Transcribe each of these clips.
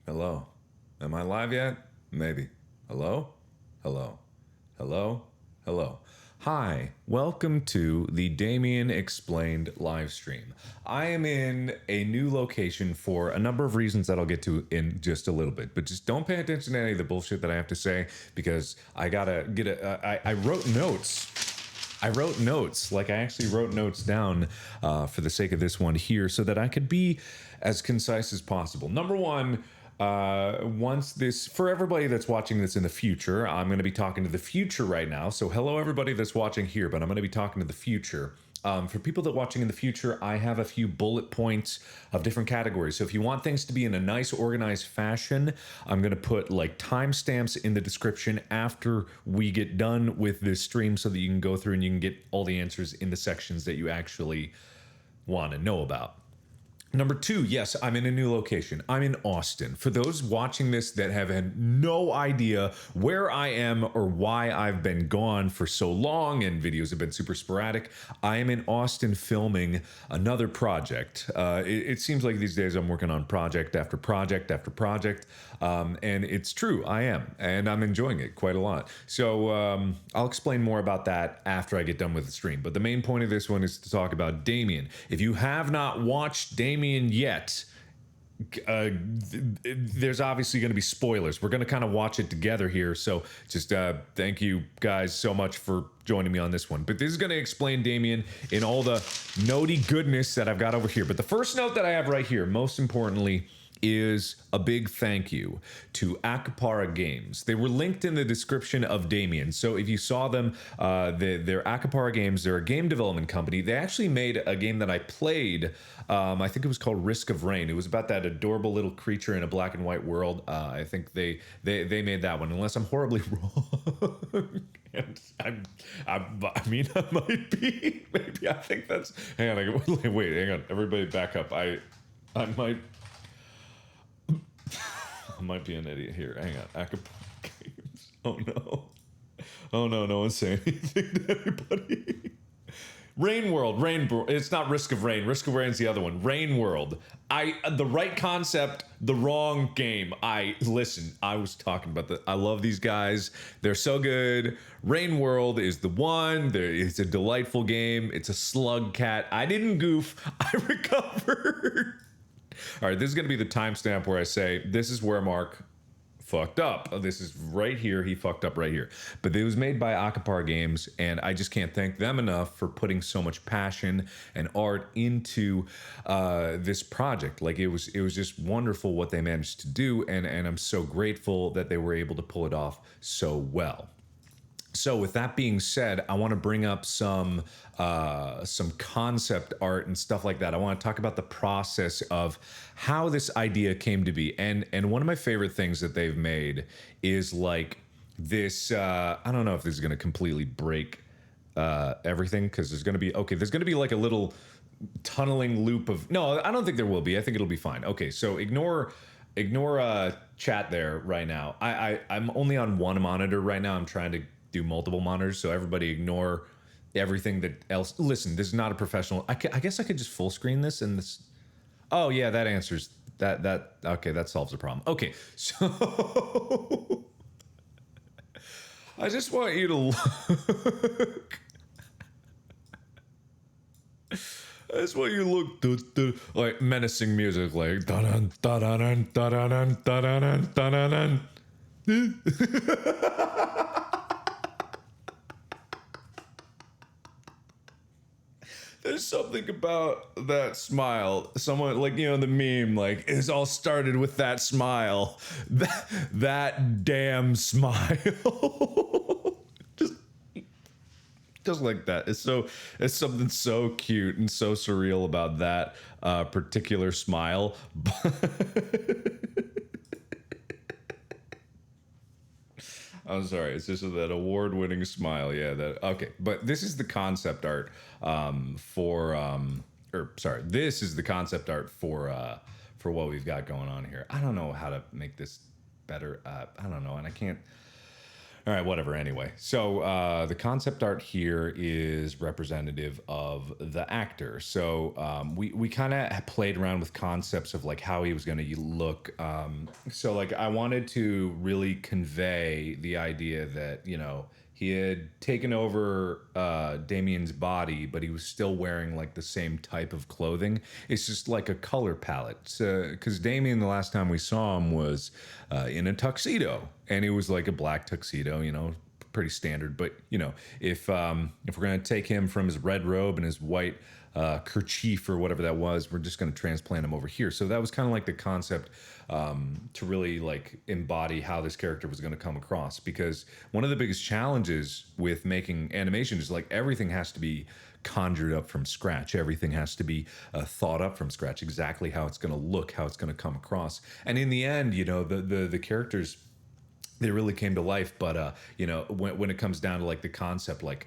Hello. Am I live yet? Maybe. Hello? Hello. Hello? Hello. Hi, welcome to the Damien Explained live stream. I am in a new location for a number of reasons that I'll get to in just a little bit, but just don't pay attention to any of the bullshit that I have to say because I gotta get I wrote notes. Like I actually wrote notes down for the sake of this one here so that I could be as concise as possible. Number one, once this, for everybody that's watching this in the future, I'm going to be talking to the future right now. So hello everybody that's watching here, but I'm going to be talking to the future. For people that are watching in the future, I have a few bullet points of different categories. So if you want things to be in a nice organized fashion, I'm going to put like timestamps in the description after we get done with this stream so that you can go through and you can get all the answers in the sections that you actually want to know about. Number two, yes, I'm in a new location. I'm in Austin. For those watching this that have had no idea where I am or why I've been gone for so long and videos have been super sporadic, I am in Austin filming another project. It seems like these days I'm working on project after project after project. And it's true, I am. And I'm enjoying it quite a lot. So I'll explain more about that after I get done with the stream. But the main point of this one is to talk about Damien. If you have not watched Damien yet, there's obviously going to be spoilers. We're going to kind of watch it together here. So just thank you guys so much for joining me on this one. But this is going to explain Damien in all the notey goodness that I've got over here. But the first note that I have right here, most importantly, is a big thank you to Akapara Games. They were linked in the description of Damien. So if you saw them, they're Akapara Games. They're a game development company. They actually made a game that I played. I think it was called Risk of Rain. It was about that adorable little creature in a black and white world. I think they made that one, unless I'm horribly wrong. And I mean, I might be. Maybe I think that's. Hang on. Wait. Hang on. Everybody, back up. I might be an idiot here. Hang on. Acapulco Games. Oh no. Oh no, no one's saying anything to anybody. Rain World. It's not Risk of Rain. Risk of Rain's the other one. Rain World. The right concept, the wrong game. Listen, I was talking about I love these guys. They're so good. Rain World is the one. It's a delightful game. It's a slug cat. I didn't goof. I recovered. All right, this is going to be the timestamp where I say, this is where Mark fucked up. This is right here. He fucked up right here. But it was made by Akapar Games, and I just can't thank them enough for putting so much passion and art into this project. Like, it was just wonderful what they managed to do, and I'm so grateful that they were able to pull it off so well. So with that being said, I want to bring up some concept art and stuff like that. I want to talk about the process of how this idea came to be. And one of my favorite things that they've made is like this. I don't know if this is going to completely break everything, because there's going to be like a little tunneling loop of. No, I don't think there will be. I think it'll be fine. Okay, so ignore chat there right now. I'm only on one monitor right now. I'm trying to do multiple monitors, so everybody ignore everything that else. Listen, this is not a professional. I guess I could just full screen this and this. Oh yeah, that answers that. Okay, that solves the problem. Okay, so I just want you to look. I just want you to look like menacing music, like da-dun, da-dun, da-dun, da-dun, da-dun. There's something about that smile. Someone, like, the meme, like, it's all started with that smile. That damn smile. just like that. It's something so cute and so surreal about that particular smile. I'm sorry, it's just that award-winning smile. Yeah, that okay. But this is the concept art this is the concept art for what we've got going on here. I don't know how to make this better. I don't know, and I can't. All right, whatever. Anyway, so the concept art here is representative of the actor. So we kind of played around with concepts of like how he was going to look. So like I wanted to really convey the idea that he had taken over Damien's body, but he was still wearing like the same type of clothing. It's just like a color palette. Because Damien, the last time we saw him was in a tuxedo, and it was like a black tuxedo, pretty standard. But if we're gonna take him from his red robe and his white kerchief or whatever that was, we're just gonna transplant him over here. So that was kind of like the concept to really like embody how this character was going to come across, because one of the biggest challenges with making animation is like everything has to be conjured up from scratch. Everything has to be thought up from scratch, exactly how it's going to look, how it's going to come across. And in the end, the characters, they really came to life. But when it comes down to like the concept, like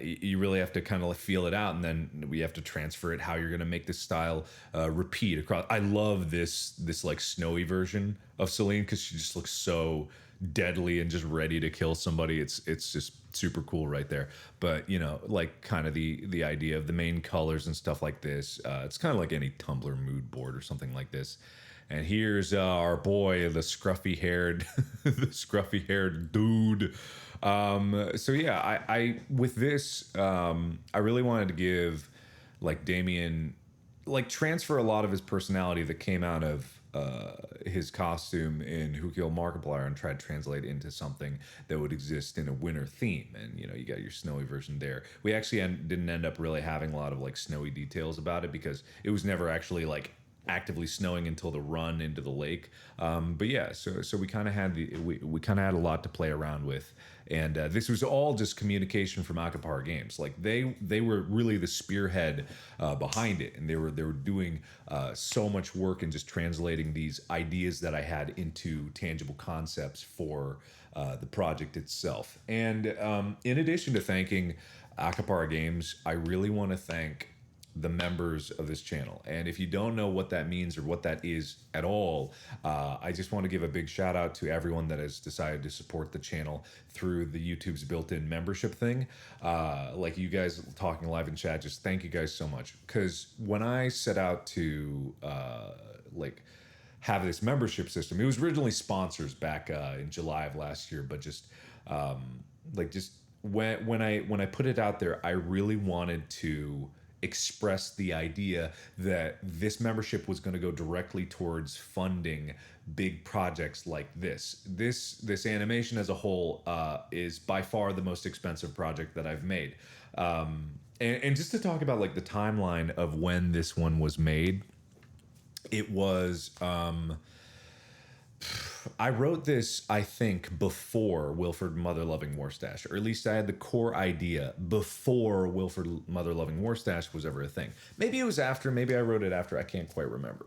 you really have to kind of feel it out, and then we have to transfer it how you're going to make this style repeat across. I love this like snowy version of Celine, because she just looks so deadly and just ready to kill somebody. It's just super cool right there. But like kind of the idea of the main colors and stuff like this, it's kind of like any Tumblr mood board or something like this. And here's our boy, the scruffy haired, the scruffy haired dude. So yeah, I with this, I really wanted to give like Damien, like transfer a lot of his personality that came out of his costume in Who Killed Markiplier, and try to translate into something that would exist in a winter theme. And you got your snowy version there. We actually didn't end up really having a lot of like snowy details about it, because it was never actually like actively snowing until the run into the lake. But yeah, so we kind of had we kind of had a lot to play around with, and this was all just communication from Akapara Games. Like they were really the spearhead behind it, and they were doing so much work in just translating these ideas that I had into tangible concepts for the project itself. And in addition to thanking Akapara Games, I really want to thank the members of this channel. And if you don't know what that means or what that is at all, I just want to give a big shout out to everyone that has decided to support the channel through the YouTube's built-in membership thing. Like you guys talking live in chat, just thank you guys so much. Because when I set out to like have this membership system, it was originally sponsors back in July of last year, but just when I put it out there, I really wanted to express the idea that this membership was going to go directly towards funding big projects like this. This animation as a whole is by far the most expensive project that I've made. And just to talk about like the timeline of when this one was made, it was I wrote this, I think, before Wilford Mother-Loving Warstash, or at least I had the core idea before Wilford Mother-Loving Warstash was ever a thing. Maybe it was after, maybe I wrote it after, I can't quite remember.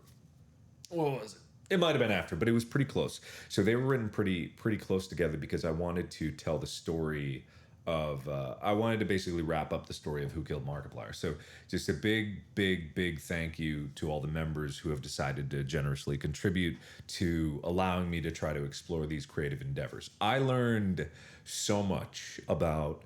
What was it? It might have been after, but it was pretty close. So they were written pretty close together, because I wanted to tell the story of I wanted to basically wrap up the story of Who Killed Markiplier. So just a big thank you to all the members who have decided to generously contribute to allowing me to try to explore these creative endeavors. I learned so much about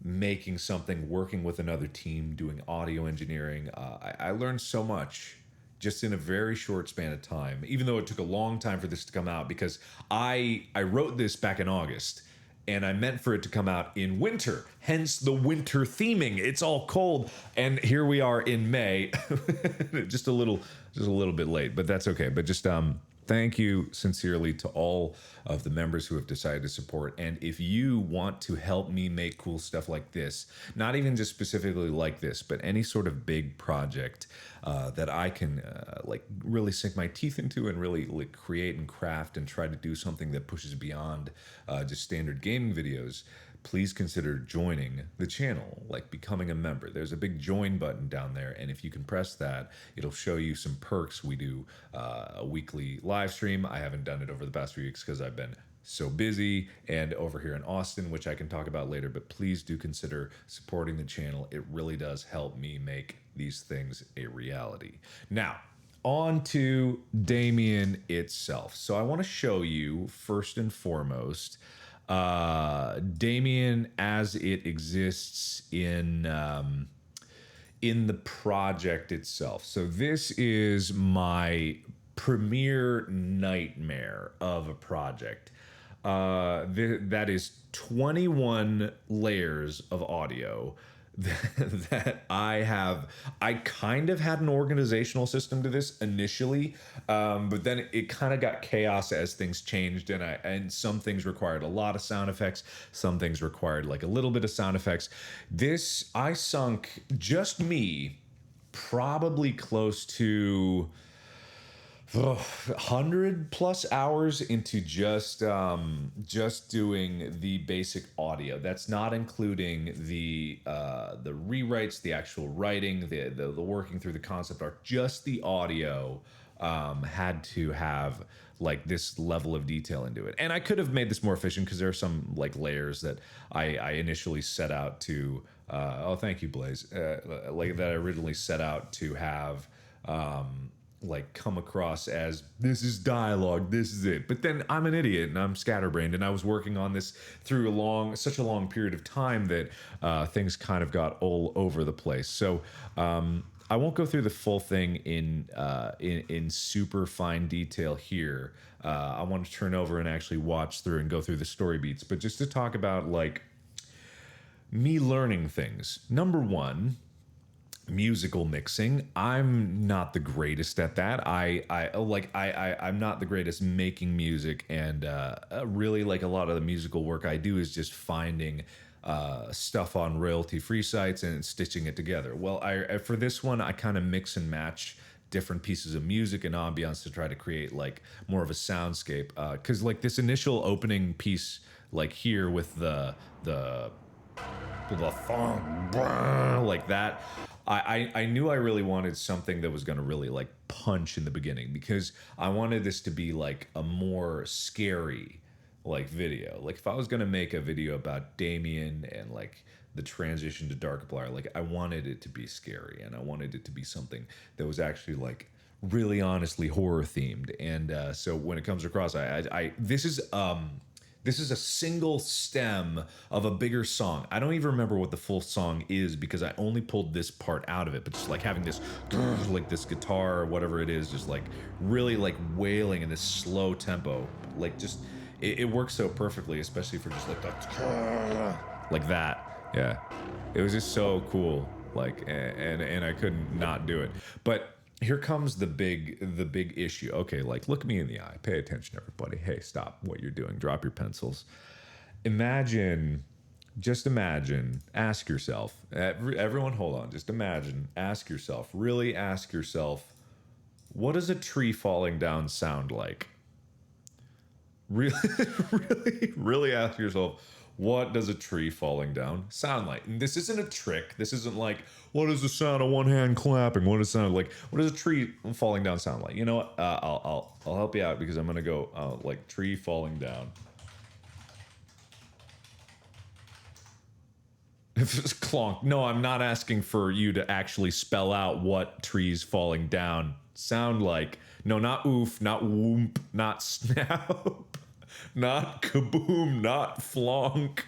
making something, working with another team, doing audio engineering. I learned so much just in a very short span of time, even though it took a long time for this to come out, because I wrote this back in August, and I meant for it to come out in winter, hence the winter theming. It's all cold, and here we are in May, just a little bit late, but that's okay. But just thank you sincerely to all of the members who have decided to support. And if you want to help me make cool stuff like this, not even just specifically like this, but any sort of big project that I can like really sink my teeth into and really like create and craft and try to do something that pushes beyond just standard gaming videos, please consider joining the channel, like becoming a member. There's a big join button down there, and if you can press that, it'll show you some perks. We do a weekly live stream. I haven't done it over the past few weeks because I've been so busy, and over here in Austin, which I can talk about later, but please do consider supporting the channel. It really does help me make these things a reality. Now, on to Damien itself. So I want to show you, first and foremost, Damien as it exists in the project itself. So this is my premier nightmare of a project. That is 21 layers of audio that I have. I kind of had an organizational system to this initially, but then it kind of got chaos as things changed, and some things required a lot of sound effects, some things required like a little bit of sound effects. This I sunk, just me, probably close to 100 plus hours into just doing the basic audio. That's not including the rewrites, the actual writing, the working through the concept art. Just the audio had to have like this level of detail into it. And I could have made this more efficient because there are some like layers that I initially set out to oh, thank you, Blaze, like that I originally set out to have like come across as this is dialogue, this is it. But then I'm an idiot and I'm scatterbrained, and I was working on this through such a long period of time that things kind of got all over the place. So I won't go through the full thing in super fine detail here. I want to turn over and actually watch through and go through the story beats, but just to talk about like me learning things. Number one, musical mixing. I'm not the greatest at that. I'm not the greatest making music, and really like a lot of the musical work I do is just finding stuff on royalty-free sites and stitching it together. Well, for this one, I kind of mix and match different pieces of music and ambiance to try to create like more of a soundscape. Because like this initial opening piece, like here with the thong, like that. I knew I really wanted something that was going to really like punch in the beginning, because I wanted this to be like a more scary like video. Like if I was going to make a video about Damien and like the transition to Darkiplier, like I wanted it to be scary, and I wanted it to be something that was actually like really honestly horror themed. And so when it comes across, this is a single stem of a bigger song. I don't even remember what the full song is because I only pulled this part out of it. But just like having this, like this guitar or whatever it is, just like really like wailing in this slow tempo, like just it works so perfectly, especially for just like the like that. Yeah, it was just so cool. Like and I couldn't not do it. But here comes the big issue. Okay, like look me in the eye. Pay attention, everybody. Hey, stop what you're doing. Drop your pencils. Just imagine, ask yourself, everyone hold on, just imagine, ask yourself, really ask yourself, what does a tree falling down sound like? Really, really ask yourself, what does a tree falling down sound like? And this isn't a trick. This isn't like, what is the sound of one hand clapping? What does it sound like? What does a tree falling down sound like? You know what? I'll help you out, because I'm gonna go like tree falling down. If it's clonk. No, I'm not asking for you to actually spell out what trees falling down sound like. No, not oof, not whoomp, not snap. Not kaboom, not flonk.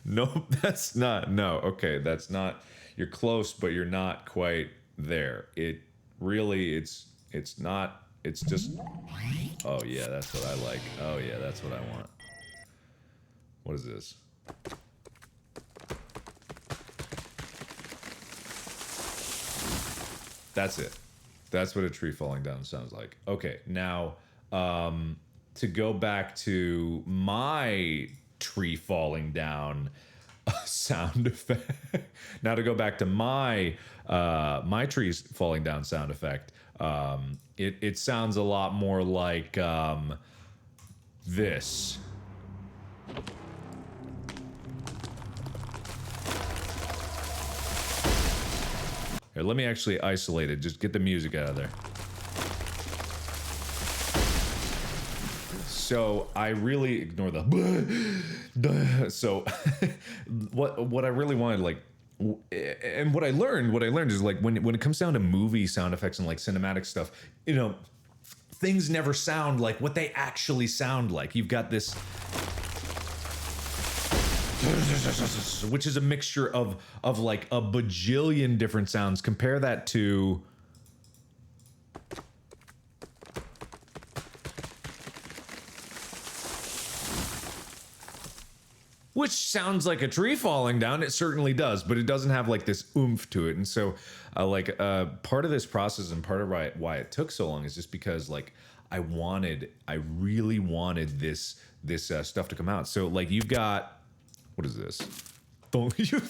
Nope, that's not. No, okay, that's not. You're close, but you're not quite there. It really, it's not. It's just. Oh yeah, that's what I like. Oh yeah, that's what I want. What is this? That's it. That's what a tree falling down sounds like. Okay, now. To go back to my tree falling down sound effect. Now to go back to my my trees falling down sound effect. It sounds a lot more like this. Here, let me actually isolate it. Just get the music out of there. So I really ignore the so what I really wanted, like, and what I learned is like when it comes down to movie sound effects and like cinematic stuff, you know, things never sound like what they actually sound like. You've got this which is a mixture of like a bajillion different sounds. Compare that to which sounds like a tree falling down. It certainly does, but it doesn't have like this oomph to it. And so part of this process and part of why it took so long is just because like I really wanted this stuff to come out. So like you've got, what is this? Don't you?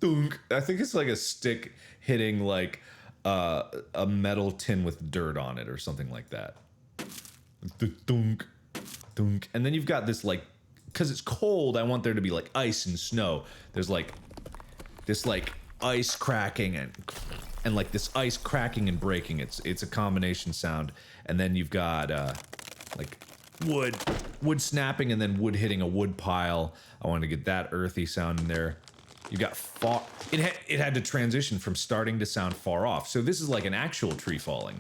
Thunk. I think it's like a stick hitting like a metal tin with dirt on it or something like that. Thunk. Thunk. And then you've got this like, because it's cold, I want there to be like ice and snow. There's like this like ice cracking and like this ice cracking and breaking. It's a combination sound. And then you've got like wood snapping and then wood hitting a wood pile. I wanted to get that earthy sound in there. You got it had to transition from starting to sound far off. So this is like an actual tree falling.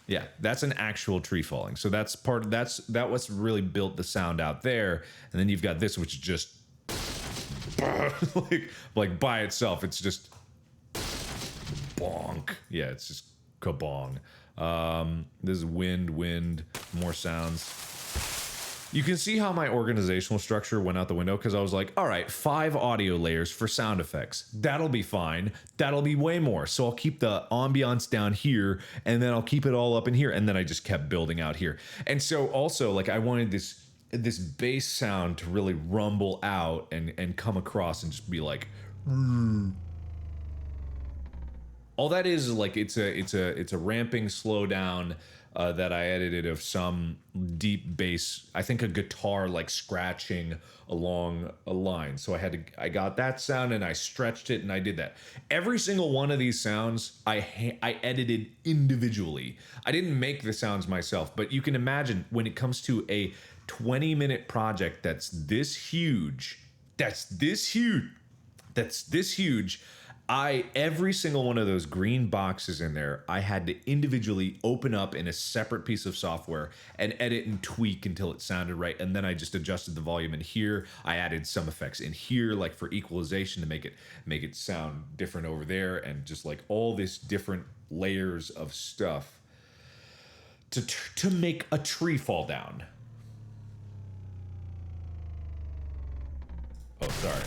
Yeah, that's an actual tree falling. So that what's really built the sound out there. And then you've got this, which is just like by itself, it's just bonk. Yeah, it's just kabong. This is wind, more sounds. You can see how my organizational structure went out the window because I was like, all right, 5 audio layers for sound effects. That'll be fine. That'll be way more. So I'll keep the ambiance down here and then I'll keep it all up in here. And then I just kept building out here. And so also like I wanted this bass sound to really rumble out and come across and just be like, all that is like it's a ramping slowdown that I edited of some deep bass. I think a guitar like scratching along a line. So I got that sound and I stretched it and I did that. Every single one of these sounds I edited individually. I didn't make the sounds myself, but you can imagine when it comes to a 20-minute project that's this huge. Every single one of those green boxes in there, I had to individually open up in a separate piece of software and edit and tweak until it sounded right. And then I just adjusted the volume in here. I added some effects in here, like for equalization to make it sound different over there. And just like all this different layers of stuff to make a tree fall down. Oh, sorry.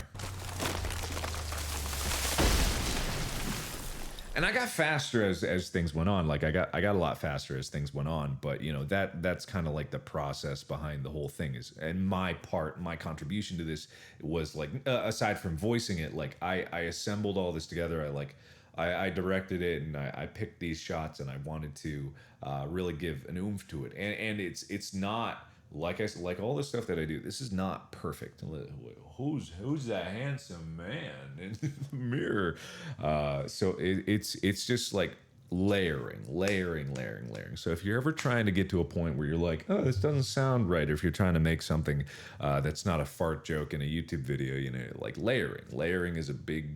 And I got faster as things went on. Like I got a lot faster as things went on. But you know that's kind of like the process behind the whole thing is. And my contribution to this was like aside from voicing it, like I assembled all this together. I directed it and I picked these shots and I wanted to really give an oomph to it. And it's not like all the stuff that I do. This is not perfect. Who's that handsome man in the mirror? So it's just like layering. So if you're ever trying to get to a point where you're like, oh, this doesn't sound right, or if you're trying to make something that's not a fart joke in a YouTube video, you know, like layering is a big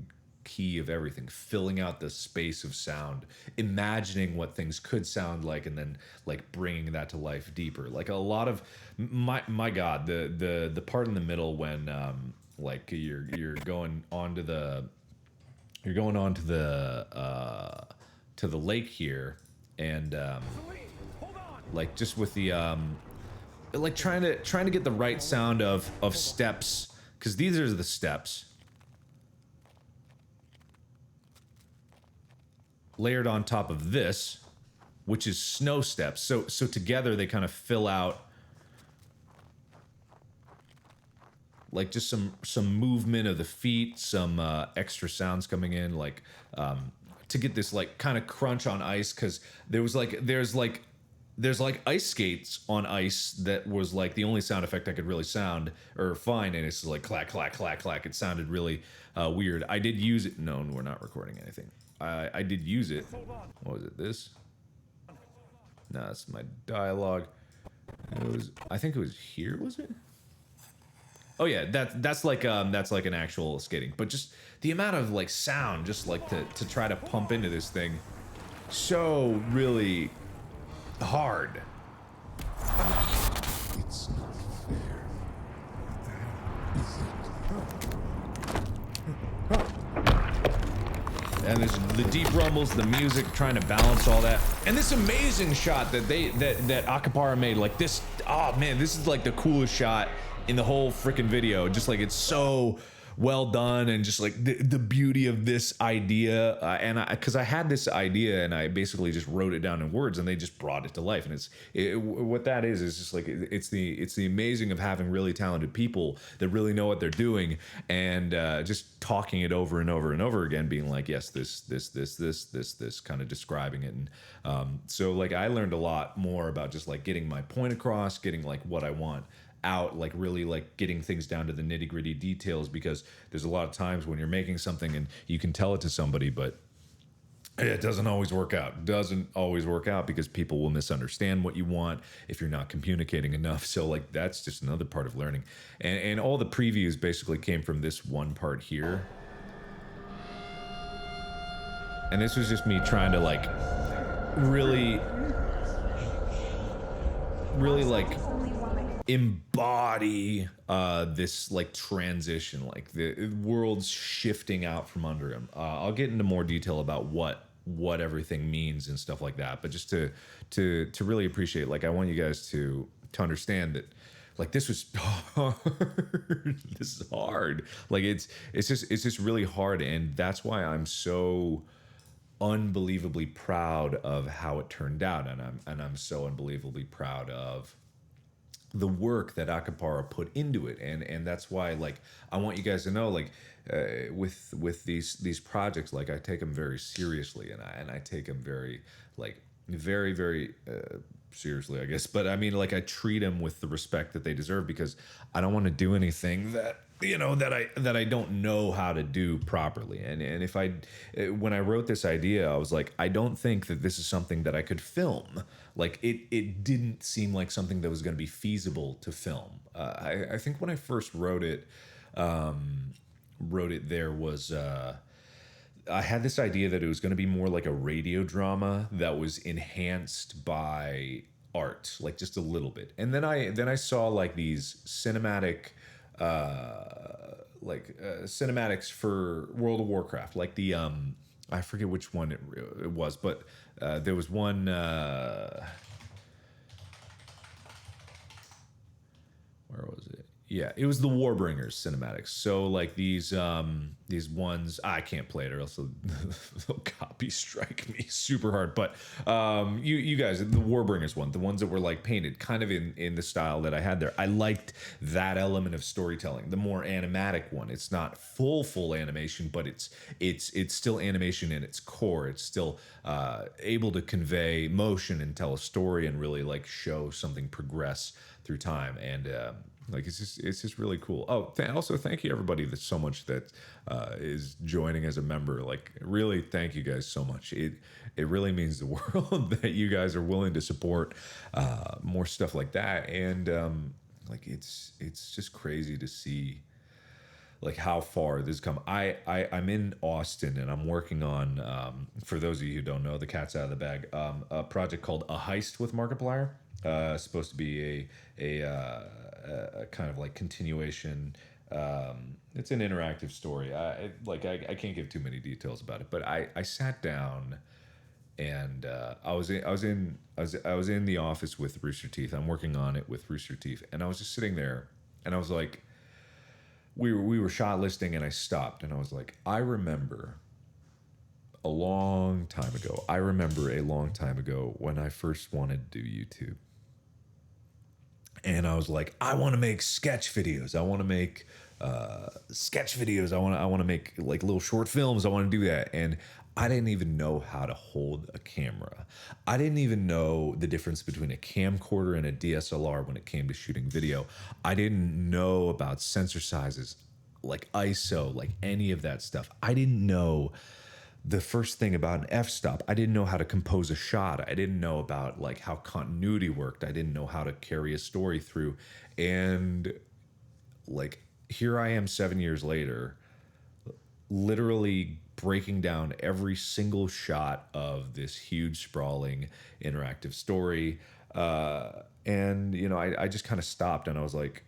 key of everything. Filling out the space of sound, imagining what things could sound like, and then like bringing that to life deeper. Like a lot of my god, the part in the middle when like you're going onto the to the lake here, and like just with the like trying to get the right sound of steps, because these are the steps layered on top of this, which is snow steps. So together they kind of fill out like just some movement of the feet, some extra sounds coming in, like to get this like kind of crunch on ice, because there's ice skates on ice that was like the only sound effect I could really sound or find, and it's like clack clack clack clack. It sounded really weird. I did use it. No, we're not recording anything. I did use it. What was it? This? No, that's my dialogue. I think it was here. Was it? Oh yeah, that's like an actual skating. But just the amount of like sound, just like to try to pump into this thing, so really hard. It's not fair. What the hell is it? And there's the deep rumbles, the music, trying to balance all that, and this amazing shot that that Akapara made. Like this, oh man, this is like the coolest shot in the whole freaking video. Just like it's so well done, and just like the beauty of this idea, and because I had this idea and I basically just wrote it down in words, and they just brought it to life. And what that is just like it's the amazing of having really talented people that really know what they're doing, and just talking it over and over and over again, being like, yes, this, kind of describing it. And so like I learned a lot more about just like getting my point across, getting like what I want out, like really like getting things down to the nitty-gritty details, because there's a lot of times when you're making something and you can tell it to somebody, but it doesn't always work out. Doesn't always work out because people will misunderstand what you want if you're not communicating enough. So like that's just another part of learning. And all the previews basically came from this one part here. And this was just me trying to like really like embody this like transition, like the world's shifting out from under him. I'll get into more detail about what everything means and stuff like that, but just to really appreciate, like I want you guys to understand that like this was hard. This is hard. Like it's just really hard, and that's why I'm so unbelievably proud of how it turned out, and I'm so unbelievably proud of the work that Akapara put into it, and that's why like I want you guys to know, like with these projects, like I take them very seriously, and I take them very seriously, I guess. But I mean, like I treat them with the respect that they deserve, because I don't want to do anything that that I don't know how to do properly. And if when I wrote this idea, I was like, I don't think that this is something that I could film. Like it didn't seem like something that was going to be feasible to film. I think when I first wrote it, there was I had this idea that it was going to be more like a radio drama that was enhanced by art, like just a little bit. And then I saw like these cinematic cinematics for World of Warcraft, like the I forget which one it was, but there was one where was it? Yeah, it was the Warbringers cinematics. So like these ones, I can't play it or else they'll copy strike me super hard. But you guys, the Warbringers one, the ones that were like painted kind of in the style that I had there. I liked that element of storytelling. The more animatic one, it's not full animation, but it's still animation in its core. It's still able to convey motion and tell a story and really like show something progress through time. And like it's just really cool. Oh, also thank you everybody that's so much that is joining as a member. Like really, thank you guys so much. It really means the world that you guys are willing to support more stuff like that. And like it's just crazy to see like how far this has come. I'm in Austin and I'm working on for those of you who don't know, the cat's out of the bag, a project called A Heist with Markiplier. Supposed to be a kind of like continuation. It's an interactive story. I can't give too many details about it, but I sat down and I was in the office with Rooster Teeth. I'm working on it with Rooster Teeth, and I was just sitting there, and I was like, we were shot listing, and I stopped, and I was like, I remember a long time ago. I remember a long time ago when I first wanted to do YouTube. And I was like, I want to make sketch videos. I want to make sketch videos. I want to make like little short films. I want to do that. And I didn't even know how to hold a camera. I didn't even know the difference between a camcorder and a DSLR when it came to shooting video. I didn't know about sensor sizes, like ISO, like any of that stuff. I didn't know the first thing about an f-stop. I didn't know how to compose a shot. I didn't know about like how continuity worked. I didn't know how to carry a story through. And like here I am 7 years later, literally breaking down every single shot of this huge sprawling interactive story. And I just kind of stopped and I was like,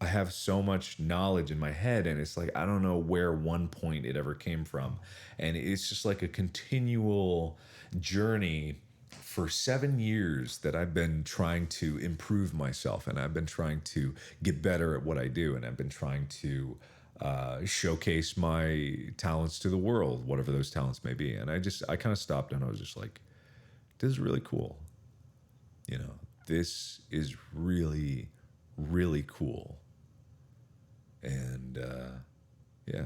I have so much knowledge in my head, and it's like I don't know where one point it ever came from, and it's just like a continual journey for 7 years that I've been trying to improve myself, and I've been trying to get better at what I do, and I've been trying to showcase my talents to the world, whatever those talents may be. And I kind of stopped and I was just like, this is really cool. This is really, really cool. And yeah,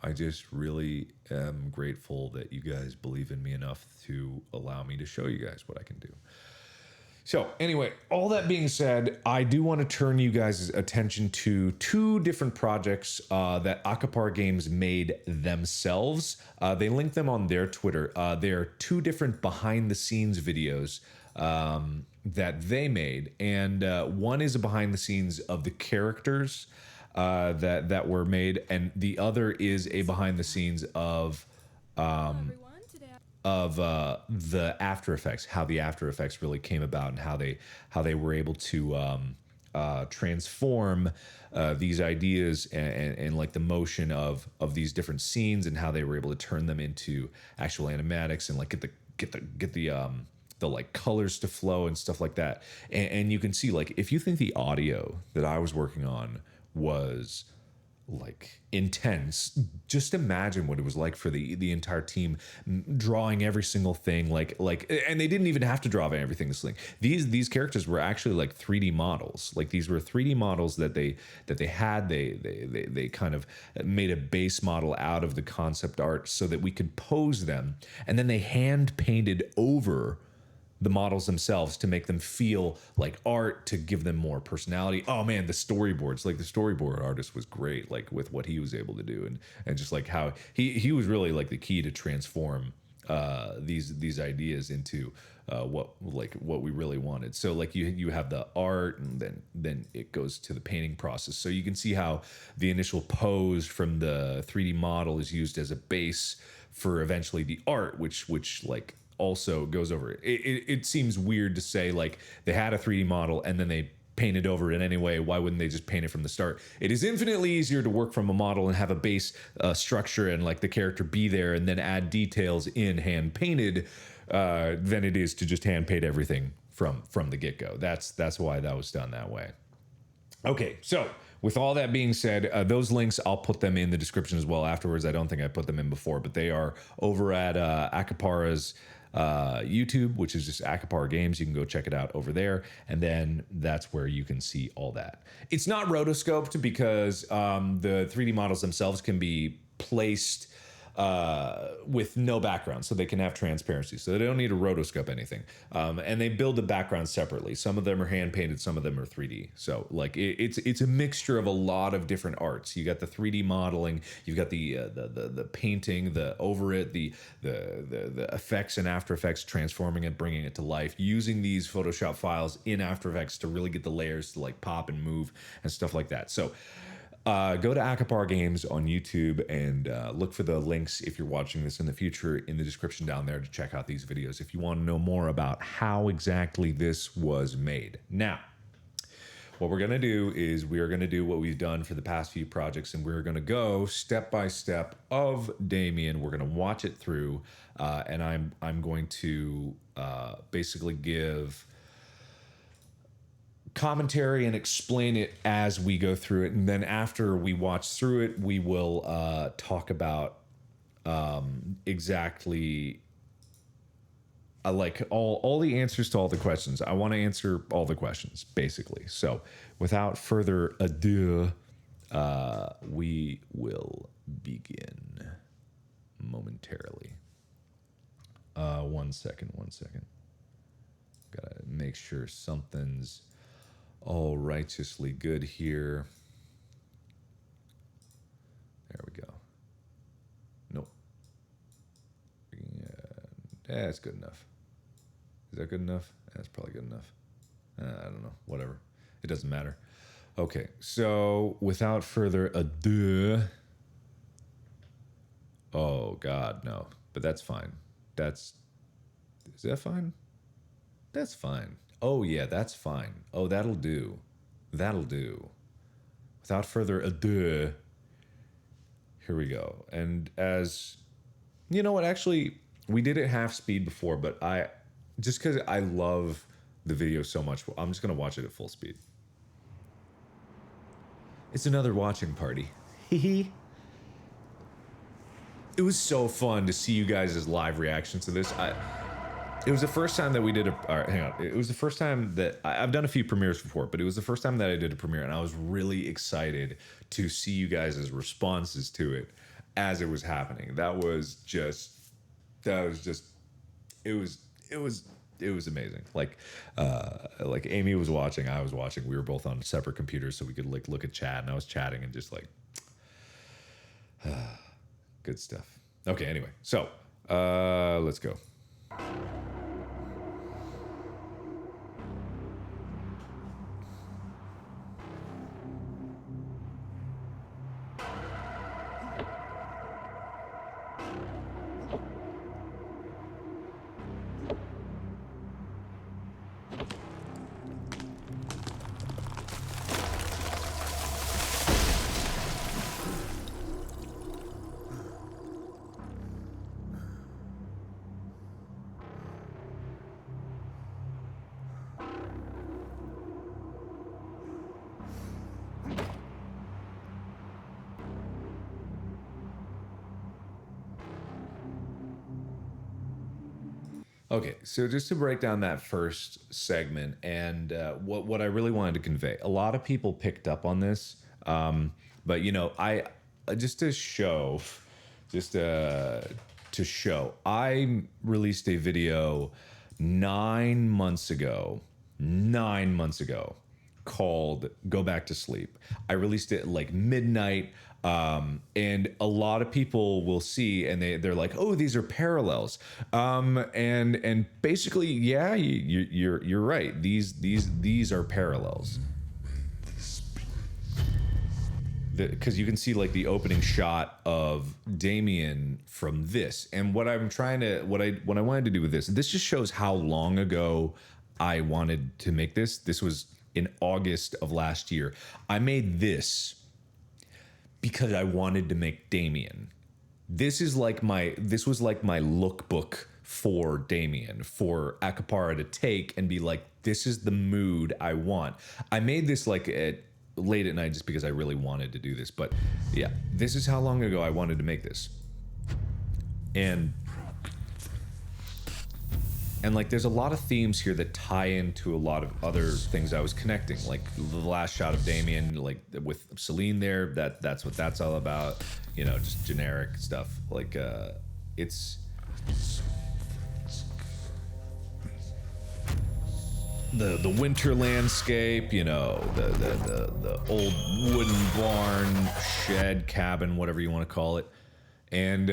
I just really am grateful that you guys believe in me enough to allow me to show you guys what I can do. So anyway, all that being said, I do want to turn you guys' attention to two different projects that Akapar Games made themselves. They linked them on their Twitter. They're two different behind-the-scenes videos that they made, and one is a behind-the-scenes of the characters that were made, and the other is a behind-the-scenes of the After Effects, how the After Effects really came about, and how they were able to transform these ideas and like the motion of these different scenes, and how they were able to turn them into actual animatics and like get the like colors to flow and stuff like that. And you can see, like, if you think the audio that I was working on was like intense, just imagine what it was like for the entire team drawing every single thing, like and they didn't even have to draw everything. These characters were actually like 3D models. Like, these were 3D models that they had. They kind of made a base model out of the concept art so that we could pose them, and then they hand painted over the models themselves to make them feel like art, to give them more personality. Oh man, the storyboards, like the storyboard artist was great, like with what he was able to do, and just like how he was really like the key to transform these ideas into what we really wanted. So like you have the art, and then it goes to the painting process. So you can see how the initial pose from the 3D model is used as a base for eventually the art, which like also goes over it. It seems weird to say like they had a 3D model and then they painted over it anyway. Why wouldn't they just paint it from the start? It is infinitely easier to work from a model and have a base structure and like the character be there and then add details in hand painted than it is to just hand paint everything from the get-go. That's why that was done that way. Okay, so with all that being said, those links, I'll put them in the description as well afterwards. I don't think I put them in before, but they are over at Akapara's YouTube, which is just Akapar Games. You can go check it out over there, and then that's where you can see all that. It's not rotoscoped because the 3D models themselves can be placed with no background, so they can have transparency, so they don't need to rotoscope anything. And they build the backgrounds separately. Some of them are hand painted, some of them are 3D. So like it's a mixture of a lot of different arts. You got the 3D modeling, you've got the painting, the over it, the effects in After Effects, transforming it, bringing it to life, using these Photoshop files in After Effects to really get the layers to like pop and move and stuff like that. So go to Akapar Games on YouTube and look for the links if you're watching this in the future in the description down there to check out these videos if you want to know more about how exactly this was made. Now, what we're going to do is we are going to do what we've done for the past few projects, and we're going to go step by step of Damien. We're going to watch it through, and I'm going to basically give commentary and explain it as we go through it, and then after we watch through it, we will talk about exactly like all the answers to all the questions. I want to answer all the questions basically. So without further ado, we will begin momentarily. One second. Gotta make sure something's all righteously good here. There we go. Nope. Yeah, that's good enough. Is that good enough? That's probably good enough. I don't know. Whatever. It doesn't matter. Okay, so without further ado. Oh, God, no. But that's fine. Is that fine? That's fine. Oh yeah, that's fine. Oh, that'll do. That'll do. Without further ado, here we go. And as you know what, actually, we did it half speed before, but I just because I love the video so much, I'm just gonna watch it at full speed. It's another watching party. Hee. It was so fun to see you guys' live reactions to this. It was the first time that we did a. All right, hang on. It was the first time that I've done a few premieres before, but it was the first time that I did a premiere, and I was really excited to see you guys' responses to it as it was happening. It was amazing. Like Amy was watching, I was watching. We were both on separate computers, so we could like look at chat, and I was chatting and just like, good stuff. Okay, anyway, so let's go. Okay, so just to break down that first segment and what I really wanted to convey, a lot of people picked up on this, but you know, I just to show, I released a video 9 months ago, called "Go Back to Sleep." I released it at like midnight. And a lot of people will see and they're like, oh, these are parallels. And basically, yeah, you're right. These are parallels. Because you can see like the opening shot of Damien from this. And what I wanted to do with this just shows how long ago I wanted to make this. This was in August of last year. I made this because I wanted to make Damien. This was like my lookbook for Damien, for Akapara to take and be like, this is the mood I want. I made this like late at night just because I really wanted to do this. But yeah, this is how long ago I wanted to make this. And like, there's a lot of themes here that tie into a lot of other things I was connecting. Like the last shot of Damien, like with Celine there, that's what that's all about. You know, just generic stuff. Like it's the winter landscape. You know, the old wooden barn, shed, cabin, whatever you want to call it. And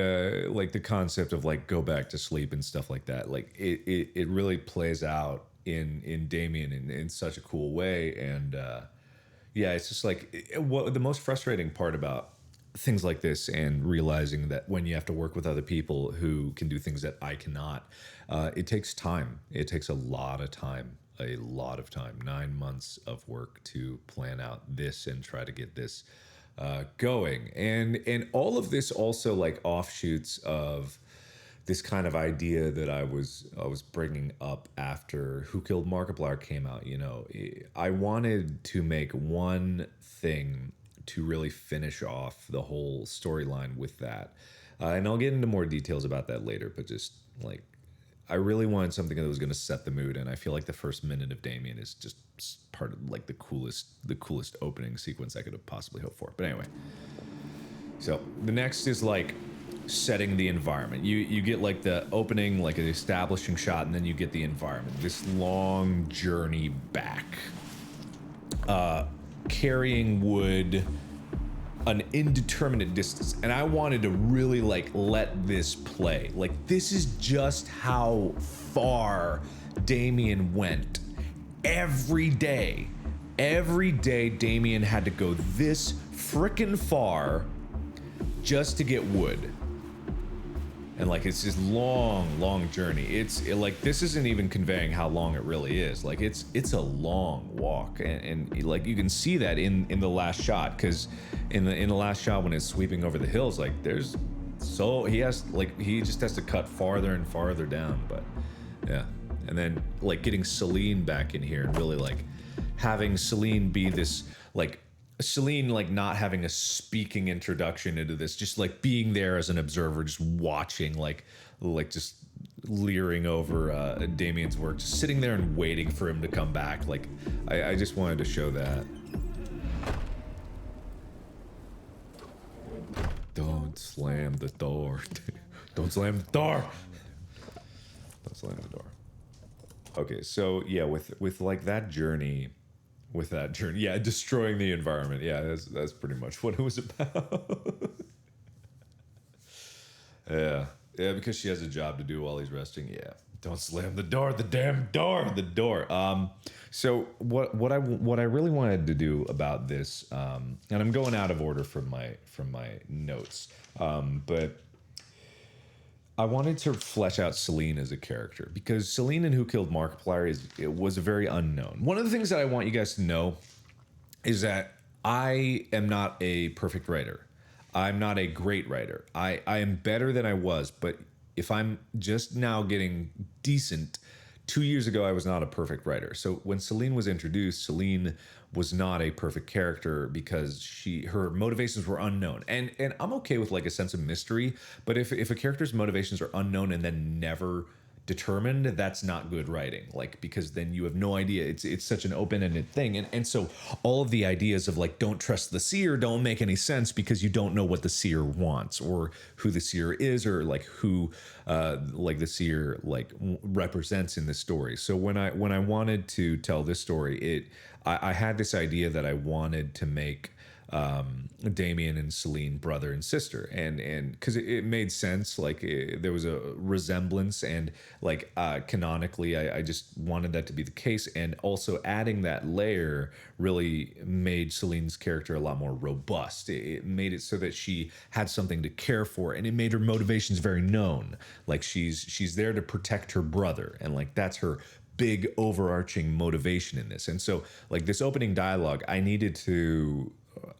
like the concept of like go back to sleep and stuff like that, like it really plays out in Damien in such a cool way. And yeah, it's just like what the most frustrating part about things like this, and realizing that when you have to work with other people who can do things that I cannot, it takes time. It takes a lot of time. 9 months of work to plan out this and try to get this going, and all of this also like offshoots of this kind of idea that I was bringing up after Who Killed Markiplier came out. You know, I wanted to make one thing to really finish off the whole storyline with that, and I'll get into more details about that later. But just like, I really wanted something that was going to set the mood, and I feel like the first minute of Damien is just part of like the coolest opening sequence I could have possibly hoped for. But anyway, so the next is like setting the environment. You get like the opening, like an establishing shot, and then you get the environment. This long journey back, carrying wood an indeterminate distance, and I wanted to really like let this play. Like, this is just how far Damien went. Every day Damien had to go this frickin' far just to get wood. and like it's this long journey. Like this isn't even conveying how long it really is. Like it's a long walk, and like you can see that in the last shot, because in the last shot when it's sweeping over the hills, like there's he just has to cut farther and farther down. But yeah, and then like getting Celine back in here and really like having Celine be this like Celine like not having a speaking introduction into this, just like being there as an observer, just watching, like just leering over Damien's work, just sitting there and waiting for him to come back. Like I just wanted to show that. Don't slam the door. Don't slam the door. Don't slam the door. Okay, so yeah, with like that journey. With that journey, yeah, destroying the environment. Yeah, that's pretty much what it was about. Yeah, because she has a job to do while he's resting. Yeah, don't slam the door, the damn door, the door. So what I really wanted to do about this, and I'm going out of order from my notes, but I wanted to flesh out Celine as a character, because Celine in Who Killed Markiplier was a very unknown. One of the things that I want you guys to know is that I am not a perfect writer. I'm not a great writer. I am better than I was, but if I'm just now getting decent, 2 years ago I was not a perfect writer. So when Celine was introduced, Celine was not a perfect character because her motivations were unknown. And I'm okay with like a sense of mystery, but if a character's motivations are unknown and then never determined, that's not good writing. Like, because then you have no idea. It's such an open-ended thing. And so all of the ideas of like don't trust the seer don't make any sense, because you don't know what the seer wants or who the seer is, or like who like the seer like represents in the story. So when I wanted to tell this story, I had this idea that I wanted to make Damien and Celine brother and sister, and because it made sense, like there was a resemblance, and like canonically I just wanted that to be the case. And also adding that layer really made Celine's character a lot more robust. It made it so that she had something to care for, and it made her motivations very known. Like she's there to protect her brother, and like that's her big overarching motivation in this. And so like this opening dialogue, I needed to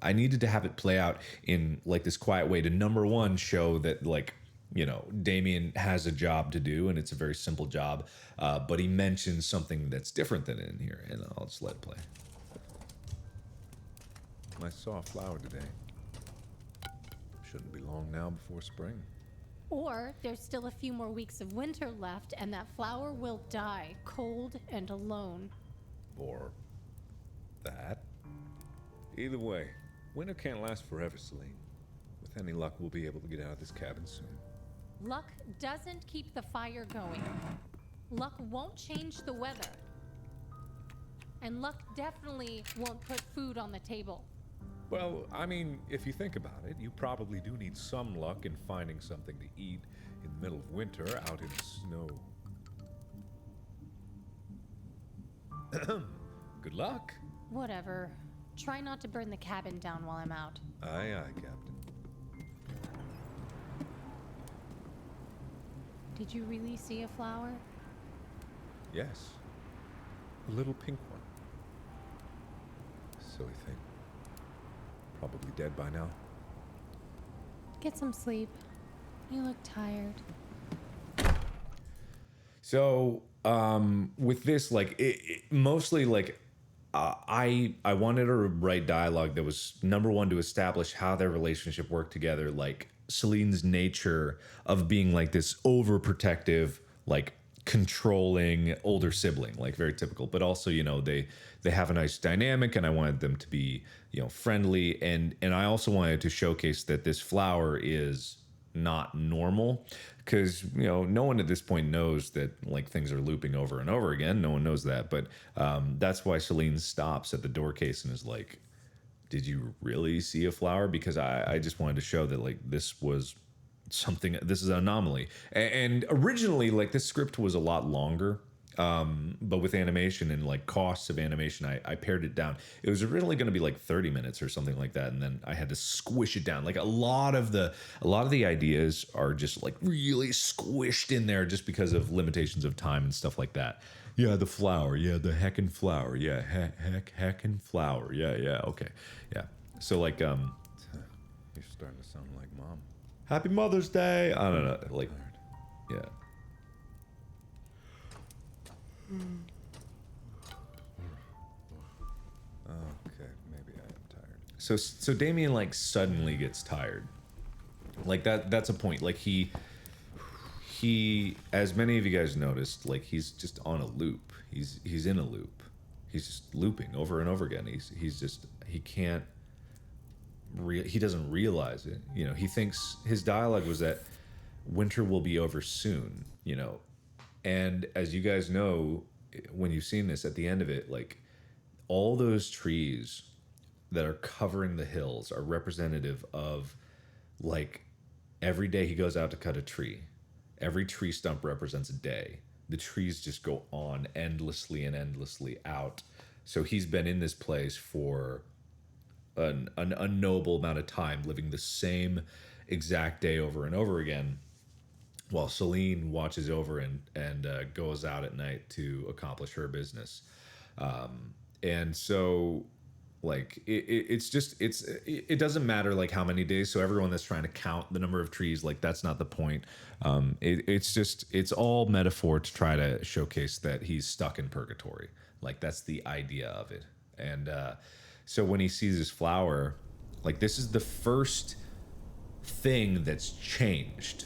have it play out in like this quiet way to, number one, show that like, you know, Damien has a job to do, and it's a very simple job, but he mentions something that's different than in here, and I'll just let it play. I saw a flower today. Shouldn't be long now before spring. Or there's still a few more weeks of winter left, and that flower will die, cold and alone. Or that. Either way, winter can't last forever, Celine. With any luck, we'll be able to get out of this cabin soon. Luck doesn't keep the fire going. Luck won't change the weather. And luck definitely won't put food on the table. Well, I mean, if you think about it, you probably do need some luck in finding something to eat in the middle of winter out in the snow. Good luck. Whatever. Try not to burn the cabin down while I'm out. Aye, aye, Captain. Did you really see a flower? Yes. A little pink one. Silly thing. Probably dead by now. Get some sleep. You look tired. So, with this, like, mostly, like, I wanted to write dialogue that was, number one, to establish how their relationship worked together, like Celine's nature of being like this overprotective, like controlling older sibling, like very typical, but also, you know, they have a nice dynamic, and I wanted them to be, you know, friendly, and I also wanted to showcase that this flower is not normal, because, you know, no one at this point knows that like things are looping over and over again. No one knows that, but that's why Celine stops at the door case and is like, did you really see a flower? Because I just wanted to show that like this was something, this is an anomaly. And originally, like, this script was a lot longer. But with animation and like costs of animation, I pared it down. It was originally going to be like 30 minutes or something like that, and then I had to squish it down. Like a lot of the ideas are just like really squished in there just because of limitations of time and stuff like that. Yeah, the flower. Yeah, the heckin' flower. Yeah, heckin' flower. Yeah. Okay. Yeah. So like you're starting to sound like mom. Happy Mother's Day. I don't know. Like, yeah. Okay, maybe I am tired. So Damien like suddenly gets tired. Like that's a point. Like he as many of you guys noticed, like he's just on a loop. He's in a loop. He's just looping over and over again. He's just he can't he doesn't realize it. You know, he thinks his dialogue was that winter will be over soon, you know. And as you guys know, when you've seen this at the end of it, like all those trees that are covering the hills are representative of like every day he goes out to cut a tree. Every tree stump represents a day. The trees just go on endlessly and endlessly out. So he's been in this place for an unknowable amount of time, living the same exact day over and over again, while Celine watches over and goes out at night to accomplish her business. And so like it doesn't matter like how many days. So everyone that's trying to count the number of trees, like that's not the point. It's all metaphor to try to showcase that he's stuck in purgatory. Like that's the idea of it. And so when he sees his flower, like this is the first thing that's changed.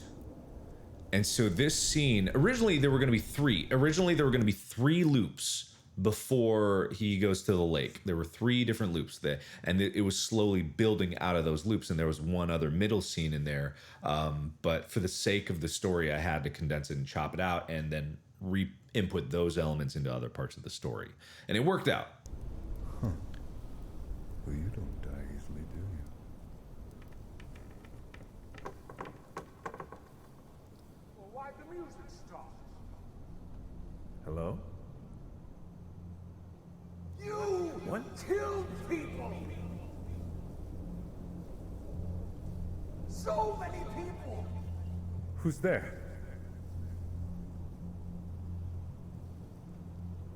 And so this scene, originally there were going to be three. Originally there were going to be 3 loops before he goes to the lake. There were 3 different loops there, and it was slowly building out of those loops, and there was one other middle scene in there. But for the sake of the story, I had to condense it and chop it out and then re-input those elements into other parts of the story. And it worked out. Huh. Well, you don't die easily, do you? Well, why'd the music stop? Hello? You What? killed people! So many people! Who's there?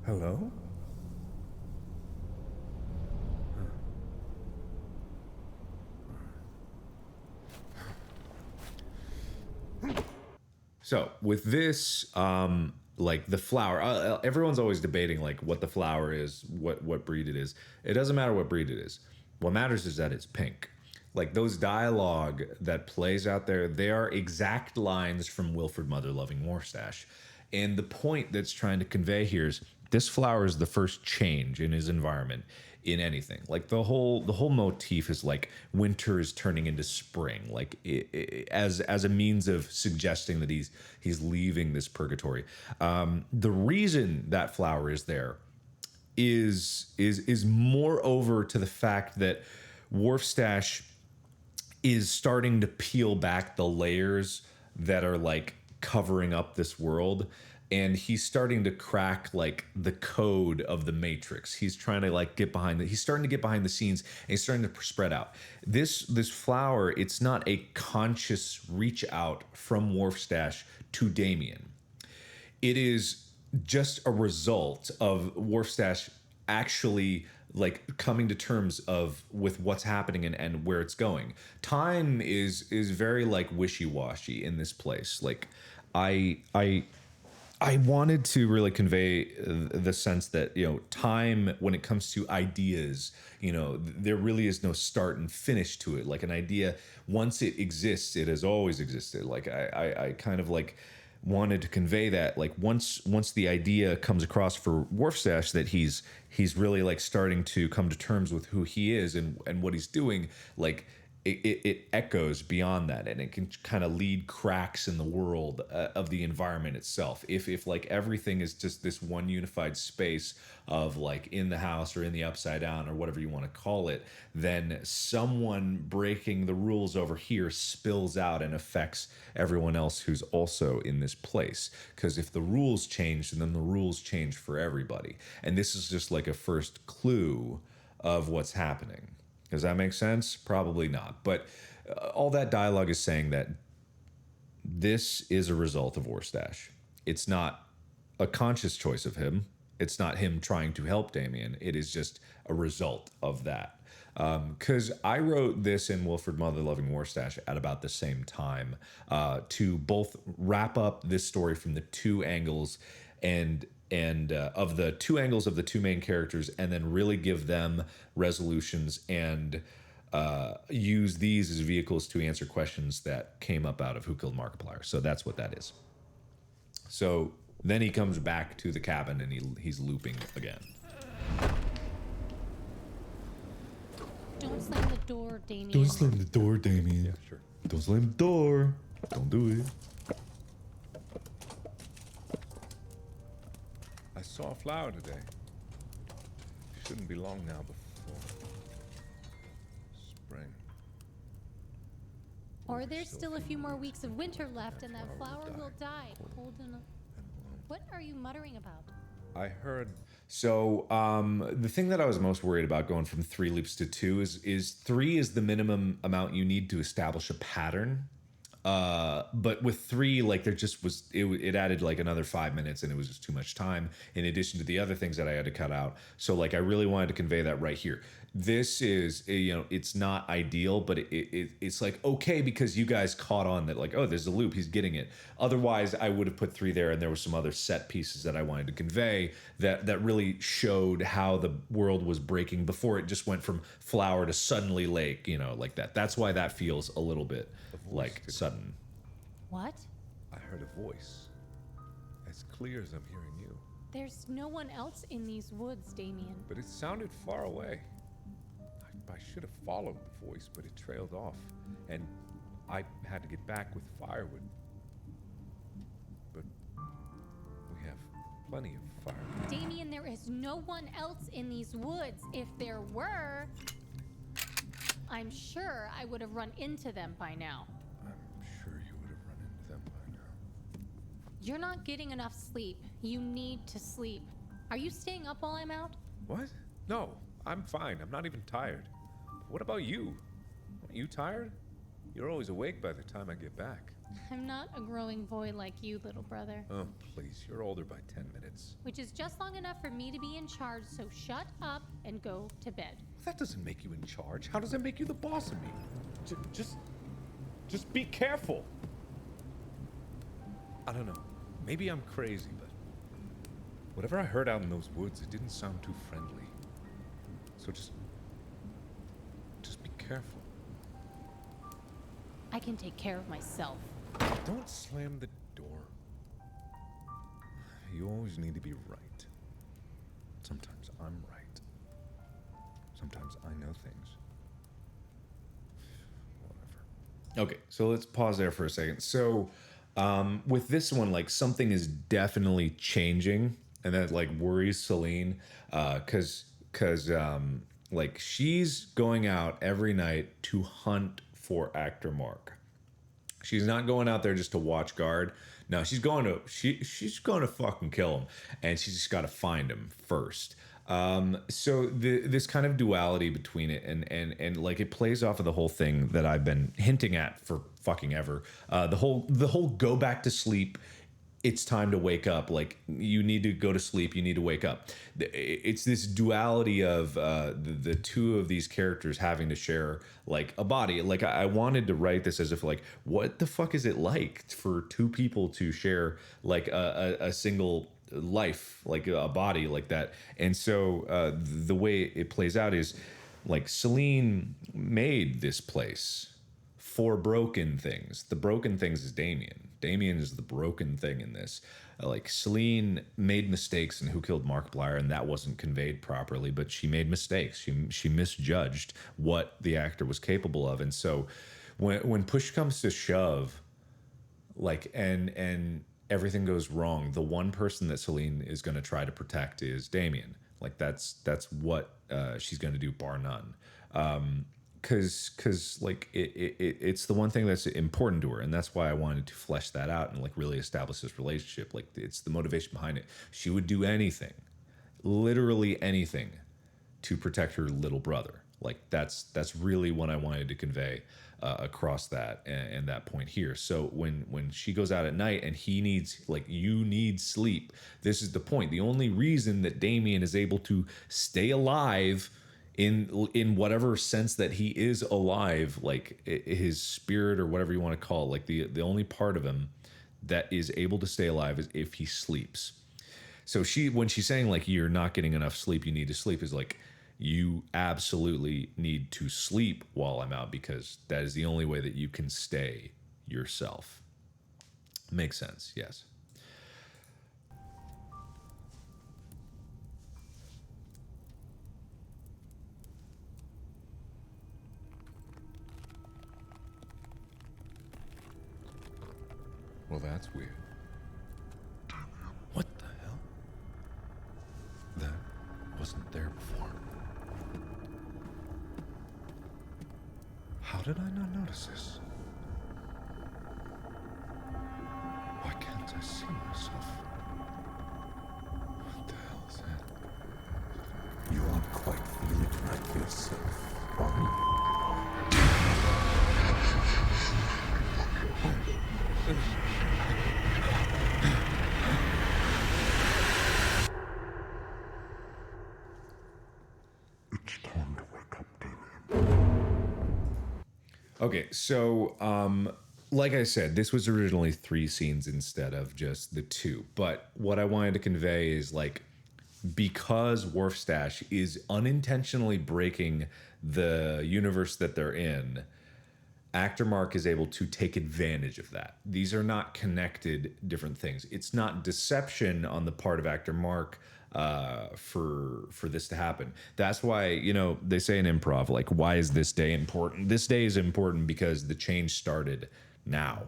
Hello? So with this, like the flower, everyone's always debating like what the flower is, what breed it is. It doesn't matter what breed it is. What matters is that it's pink. Like those dialogue that plays out there, they are exact lines from Wilfred Mother-Loving Warstash. And the point that's trying to convey here is this flower is the first change in his environment in anything. Like the whole motif is like winter is turning into spring, like as a means of suggesting that he's leaving this purgatory. The reason that flower is there is moreover to the fact that Warstash is starting to peel back the layers that are like covering up this world, and he's starting to crack like the code of the Matrix. He's trying to like get behind he's starting to get behind the scenes, and he's starting to spread out. This flower, it's not a conscious reach out from Warstash to Damien. It is just a result of Warstash actually like coming to terms with what's happening and where it's going. Time is very like wishy-washy in this place. Like I wanted to really convey the sense that, you know, time when it comes to ideas, you know, there really is no start and finish to it. Like an idea, once it exists, it has always existed. Like I kind of like wanted to convey that, like once the idea comes across for Warstash that he's really like starting to come to terms with who he is and what he's doing, like it echoes beyond that, and it can kind of lead cracks in the world of the environment itself. If like everything is just this one unified space of like in the house or in the upside down or whatever you want to call it, then someone breaking the rules over here spills out and affects everyone else who's also in this place. Because if the rules change, then the rules change for everybody. And this is just like a first clue of what's happening. Does that make sense? Probably not. But all that dialogue is saying that this is a result of Orstash. It's not a conscious choice of him. It's not him trying to help Damien. It is just a result of that. Because I wrote this in Wilfred Mother Loving Warstash at about the same time to both wrap up this story from the two angles and of the two angles of the two main characters, and then really give them resolutions and use these as vehicles to answer questions that came up out of Who Killed Markiplier. So that's what that is. So then he comes back to the cabin and he's looping again. Don't slam the door, Damien. Don't slam the door, Damien. Yeah, sure. Don't slam the door. Don't do it. I saw a flower today. Shouldn't be long now before spring. Or there's still a few more weeks of winter left, and that flower will die. Hold on. What are you muttering about? I heard. So the thing that I was most worried about going from 3 loops to 2 is 3 is the minimum amount you need to establish a pattern. But with 3, like there just was, it added like another 5 minutes, and it was just too much time in addition to the other things that I had to cut out. So like I really wanted to convey that right here. This is, you know, it's not ideal, but it's like okay because you guys caught on that like, oh, there's a loop, he's getting it. Otherwise I would have put 3 there, and there were some other set pieces that I wanted to convey that really showed how the world was breaking before it just went from flower to suddenly lake, you know, like that. That's why that feels a little bit like sudden. What? I heard a voice. As clear as I'm hearing you. There's no one else in these woods, Damien. But it sounded far away. I should have followed the voice, but it trailed off. And I had to get back with firewood. But we have plenty of firewood. Damien, there is no one else in these woods. If there were, I'm sure I would have run into them by now. I'm sure you would have run into them by now. You're not getting enough sleep. You need to sleep. Are you staying up while I'm out? What? No, I'm fine. I'm not even tired. What about you? Aren't you tired? You're always awake by the time I get back. I'm not a growing boy like you, little brother. Oh, please. You're older by 10 minutes. Which is just long enough for me to be in charge, so shut up and go to bed. That doesn't make you in charge. How does that make you the boss of me? Just be careful. I don't know. Maybe I'm crazy, but whatever I heard out in those woods, it didn't sound too friendly. So just be careful. I can take care of myself. Don't slam the door. You always need to be right. Sometimes I'm right. Sometimes I know things. Whatever. Okay, so let's pause there for a second. So with this one, like something is definitely changing, and that like worries Celine, because like she's going out every night to hunt for Actor Mark. She's not going out there just to watch guard. No, she's going to fucking kill him, and she's just got to find him first. So this kind of duality between it and like it plays off of the whole thing that I've been hinting at for fucking ever. The whole go back to sleep. It's time to wake up. Like you need to go to sleep. You need to wake up. It's this duality of the two of these characters having to share like a body. Like I wanted to write this as if like, what the fuck is it like for two people to share like a single life, like a body like that? And so the way it plays out is like Celine made this place for broken things. The broken things is Damien. Damien is the broken thing in this. like Celine made mistakes in Who Killed Markiplier, and that wasn't conveyed properly. But she made mistakes. She misjudged what the actor was capable of, and so when push comes to shove, like and everything goes wrong, the one person that Celine is going to try to protect is Damien. Like that's what she's going to do, bar none. Because like it's the one thing that's important to her, and that's why I wanted to flesh that out and like really establish this relationship. Like it's the motivation behind it. She would do anything, literally anything, to protect her little brother. Like that's really what I wanted to convey across that and that point here. So when she goes out at night and he needs, like, you need sleep, this is the point. The only reason that Damien is able to stay alive in whatever sense that he is alive, like his spirit or whatever you want to call it, like the only part of him that is able to stay alive is if he sleeps. So when she's saying like you're not getting enough sleep, you need to sleep, is like you absolutely need to sleep while I'm out, because that is the only way that you can stay yourself. Makes sense, yes. Well, that's weird. What the hell? That wasn't there before. How did I not notice this? Why can't I see myself? What the hell is that? You aren't quite feeling like yourself, are you? It's time to wake up, Damien. Okay, so like I said, this was originally 3 scenes instead of just the 2. But what I wanted to convey is, like, because Wharfstash is unintentionally breaking the universe that they're in, Actor Mark is able to take advantage of that. These are not connected different things. It's not deception on the part of Actor Mark for this to happen. That's why, you know, they say in improv, like, why is this day important? This day is important because the change started now.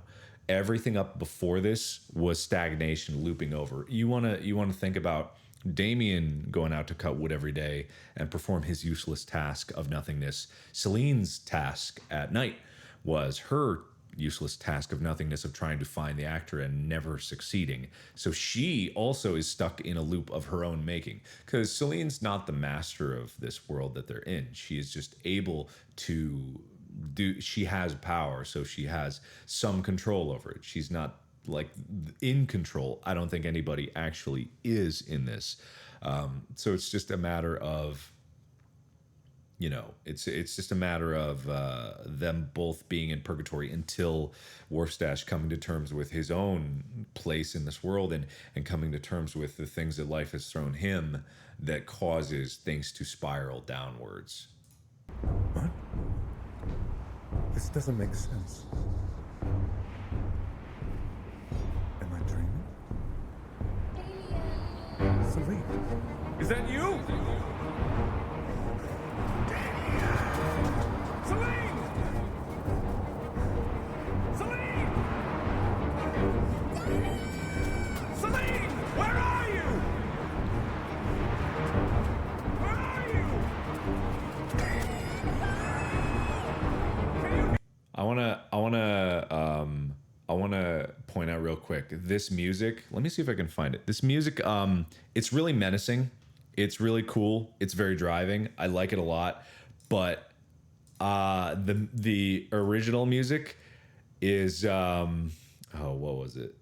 Everything up before this was stagnation, looping over. You wanna think about Damien going out to cut wood every day and perform his useless task of nothingness. Celine's task at night was her useless task of nothingness, of trying to find the actor and never succeeding. So she also is stuck in a loop of her own making, because Celine's not the master of this world that they're in. She is just able to do, she has power, so she has some control over it. She's not like in control. I don't think anybody actually is in this. So it's just a matter of, you know, it's just a matter of them both being in purgatory until Wharfstash coming to terms with his own place in this world and coming to terms with the things that life has thrown him that causes things to spiral downwards. What? This doesn't make sense. Am I dreaming? Celine. Is that you? Celine! Celine! Celine! Where are you? Where are you? I wanna point out real quick, this music, let me see if I can find it. This music, it's really menacing. It's really cool. It's very driving. I like it a lot. But the original music is what was it?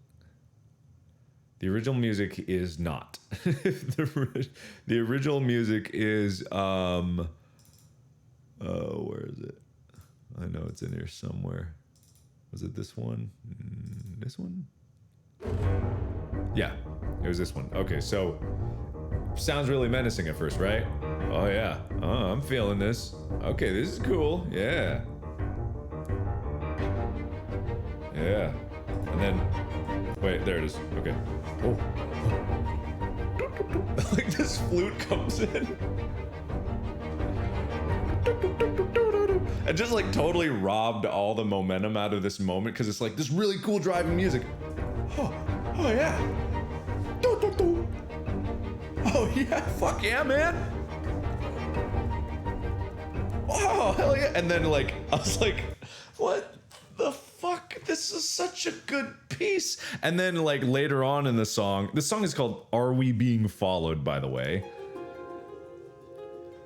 The original music is not. the original music is where is it? I know it's in here somewhere. Was it this one? This one? Yeah, it was this one. Okay, so sounds really menacing at first, right? Oh yeah, I'm feeling this. Okay, this is cool. Yeah. And then, wait, there it is. Okay. Oh. Like this flute comes in. And just like totally robbed all the momentum out of this moment because it's like this really cool driving music. Oh yeah. Oh yeah, fuck yeah, man. Oh, hell yeah. And then like, I was like, what the fuck? This is such a good piece. And then like later on in the song is called Are We Being Followed, by the way.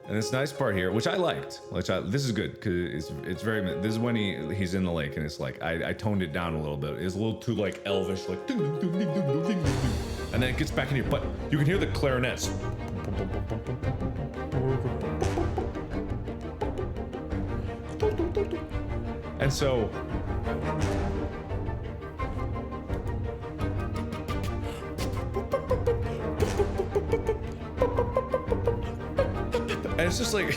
And this nice part here, which I liked, this is good because it's very. This is when he's in the lake and it's like I toned it down a little bit. It's a little too like elvish, like, and then it gets back in here, but you can hear the clarinets. And so. And it's just like,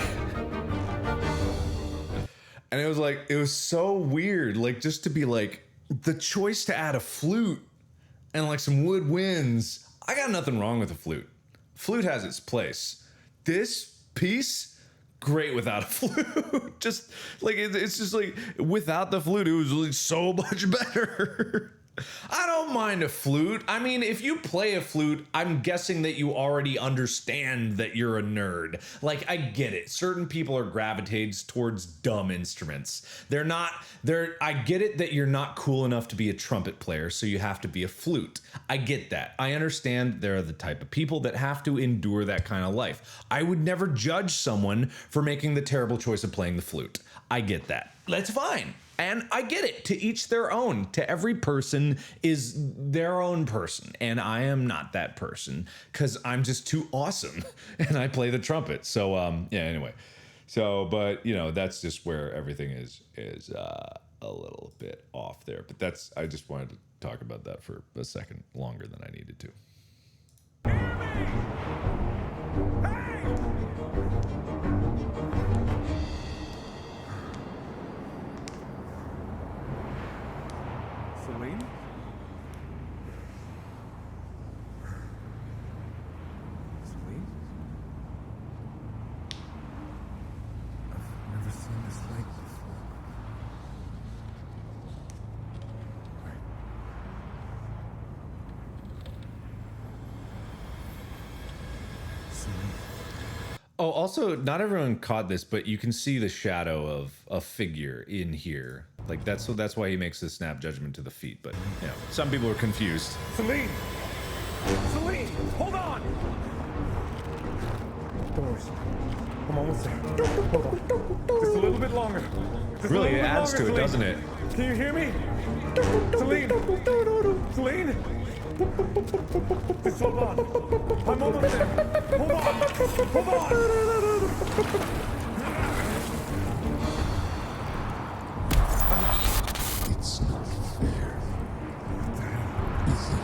and it was so weird, like just to be like, the choice to add a flute and like some woodwinds. I got nothing wrong with a flute. Flute has its place. This piece, great without a flute. Just like, it's just like, without the flute, it was like so much better. I don't mind a flute. I mean, if you play a flute, I'm guessing that you already understand that you're a nerd. Like, I get it. Certain people are gravitated towards dumb instruments. I get it that you're not cool enough to be a trumpet player, so you have to be a flute. I get that. I understand there are the type of people that have to endure that kind of life. I would never judge someone for making the terrible choice of playing the flute. I get that. That's fine. And I get it, to each their own. To every person is their own person. And I am not that person because I'm just too awesome and I play the trumpet. So, yeah, anyway. So, but, you know, that's just where everything is a little bit off there. But I just wanted to talk about that for a second longer than I needed to. Celine? Celine? I've never seen this lake before. Right. Celine. Oh, also, not everyone caught this, but you can see the shadow of a figure in here. Like, that's why he makes the snap judgment to the feet. But, you know, some people are confused. Celine! Celine! Hold on! Don't worry. I'm almost there. Hold on. Just a little bit longer. Just Really, a little it bit adds longer, to it, Celine. doesn't it? Can you hear me? Celine! Celine! Just hold on. I'm almost there. Hold on. Hold on. It's not fair. Is it?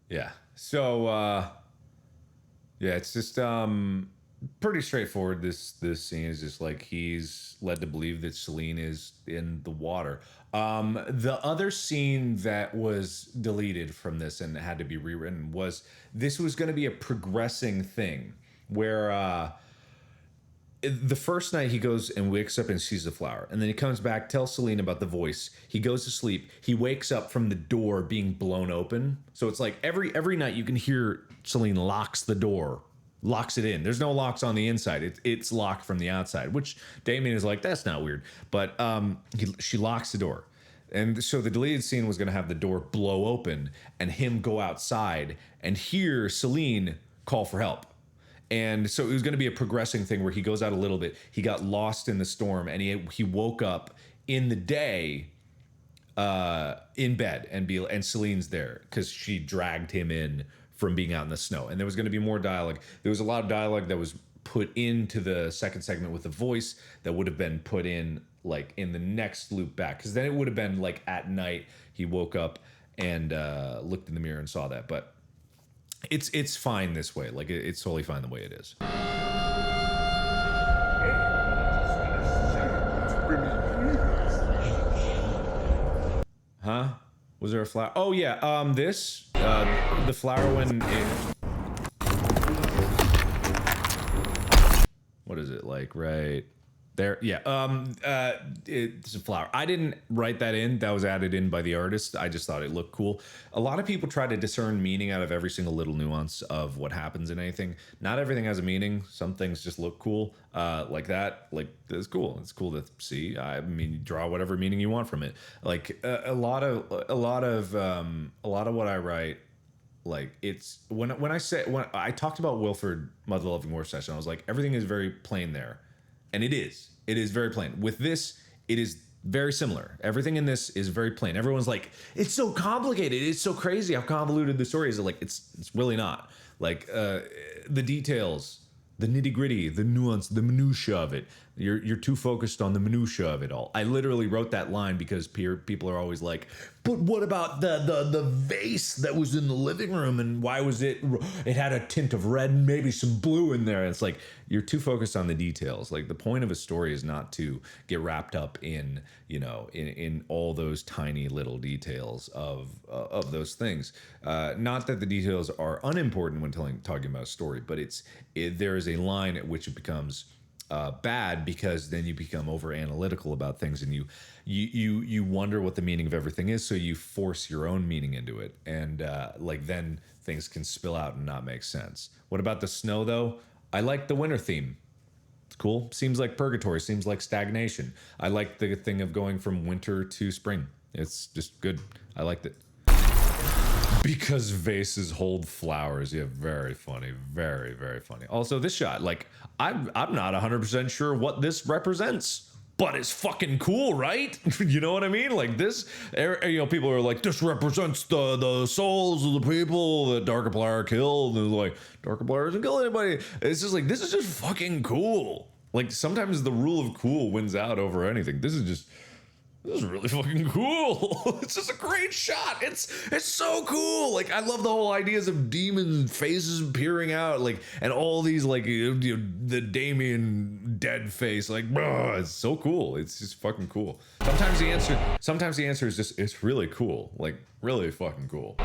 Yeah. So, yeah, it's just pretty straightforward. This scene is just like he's led to believe that Celine is in the water. The other scene that was deleted from this and had to be rewritten was this was going to be a progressing thing where the first night he goes and wakes up and sees the flower, and then he comes back, tells Celine about the voice. He goes to sleep. He wakes up from the door being blown open. So it's like every night you can hear Celine locks the door, locks it in. There's no locks on the inside. It's locked from the outside, which Damien is like, that's not weird. But she locks the door. And so the deleted scene was going to have the door blow open and him go outside and hear Celine call for help. And so it was going to be a progressing thing where he goes out a little bit. He got lost in the storm and he woke up in the day in bed and Celine's there because she dragged him in from being out in the snow. And there was going to be more dialogue. There was a lot of dialogue that was put into the second segment with the voice that would have been put in like in the next loop back, because then it would have been like at night he woke up and looked in the mirror and saw that. But it's fine this way. Like it's totally fine the way it is. Huh? Was there a flower? Oh yeah, this the flower when it, what is it like right there? Yeah. It's a flower. I didn't write that in. That was added in by the artist. I just thought it looked cool. A lot of people try to discern meaning out of every single little nuance of what happens in anything. Not everything has a meaning. Some things just look cool. Like that. Like it's cool. It's cool to see. I mean, you draw whatever meaning you want from it. Like a lot of what I write. Like it's when I talked about Wilford Mother Loving War session, I was like, everything is very plain there. And it is very plain. With this, it is very similar. Everything in this is very plain. Everyone's like, it's so complicated. It's so crazy how convoluted the story is. Like, it's really not. Like, the details, the nitty gritty, the nuance, the minutia of it. You're too focused on the minutia of it all. I literally wrote that line because people are always like, but what about the vase that was in the living room, and why was it had a tint of red and maybe some blue in there? And it's like, you're too focused on the details. Like the point of a story is not to get wrapped up in, you know, in all those tiny little details of those things. Not that the details are unimportant when talking about a story, but there is a line at which it becomes bad, because then you become over analytical about things, and you wonder what the meaning of everything is, so you force your own meaning into it, and like then things can spill out and not make sense. What about the snow though? I like the winter theme. It's cool. Seems like purgatory. Seems like stagnation. I like the thing of going from winter to spring. It's just good. I liked it. Because vases hold flowers. Yeah, very funny. Very, very funny. Also, this shot, like, I'm not 100% sure what this represents, but it's fucking cool, right? You know what I mean? Like this, you know, people are like, this represents the souls of the people that Darkiplier killed. And like, Darkiplier doesn't kill anybody. It's just like, this is just fucking cool. Like sometimes the rule of cool wins out over anything. This is really fucking cool. It's just a great shot. It's so cool. Like I love the whole ideas of demon faces peering out, like, and all these like the Damien dead face. Like, bro, it's so cool. It's just fucking cool. Sometimes the answer is just it's really cool. Like really fucking cool.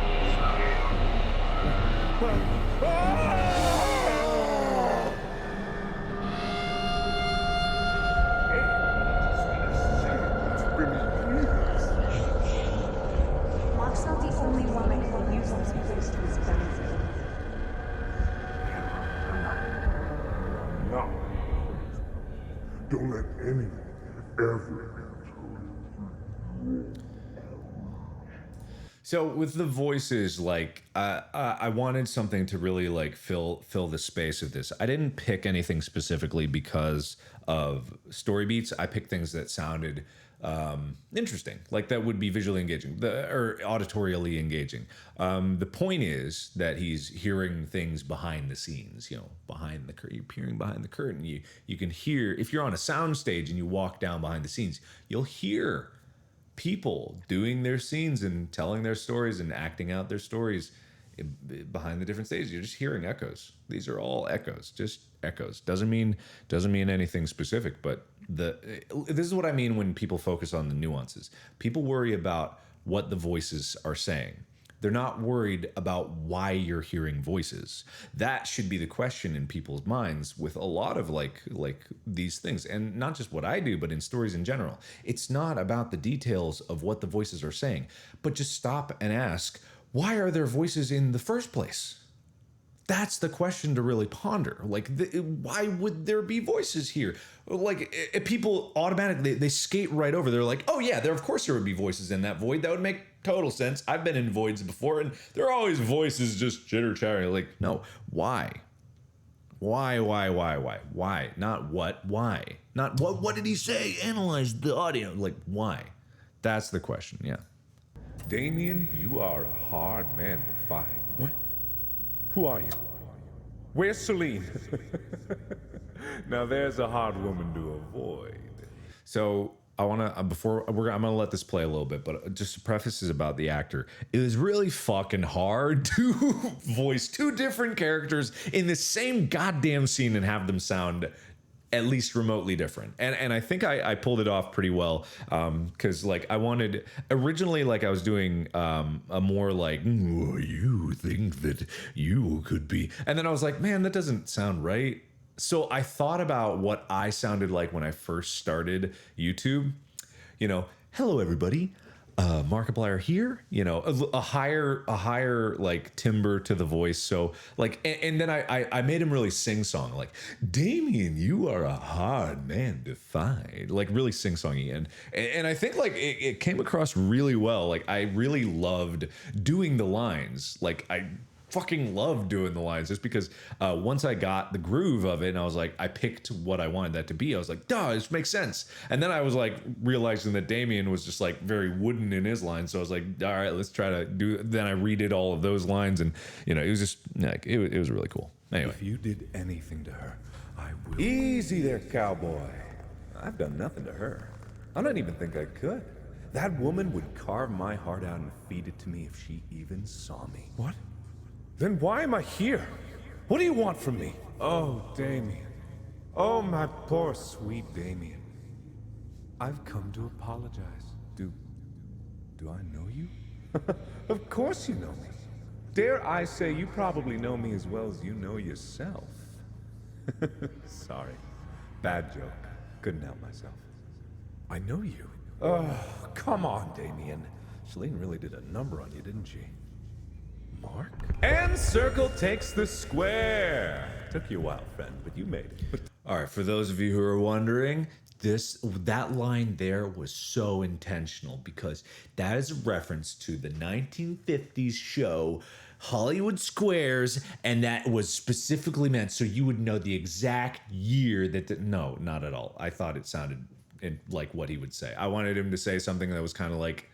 Mark's not the only one that can use this place to his benefit. No. Don't let anyone ever. So with the voices, like I wanted something to really like fill the space of this. I didn't pick anything specifically because of story beats. I picked things that sounded interesting, like that would be visually engaging, or auditorially engaging. The point is that he's hearing things behind the scenes, you know, behind the curtain. You're peering behind the curtain. You can hear, if you're on a sound stage and you walk down behind the scenes, you'll hear people doing their scenes and telling their stories and acting out their stories behind the different stages. You're just hearing echoes. These are all echoes, just echoes. Doesn't mean anything specific, but this is what I mean when people focus on the nuances. People worry about what the voices are saying. They're not worried about why you're hearing voices. That should be the question in people's minds with a lot of like these things, and not just what I do, but in stories in general. It's not about the details of what the voices are saying, but just stop and ask, why are there voices in the first place? That's the question to really ponder. Like, why would there be voices here? Like, people automatically, they skate right over. They're like, oh yeah, of course there would be voices in that void. That would make total sense. I've been in voids before, and there are always voices just chitter-chattering. Like, no, why? Why? Not what, why? Not what did he say? Analyze the audio. Like, why? That's the question, yeah. Damien, you are a hard man to find. What? Who are you? Where's Celine? Now there's a hard woman to avoid. So I want to before I'm gonna let this play a little bit, but just to preface is about the actor. It was really fucking hard to voice two different characters in the same goddamn scene and have them sound at least remotely different. And I think I pulled it off pretty well, because like I wanted originally, like I was doing a more like, "Oh, you think that you could be," and then I was like, man, that doesn't sound right. So I thought about what I sounded like when I first started YouTube. You know, hello everybody, Markiplier here. You know, a higher like timbre to the voice. So like, and then I made him really sing song, like, Damien, you are a hard man to find, like really sing songy, and I think like it came across really well. Like I really loved doing the lines. Like I fucking loved doing the lines just because once I got the groove of it and I was like, I picked what I wanted that to be. I was like, duh, this makes sense. And then I was like realizing that Damien was just like very wooden in his lines. So I was like, all right, let's try to do. Then I redid all of those lines, and you know, it was just like it was really cool. Anyway, If you did anything to her, I will. Easy there, cowboy. I've done nothing to her. I don't even think I could. That woman would carve my heart out and feed it to me if she even saw me. What? Then why am I here? What do you want from me? Oh, Damien. Oh, my poor sweet Damien. I've come to apologize. Do I know you? Of course you know me. Dare I say you probably know me as well as you know yourself. Sorry. Bad joke. Couldn't help myself. I know you. Oh, come on, Damien. Shalene really did a number on you, didn't she? Mark? And circle takes the square. Took you a while, friend, but you made it. all right. For those of you who are wondering, that line there was so intentional because that is a reference to the 1950s show Hollywood Squares, and that was specifically meant so you would know the exact year that. No, not at all. I thought it sounded like what he would say. I wanted him to say something that was kind of like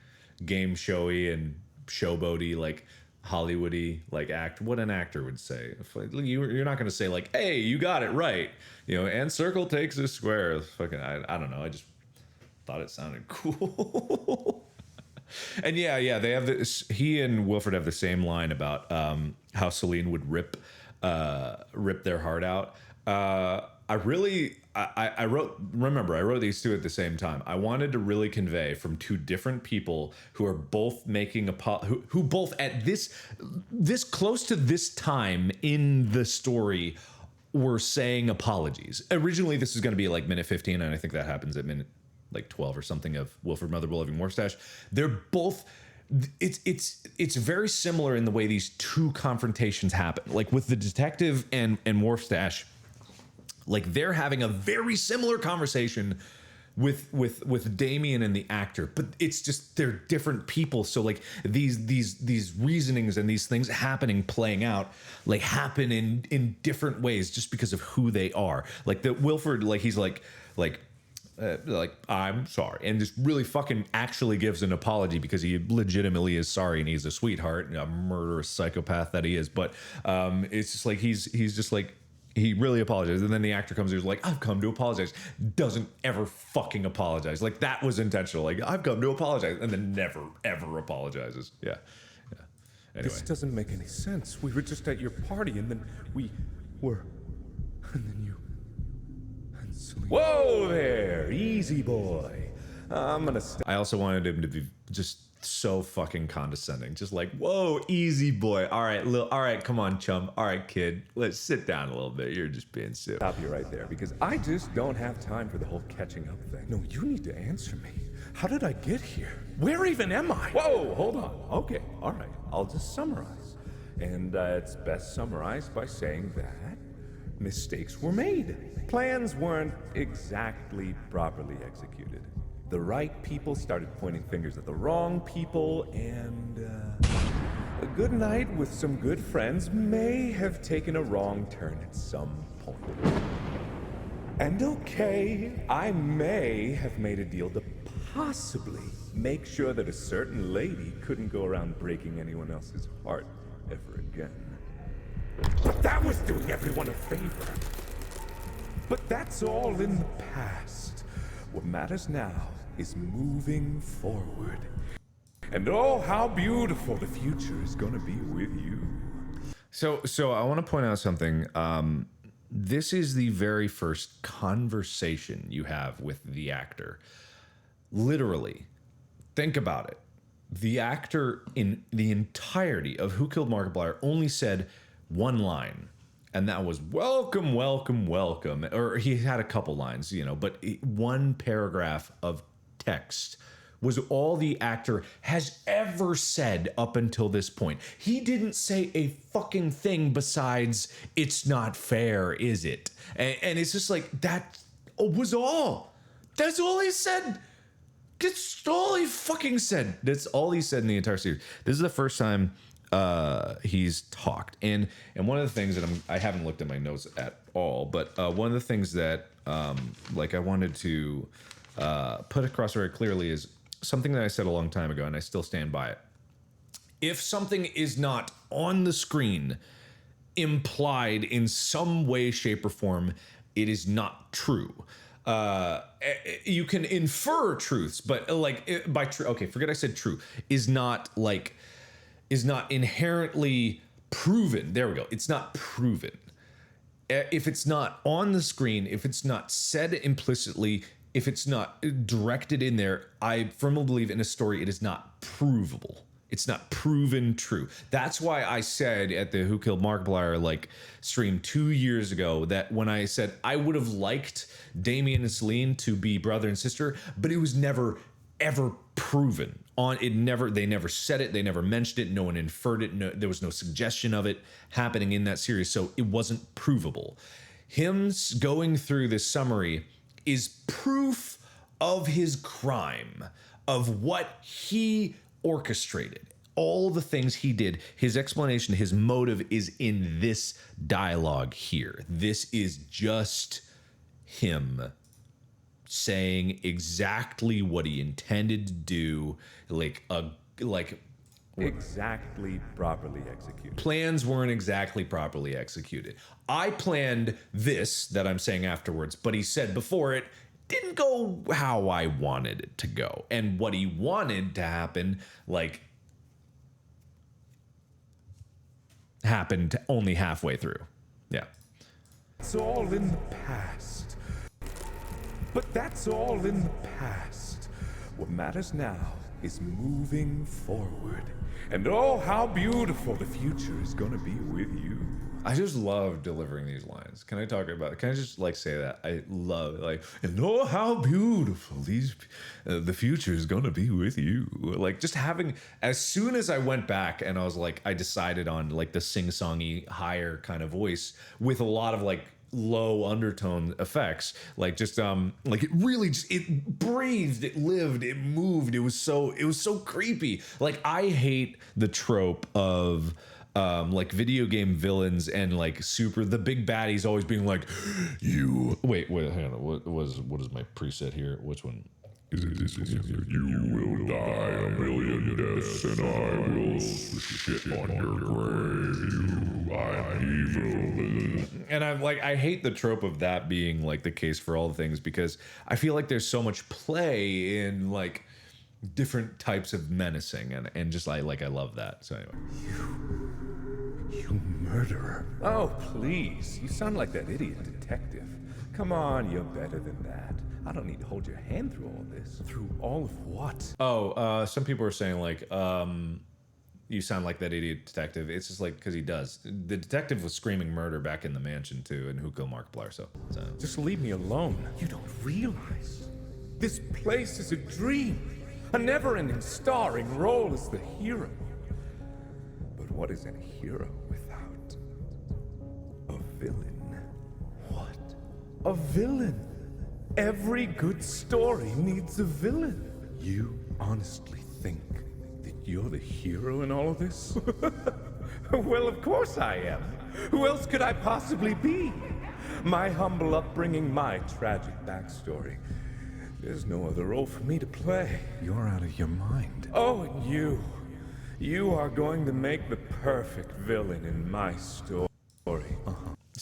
game showy and showboaty, like Hollywoody, like act what an actor would say. You're not going to say like, hey, you got it right, you know, and circle takes a square. Fucking I don't know, I just thought it sounded cool. And yeah, they have this, he and Wilford have the same line about how Celine would rip their heart out. I wrote these two at the same time. I wanted to really convey from two different people who are both making who both at this close to this time in the story were saying apologies. Originally, this is going to be like minute 15, and I think that happens at minute like 12 or something of Wilford Motherwell having Morstache. They're both. It's very similar in the way these two confrontations happen. Like with the detective and Morstache. Like they're having a very similar conversation with Damien and the actor, but it's just they're different people. So like these reasonings and these things playing out, like happen in different ways just because of who they are. Like the Wilford, like he's like I'm sorry, and just really fucking actually gives an apology because he legitimately is sorry and he's a sweetheart and a murderous psychopath that he is. But it's just like he's just like. He really apologized, and then the actor comes. He's like, "I've come to apologize." Doesn't ever fucking apologize. Like that was intentional. Like I've come to apologize, and then never ever apologizes. Yeah. Anyway, This doesn't make any sense. We were just at your party, and then we were, and then you and Celine. Whoa there, easy boy. I'm gonna I also wanted him to be just so fucking condescending, just like, "Whoa, easy boy. All right, come on, chum. All right, kid, let's sit down a little bit. You're just being silly." stop you right there because I just don't have time for the whole catching up thing. No, you need to answer me. How did I get here? Where even am I? Whoa, hold on. Okay, all right. I'll just summarize. And it's best summarized by saying that mistakes were made. Plans weren't exactly properly executed. The right people started pointing fingers at the wrong people, and a good night with some good friends may have taken a wrong turn at some point. And okay, I may have made a deal to possibly make sure that a certain lady couldn't go around breaking anyone else's heart ever again. But that was doing everyone a favor. But that's all in the past. What matters now is moving forward. And oh, how beautiful the future is gonna be with you. So I want to point out something. This is the very first conversation you have with the actor. Literally, think about it. The actor in the entirety of Who Killed Markiplier only said one line, and that was "welcome, welcome, welcome." Or he had a couple lines, but one paragraph of text was all the actor has ever said up until this point. He didn't say a fucking thing besides "it's not fair, is it?" And it's just like, that was all. That's all he said. That's all he fucking said. That's all he said in the entire series. This is the first time he's talked. And one of the things that I haven't looked at my notes at all, but one of the things that I wanted to put across very clearly is something that I said a long time ago, and I still stand by it. If something is not on the screen, implied in some way, shape, or form, it is not true. You can infer truths, but by true, okay, forget I said true, is not inherently proven. There we go. It's not proven. If it's not on the screen, if it's not said implicitly, if it's not directed in there, I firmly believe in a story it is not provable. It's not proven true. That's why I said at the Who Killed Markiplier stream 2 years ago that when I said I would have liked Damien and Celine to be brother and sister, but it was never ever proven. They never said it, they never mentioned it, no one inferred it, there was no suggestion of it happening in that series, so it wasn't provable. Him going through this summary is proof of his crime, of what he orchestrated, all the things he did. His explanation, his motive is in this dialogue here. This is just him saying exactly what he intended to do, Exactly properly executed. plans weren't exactly properly executed. I planned this that I'm saying afterwards, but he said before it didn't go how I wanted it to go. And what he wanted to happen, happened only halfway through. Yeah. It's all in the past. But that's all in the past. What matters now is moving forward. And oh, how beautiful the future is gonna be with you. I just love delivering these lines. Can I talk about it? Can I just say that? I love it. And oh, how beautiful the future is gonna be with you. Just having, as soon as I went back and I was I decided on the sing-songy higher kind of voice with a lot of low undertone effects, it really just, it breathed, it lived, it moved. It was so creepy. I hate the trope of video game villains and the big baddies always being you wait hang on, what is my preset here? Which one is it? This one? You will die a million deaths, and I will shit on your grave. I'm evil. And I'm I hate the trope of that being the case for all things, because I feel there's so much play in different types of menacing, and just I love that. So anyway. You murderer. Oh, please. You sound like that idiot detective. Come on, you're better than that. I don't need to hold your hand through all this. Through all of what? Oh, some people are saying you sound like that idiot detective. It's just because he does. The detective was screaming murder back in the mansion too, and Who Killed Markiplier. So just leave me alone. You don't realize this place is a dream, a never-ending starring role as the hero. But what is a hero without a villain? What? A villain. Every good story needs a villain. You honestly think that you're the hero in all of this? Well, of course I am. Who else could I possibly be? My humble upbringing, my tragic backstory. There's no other role for me to play. You're out of your mind. Oh, and you. You are going to make the perfect villain in my story.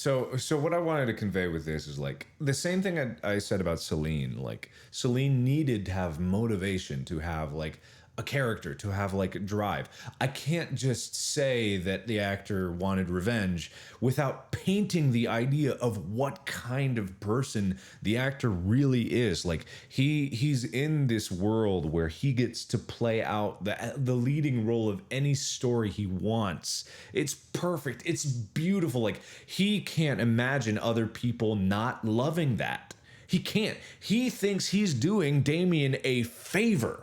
So what I wanted to convey with this is like the same thing I said about Celine. Like Celine needed to have motivation, to have like a character, to have like a drive. I can't just say that the actor wanted revenge without painting the idea of what kind of person the actor really is. Like he's in this world where he gets to play out the leading role of any story he wants. It's perfect. It's beautiful. Like he can't imagine other people not loving that. He can't. He thinks he's doing Damien a favor.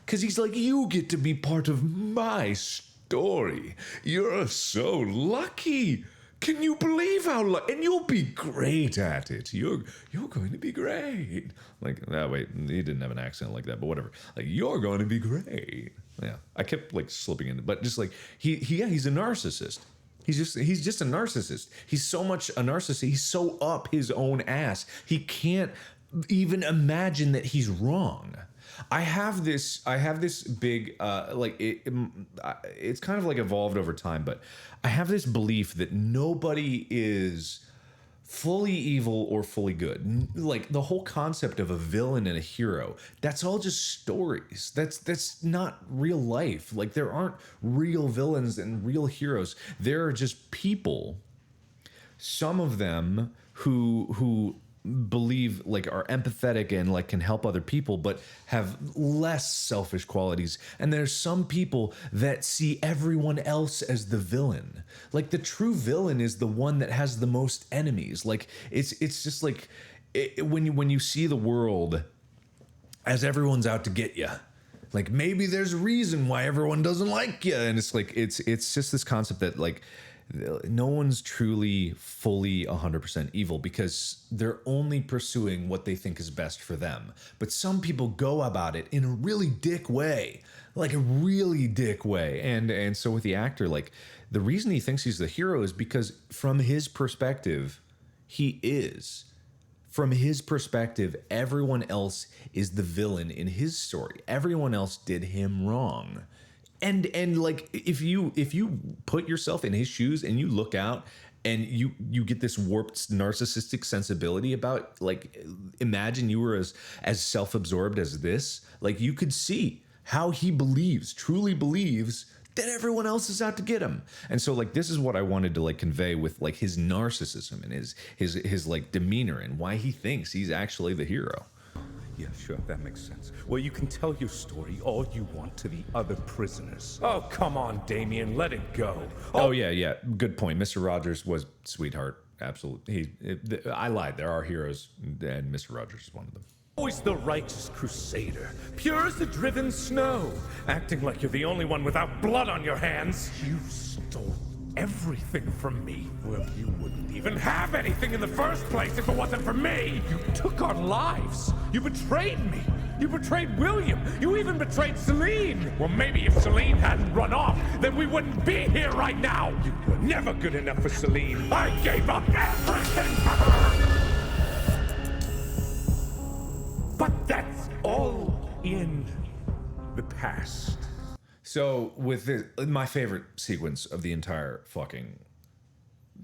Because he's like, you get to be part of my story. You're so lucky. Can you believe how lucky? And you'll be great at it. You're going to be great. Like, wait, he didn't have an accent like that, but whatever. Like, you're going to be great. Yeah, I kept like slipping in, but just like he's a narcissist. He's just a narcissist. He's so much a narcissist. He's so up his own ass. He can't even imagine that he's wrong. I have this big it's kind of like evolved over time, but I have this belief that nobody is fully evil or fully good. Like the whole concept of a villain and a hero, that's all just stories. That's not real life. Like there aren't real villains and real heroes. There are just people, some of them who believe like are empathetic and like can help other people but have less selfish qualities, and there's some people that see everyone else as the villain. Like the true villain is the one that has the most enemies. Like it's just like when you see the world as everyone's out to get you, like maybe there's a reason why everyone doesn't like you, and it's like it's just this concept that like no one's truly fully 100% evil because they're only pursuing what they think is best for them. But some people go about it in a really dick way, like a really dick way. And so with the actor, like the reason he thinks he's the hero is because from his perspective, he is. From his perspective, everyone else is the villain in his story. Everyone else did him wrong. And like if you put yourself in his shoes and you look out and you get this warped narcissistic sensibility about, like, imagine you were as self-absorbed as this, like you could see how he truly believes that everyone else is out to get him. And so like this is what I wanted to like convey with like his narcissism and his like demeanor and why he thinks he's actually the hero. Yeah, sure, that makes sense. Well, you can tell your story all you want to the other prisoners. Oh, come on, Damien, let it go. Oh yeah, good point. Mr. Rogers was sweetheart. Absolutely. I lied. There are heroes, and Mr. Rogers is one of them. Always the righteous crusader, pure as the driven snow, acting like you're the only one without blood on your hands. You stole everything from me. Well, you wouldn't even have anything in the first place if it wasn't for me. You took our lives. You betrayed me. You betrayed William. You even betrayed Celine. Well, maybe if Celine hadn't run off, then we wouldn't be here right now. You were never good enough for Celine. I gave up everything for her. But that's all in the past. So with this, my favorite sequence of the entire fucking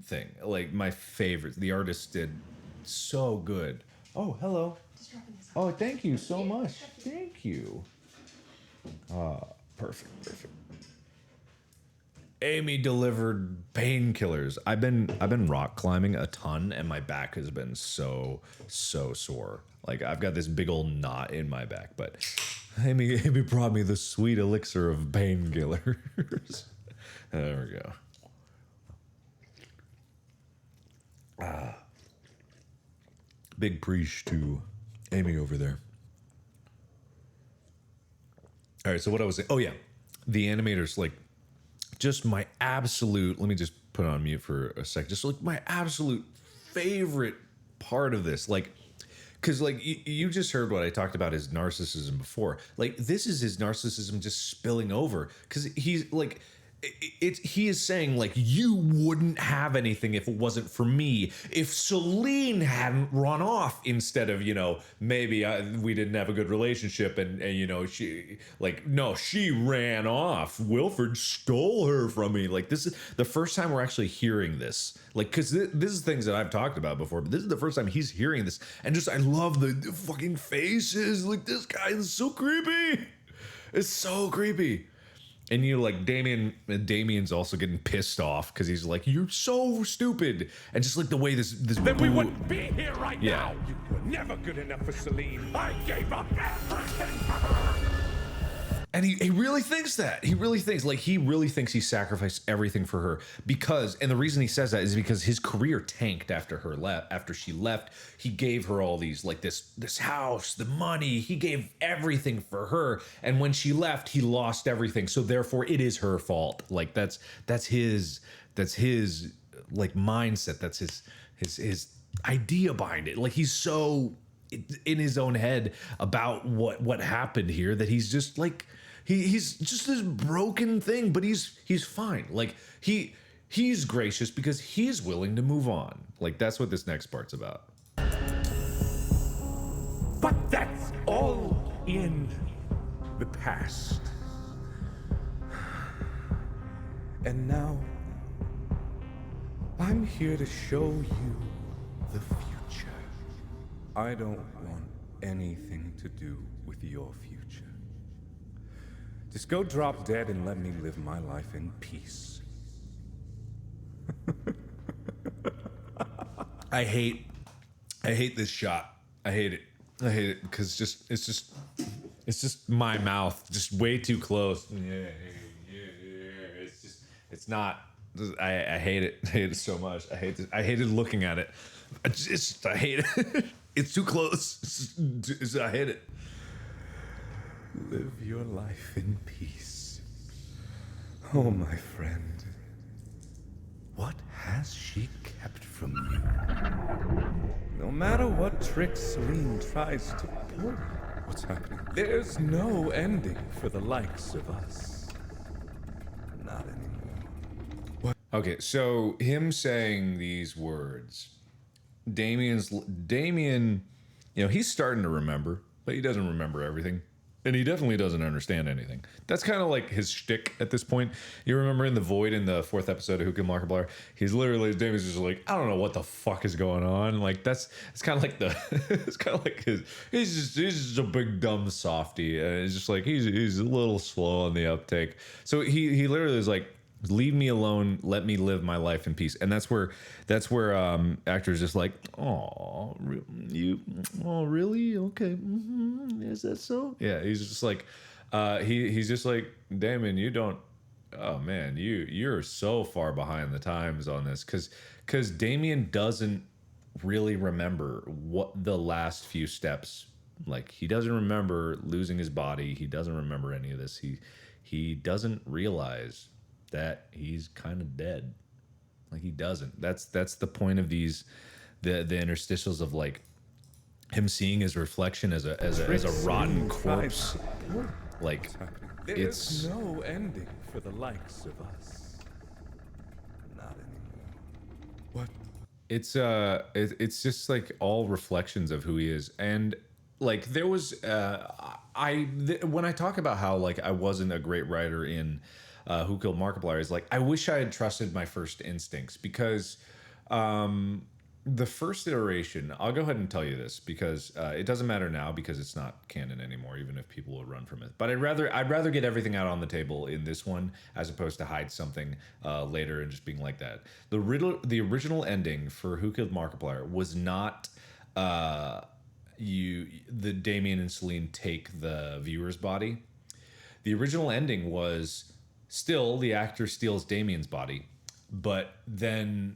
thing, like my favorite, the artist did so good. Oh, hello. Oh, thank you so much. Thank you. Perfect. Amy delivered painkillers. I've been rock climbing a ton, and my back has been so sore. Like I've got this big old knot in my back, but Amy brought me the sweet elixir of painkillers. There we go. Big preach to Amy over there. All right, so what I was saying, oh yeah, the animators, like, just my absolute, let me just put it on mute for a sec, just like my absolute favorite part of this, like, because like you just heard what I talked about his narcissism before. Like this is his narcissism just spilling over, because he's like, he is saying like, you wouldn't have anything if it wasn't for me. If Celine hadn't run off instead of, maybe we didn't have a good relationship and she like, no, she ran off. Wilford stole her from me. Like, this is the first time we're actually hearing this. Like, because this is things that I've talked about before, but this is the first time he's hearing this. And just, I love the fucking faces. Like, this guy is so creepy. It's so creepy. And like Damien's also getting pissed off because he's like, you're so stupid. And just like the way this Then we wouldn't be here right Yeah. now. You were never good enough for Celine. I gave up everything for her. And he really thinks that. He really thinks he sacrificed everything for her and the reason he says that is because his career tanked after she left. He gave her all these, like this house, the money, he gave everything for her. And when she left, he lost everything. So therefore it is her fault. Like that's his like mindset. That's his idea behind it. Like he's so in his own head about what happened here that he's just like, he's just this broken thing, but he's fine. Like he's gracious because he's willing to move on. Like that's what this next part's about. But that's all in the past. And now, I'm here to show you the future. I don't want anything to do with your future. Just go drop dead and let me live my life in peace. I hate this shot. I hate it because it's just my mouth just way too close. Yeah. It's not. I hate it. I hate it so much. I hated looking at it. I hate it. It's too close. I hate it. Live your life in peace. Oh, my friend. What has she kept from you? No matter what tricks Celine tries to pull, what's happening? There's no ending for the likes of us. Not anymore. Okay, so him saying these words, Damien, he's starting to remember, but he doesn't remember everything. And he definitely doesn't understand anything. That's kind of like his shtick at this point. You remember in The Void, in the 4th episode of Who Killed Markiplier, Damien's just like, I don't know what the fuck is going on. Like it's kind of like it's kind of like he's just a big dumb softy. And it's just like he's a little slow on the uptake. So he literally is like, leave me alone, let me live my life in peace. And that's where actors just like, oh really, okay, is that so? Yeah, he's just like he's just like, Damien, you don't, oh man, you're so far behind the times on this, because Damien doesn't really remember what the last few steps, like he doesn't remember losing his body, he doesn't remember any of this, he doesn't realize that he's kind of dead. Like he doesn't. That's the point of these, the interstitials of like him seeing his reflection as a rotten corpse. Like it's no ending for the likes of us. Not anymore. What? It's just like all reflections of who he is. And like there was when I talk about how like I wasn't a great writer in Who Killed Markiplier, is like, I wish I had trusted my first instincts, because the first iteration, I'll go ahead and tell you this, because it doesn't matter now because it's not canon anymore, even if people will run from it. But I'd rather get everything out on the table in this one as opposed to hide something later and just being like that. The original ending for Who Killed Markiplier was not the Damien and Celine take the viewer's body. The original ending was still the actor steals Damien's body, but then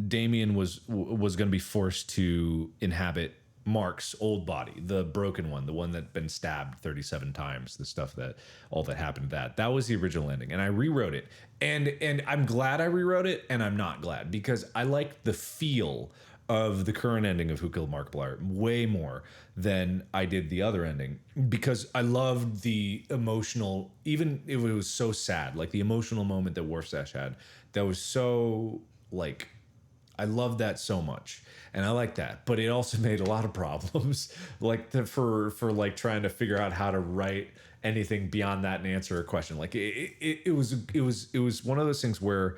Damien was going to be forced to inhabit Mark's old body, the broken one, the one that been stabbed 37 times, the stuff that all that happened to that was the original ending. And I rewrote it, and I'm glad I rewrote it, and I'm not glad, because I like the feel of the current ending of Who Killed Markiplier, way more than I did the other ending, because I loved the emotional, even if it was so sad, like the emotional moment that Warfstache had, that was so like, I love that so much, and I like that. But it also made a lot of problems, like for like trying to figure out how to write anything beyond that and answer a question. Like it was one of those things where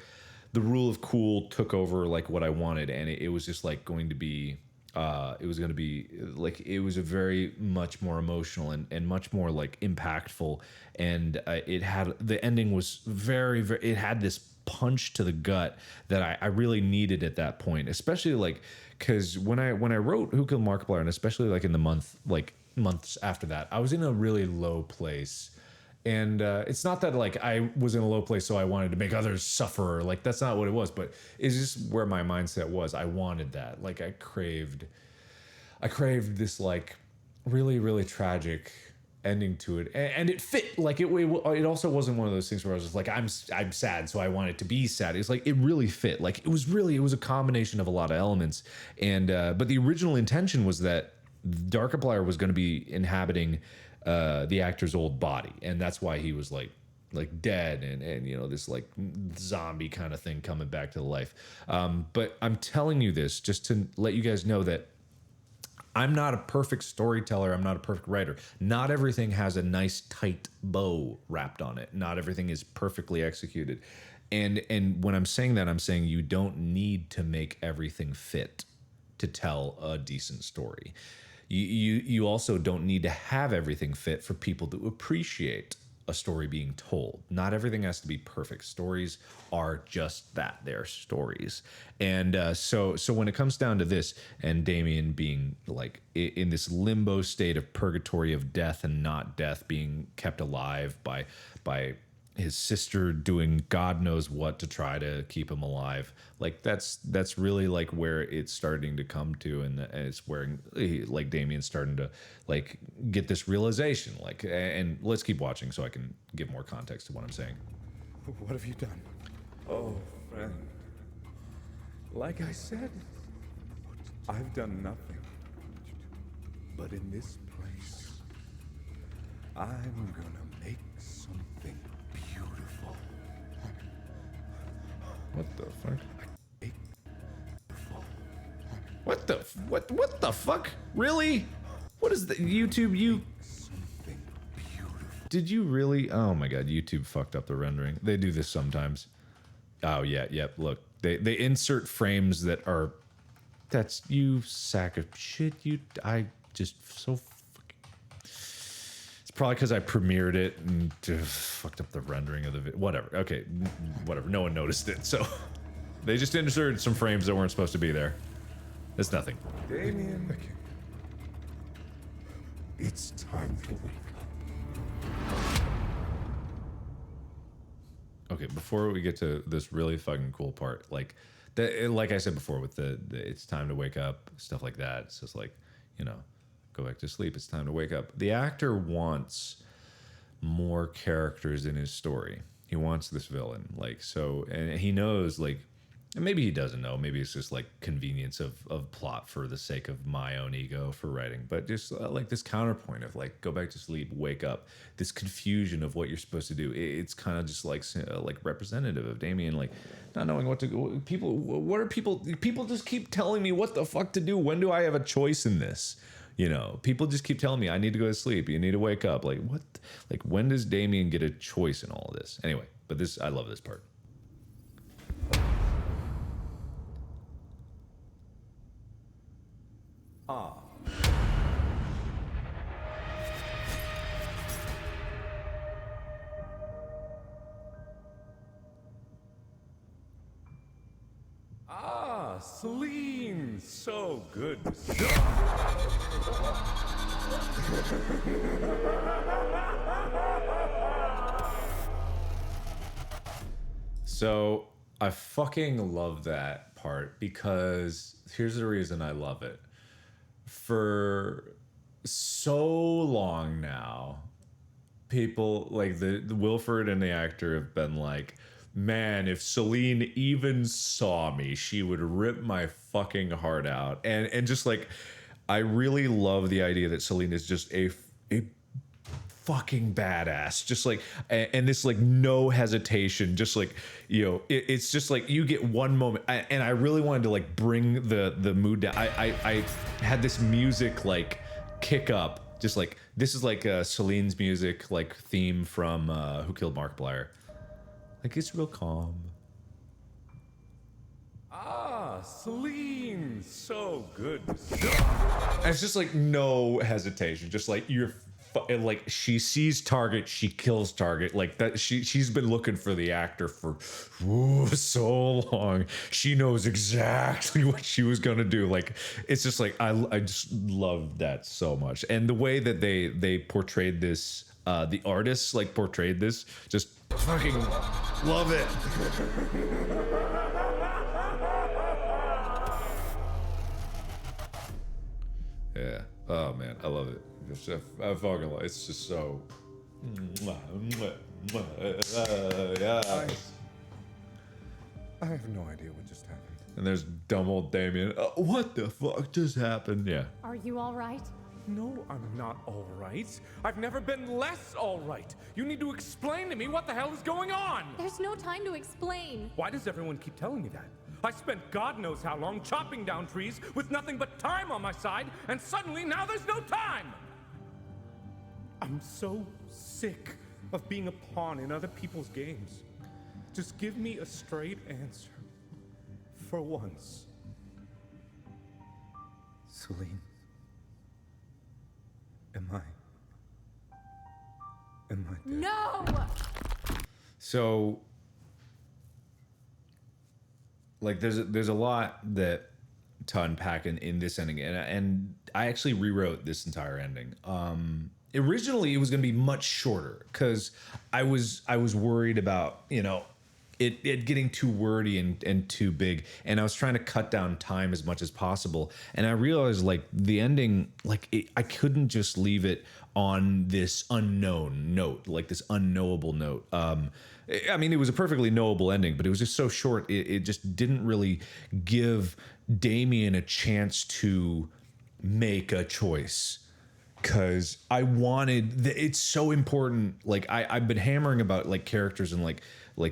the rule of cool took over like what I wanted, and it was just like going to be. It was going to be like, it was a very much more emotional and much more like impactful, and it had, the ending was very, it had this punch to the gut that I really needed at that point, especially like because when I wrote Who Killed Markiplier, and especially like in the months after that, I was in a really low place. And it's not that like I was in a low place so I wanted to make others suffer. Like that's not what it was. But it's just where my mindset was. I wanted that. Like I craved this like really, really tragic ending to it, and it fit. Like it also wasn't one of those things where I was just like I'm sad so I want it to be sad. It's like it really fit. Like it was a combination of a lot of elements. And but the original intention was that Darkiplier was going to be inhabiting the actor's old body, and that's why he was like dead and you know, this like zombie kind of thing coming back to life. But I'm telling you this just to let you guys know that I'm not a perfect storyteller. I'm not a perfect writer. Not everything has a nice tight bow wrapped on it. Not everything is perfectly executed. And when I'm saying that, I'm saying you don't need to make everything fit to tell a decent story. You also don't need to have everything fit for people to appreciate a story being told. Not everything has to be perfect. Stories are just that. They're stories. And so when it comes down to this, and Damien being like in this limbo state of purgatory of death and not death, being kept alive by his sister doing God knows what to try to keep him alive, like that's really like where it's starting to come to, and it's where like Damien's starting to like get this realization. Like, and let's keep watching so I can give more context to what I'm saying. What have you done? Oh, friend. Like I said, I've done nothing. But in this place, I'm gonna make something beautiful. What the fuck? Beautiful. What the fuck? Really? What is the YouTube? Something beautiful. Did you really? Oh my god, YouTube fucked up the rendering. They do this sometimes. Oh yeah, yep. Look, they insert frames that are. That's you sack of shit. I just so. It's probably because I premiered it and fucked up the rendering of the video. Whatever. Okay, whatever. No one noticed it, so they just inserted some frames that weren't supposed to be there. It's nothing. Damien, it's time to wake up. Okay, before we get to this really fucking cool part, like I said before, with the it's time to wake up, stuff like that. It's just like, you know, go back to sleep. It's time to wake up. The actor wants more characters in his story. He wants this villain, like, so, and he knows, like, and maybe he doesn't know. Maybe it's just like convenience of plot for the sake of my own ego for writing. But just like this counterpoint of like, go back to sleep, wake up. This confusion of what you're supposed to do. It's kind of just like representative of Damien, like not knowing what to. People, what are people? People just keep telling me what the fuck to do. When do I have a choice in this? You know, people just keep telling me I need to go to sleep. You need to wake up. Like what? Like when does Damien get a choice in all of this? Anyway, but this, I love this part. Celine, so good to see you. So I fucking love that part because here's the reason I love it. For so long now, people like the Wilford and the actor have been like, man, if Celine even saw me, she would rip my fucking heart out. And just like, I really love the idea that Celine is just a fucking badass, just like, and this like no hesitation, just like, you know, it's just like you get one moment, and I really wanted to like bring the mood down. I had this music like kick up, just like this is like Celine's music like theme from Who Killed Markiplier. Like it's real calm. Ah, Celine, so good. And it's just like no hesitation, just like and like she sees target, she kills target, like that. She's been looking for the actor for so long. She knows exactly what she was gonna do. Like it's just like I just love that so much, and the way that they portrayed this, the artists like portrayed this, just fucking love it. Yeah. Oh man, I love it. I fucking love it. It's just so. Yeah. I have no idea what just happened. And there's dumb old Damien. What the fuck just happened? Yeah. Are you all right? No, I'm not all right. I've never been less all right. You need to explain to me what the hell is going on. There's no time to explain. Why does everyone keep telling me that? I spent God knows how long chopping down trees with nothing but time on my side, and suddenly now there's no time! I'm so sick of being a pawn in other people's games. Just give me a straight answer. For once. Celine. Am I dead? No! So, like, there's a lot that to unpack in this ending, and I actually rewrote this entire ending. Originally, it was going to be much shorter because I was worried about, you know, it getting too wordy and too big, and I was trying to cut down time as much as possible. And I realized like the ending, like I couldn't just leave it on this unknown note, like this unknowable note. I mean, it was a perfectly knowable ending, but it was just so short. It just didn't really give Damien a chance to make a choice. Because I wanted, it's so important. Like I've been hammering about like characters and like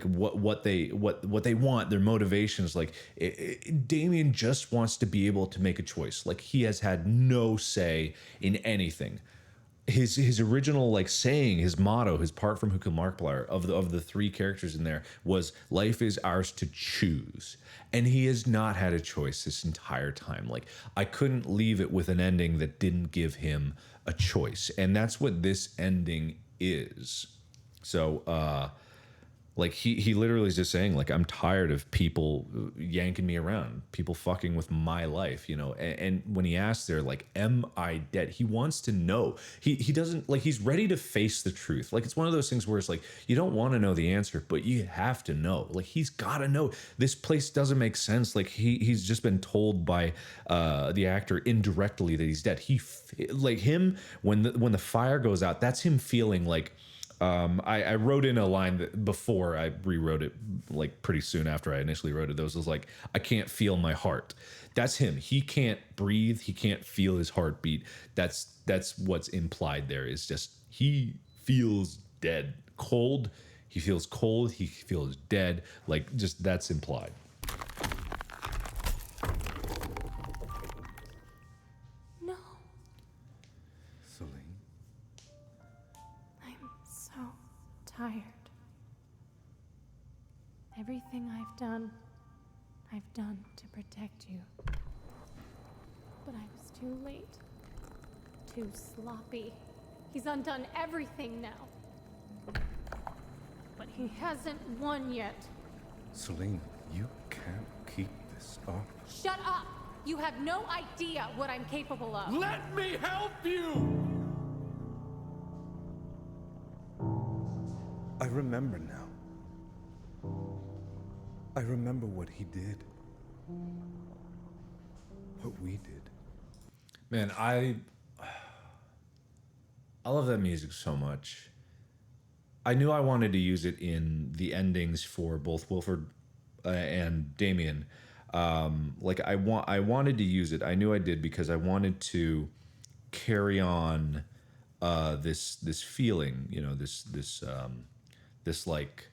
what they want, their motivations. Like Damien just wants to be able to make a choice. Like he has had no say in anything. His original like saying, his motto, his part from Who Killed Markiplier of the three characters in there was life is ours to choose. And he has not had a choice this entire time. Like I couldn't leave it with an ending that didn't give him a choice. And that's what this ending is. So like he literally is just saying like I'm tired of people yanking me around, people fucking with my life, you know. And when he asks there like, am I dead, he wants to know. He doesn't, like, he's ready to face the truth. Like it's one of those things where it's like you don't want to know the answer, but you have to know. Like he's got to know. This place doesn't make sense. Like he's just been told by the actor indirectly that he's dead. Like him when the fire goes out, that's him feeling like I wrote in a line that before I rewrote it, like pretty soon after I initially wrote it. Those was like, I can't feel my heart. That's him. He can't breathe. He can't feel his heartbeat. That's what's implied there. Is just he feels dead, cold. He feels cold. He feels dead. Like just that's implied. No. Celine. I'm so tired. Everything I've done to protect you. But I was too late. Too sloppy. He's undone everything now. But he hasn't won yet. Celine, you can't keep this up. Shut up! You have no idea what I'm capable of. Let me help you! I remember now. I remember what he did. What we did. Man, I love that music so much. I knew I wanted to use it in the endings for both Wilford and Damien. Like I wanted to use it. I knew I did because I wanted to carry on this feeling, you know, this like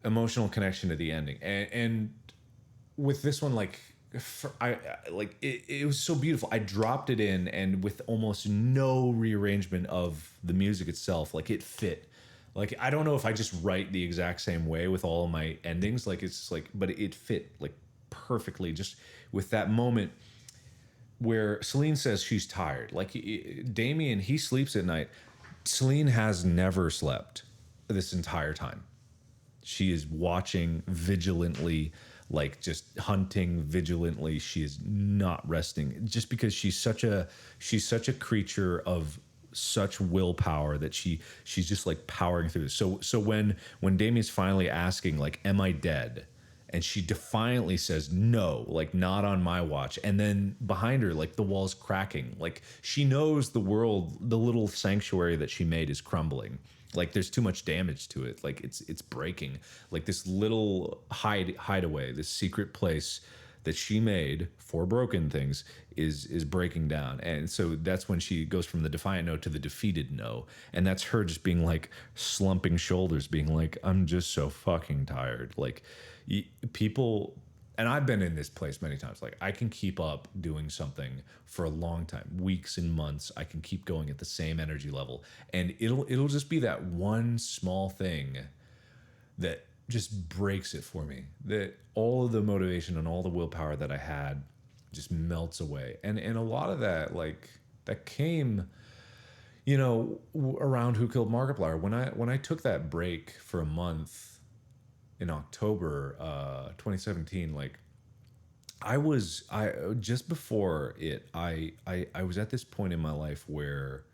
emotional connection to the ending, and with this one, like like it was so beautiful. I dropped it in, and with almost no rearrangement of the music itself, like it fit. Like I don't know if I just write the exact same way with all of my endings, like it's just like, but it fit like perfectly, just with that moment where Celine says she's tired. Like Damien, he sleeps at night. Celine has never slept this entire time. She is watching vigilantly, like just hunting vigilantly. She is not resting, just because she's such a creature of such willpower that she's just like powering through this. So when Damien's finally asking like, "Am I dead?" and she defiantly says, "No, like not on my watch." And then behind her, like the wall's cracking. Like she knows the world, the little sanctuary that she made is crumbling. Like there's too much damage to it. Like it's breaking. Like this little hideaway, this secret place that she made for broken things is breaking down. And so that's when she goes from the defiant no to the defeated no. And that's her just being like slumping shoulders, being like, "I'm just so fucking tired." Like people, and I've been in this place many times. Like I can keep up doing something for a long time, weeks and months. I can keep going at the same energy level, and it'll just be that one small thing that just breaks it for me. That all of the motivation and all the willpower that I had just melts away. And a lot of that, like that came, you know, around Who Killed Markiplier. When I took that break for a month in October 2017, like I just before it, I was at this point in my life where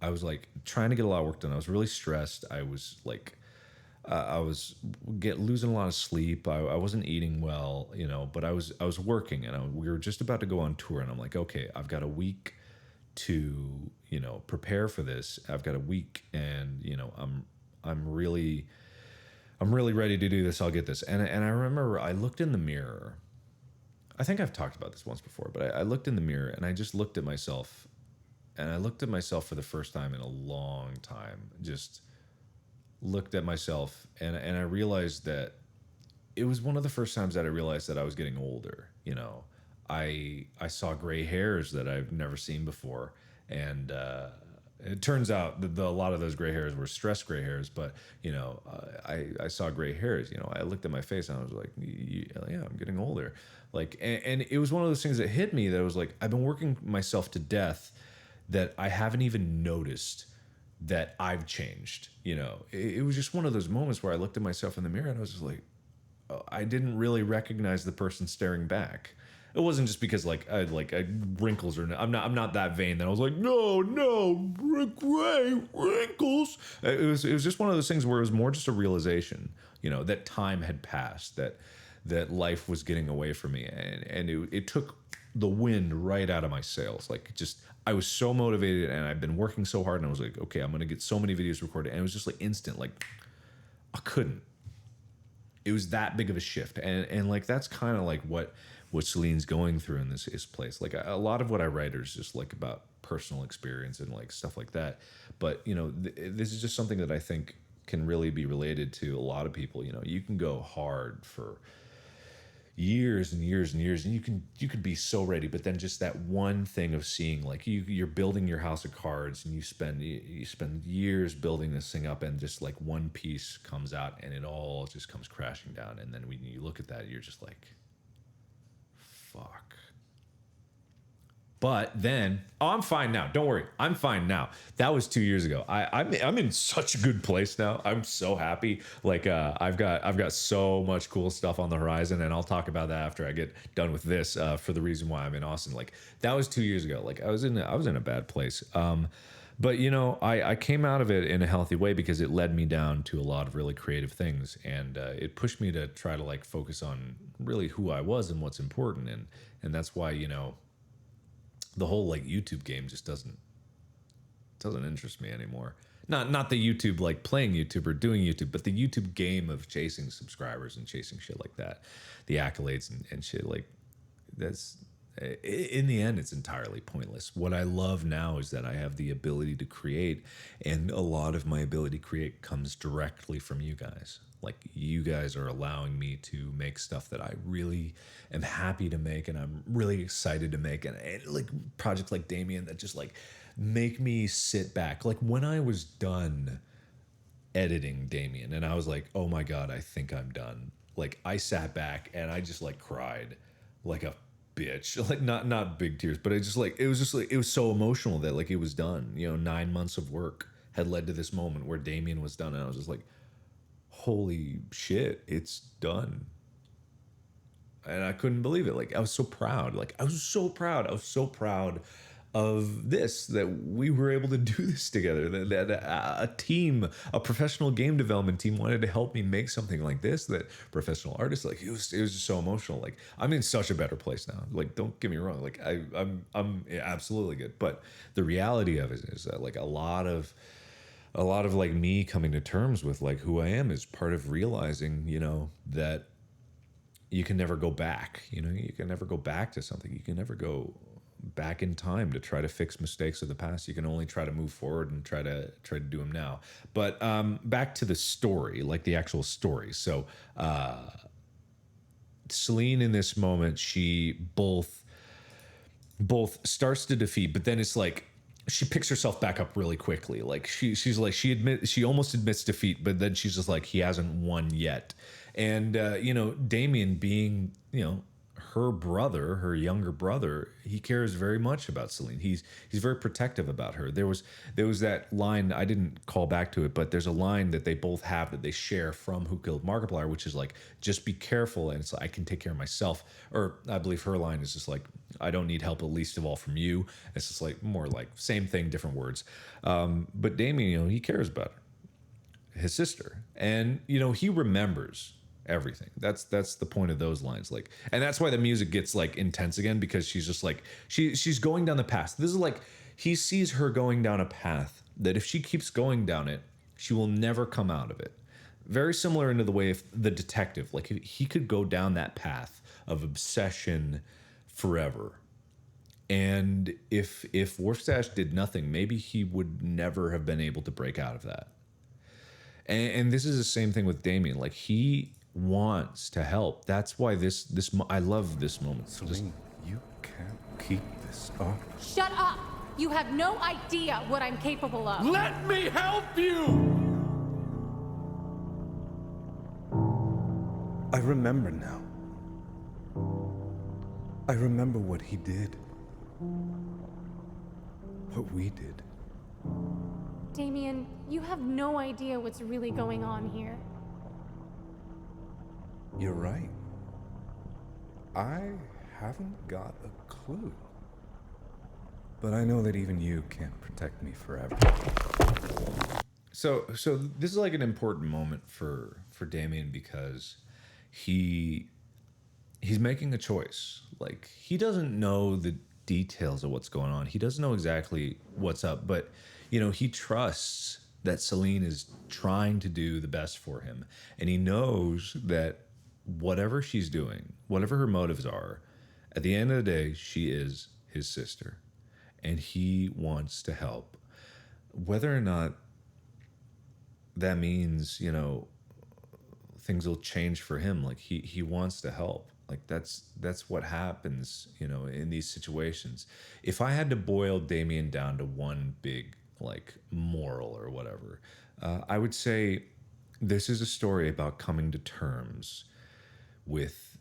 I was like trying to get a lot of work done. I was really stressed. I was like I was losing a lot of sleep. I wasn't eating well, you know, but I was working, and we were just about to go on tour, and I'm like, okay, I've got a week to, you know, prepare for this. I've got a week, and you know, I'm really ready to do this. I'll get this. And I remember I looked in the mirror. I think I've talked about this once before, but I looked in the mirror and I just looked at myself, and I looked at myself for the first time in a long time. Just looked at myself, and I realized that it was one of the first times that I realized that I was getting older. You know, I saw gray hairs that I've never seen before, and it turns out that a lot of those gray hairs were stress gray hairs. But you know, I saw gray hairs. You know, I looked at my face and I was like, yeah, I'm getting older. Like, and it was one of those things that hit me that I was like, I've been working myself to death that I haven't even noticed that I've changed. You know, it was just one of those moments where I looked at myself in the mirror and I was just like, oh, I didn't really recognize the person staring back. It wasn't just because like I wrinkles or I'm not that vain that I was like, no, gray wrinkles. It was just one of those things where it was more just a realization, you know, that time had passed, that life was getting away from me, and it took the wind right out of my sails. Like, just I was so motivated, and I've been working so hard, and I was like, okay, I'm gonna get so many videos recorded, and it was just like instant. Like I couldn't. It was that big of a shift, and like that's kind of like what Celine's going through in this place. Like a lot of what I write is just like about personal experience and like stuff like that. But you know, this is just something that I think can really be related to a lot of people. You know, you can go hard for years and years and years, and you could be so ready, but then just that one thing of seeing, like you're building your house of cards, and you spend years building this thing up, and just like one piece comes out and it all just comes crashing down, and then when you look at that, you're just like, fuck. But then, oh, I'm fine now. Don't worry, I'm fine now. That was 2 years ago. I'm in such a good place now. I'm so happy. Like I've got so much cool stuff on the horizon, and I'll talk about that after I get done with this. For the reason why I'm in Austin. Like that was 2 years ago. Like I was in a bad place. But you know, I came out of it in a healthy way because it led me down to a lot of really creative things, and it pushed me to try to like focus on really who I was and what's important, and that's why, you know, the whole like YouTube game just doesn't interest me anymore. not the YouTube like playing YouTube or doing YouTube, but the YouTube game of chasing subscribers and chasing shit like that, the accolades and shit like that's in the end it's entirely pointless. What I love now is that I have the ability to create, and a lot of my ability to create comes directly from you guys. Like you guys are allowing me to make stuff that I really am happy to make and I'm really excited to make, and like projects like Damien that just like make me sit back. Like when I was done editing Damien and I was like, oh my God, I think I'm done. Like I sat back and I just like cried like a bitch. Like not big tears, but it was so emotional that like it was done. 9 months of work had led to this moment where Damien was done, and I was just like, holy shit, it's done. And I couldn't believe it. Like I was so proud. I was so proud of this, that we were able to do this together, that a team, a professional game development team wanted to help me make something like this, that professional artists, like it was just so emotional. Like I'm in such a better place now. Like don't get me wrong, like I'm absolutely good, but the reality of it is that like a lot of like me coming to terms with like who I am is part of realizing, that you can never go back. You can never go back to something. You can never go back in time to try to fix mistakes of the past. You can only try to move forward and try to do them now. But back to the story, like the actual story. So Celine in this moment, she both starts to defeat, but then it's like she picks herself back up really quickly. Like she's like she almost admits defeat, but then she's just like, he hasn't won yet. And Damien being her brother, her younger brother, he cares very much about Celine. He's very protective about her. There was that line, I didn't call back to it, but there's a line that they both have that they share from Who Killed Markiplier, which is like, just be careful, and it's like, I can take care of myself. Or I believe her line is just like, I don't need help, least of all from you. It's just like more like same thing, different words. But Damien, he cares about her, his sister, and he remembers everything. That's the point of those lines. Like, and that's why the music gets like intense again, because she's just like she's going down the path. This is like, he sees her going down a path that if she keeps going down it, she will never come out of it. Very similar into the way if the detective, like he could go down that path of obsession forever. And if Wolfstache did nothing, maybe he would never have been able to break out of that. And this is the same thing with Damien. Like he wants to help. That's why I love this moment. Celine, you can't keep this up. Shut up! You have no idea what I'm capable of. Let me help you! I remember now. I remember what he did. What we did. Damien, you have no idea what's really going on here. You're right. I haven't got a clue. But I know that even you can't protect me forever. So this is like an important moment for Damien, because he's making a choice. Like he doesn't know the details of what's going on. He doesn't know exactly what's up, but he trusts that Celine is trying to do the best for him, and he knows that whatever she's doing, whatever her motives are, at the end of the day, she is his sister, and he wants to help. Whether or not that means, things will change for him, like he wants to help. Like that's what happens, in these situations. If I had to boil Damien down to one big like moral or whatever, I would say this is a story about coming to terms with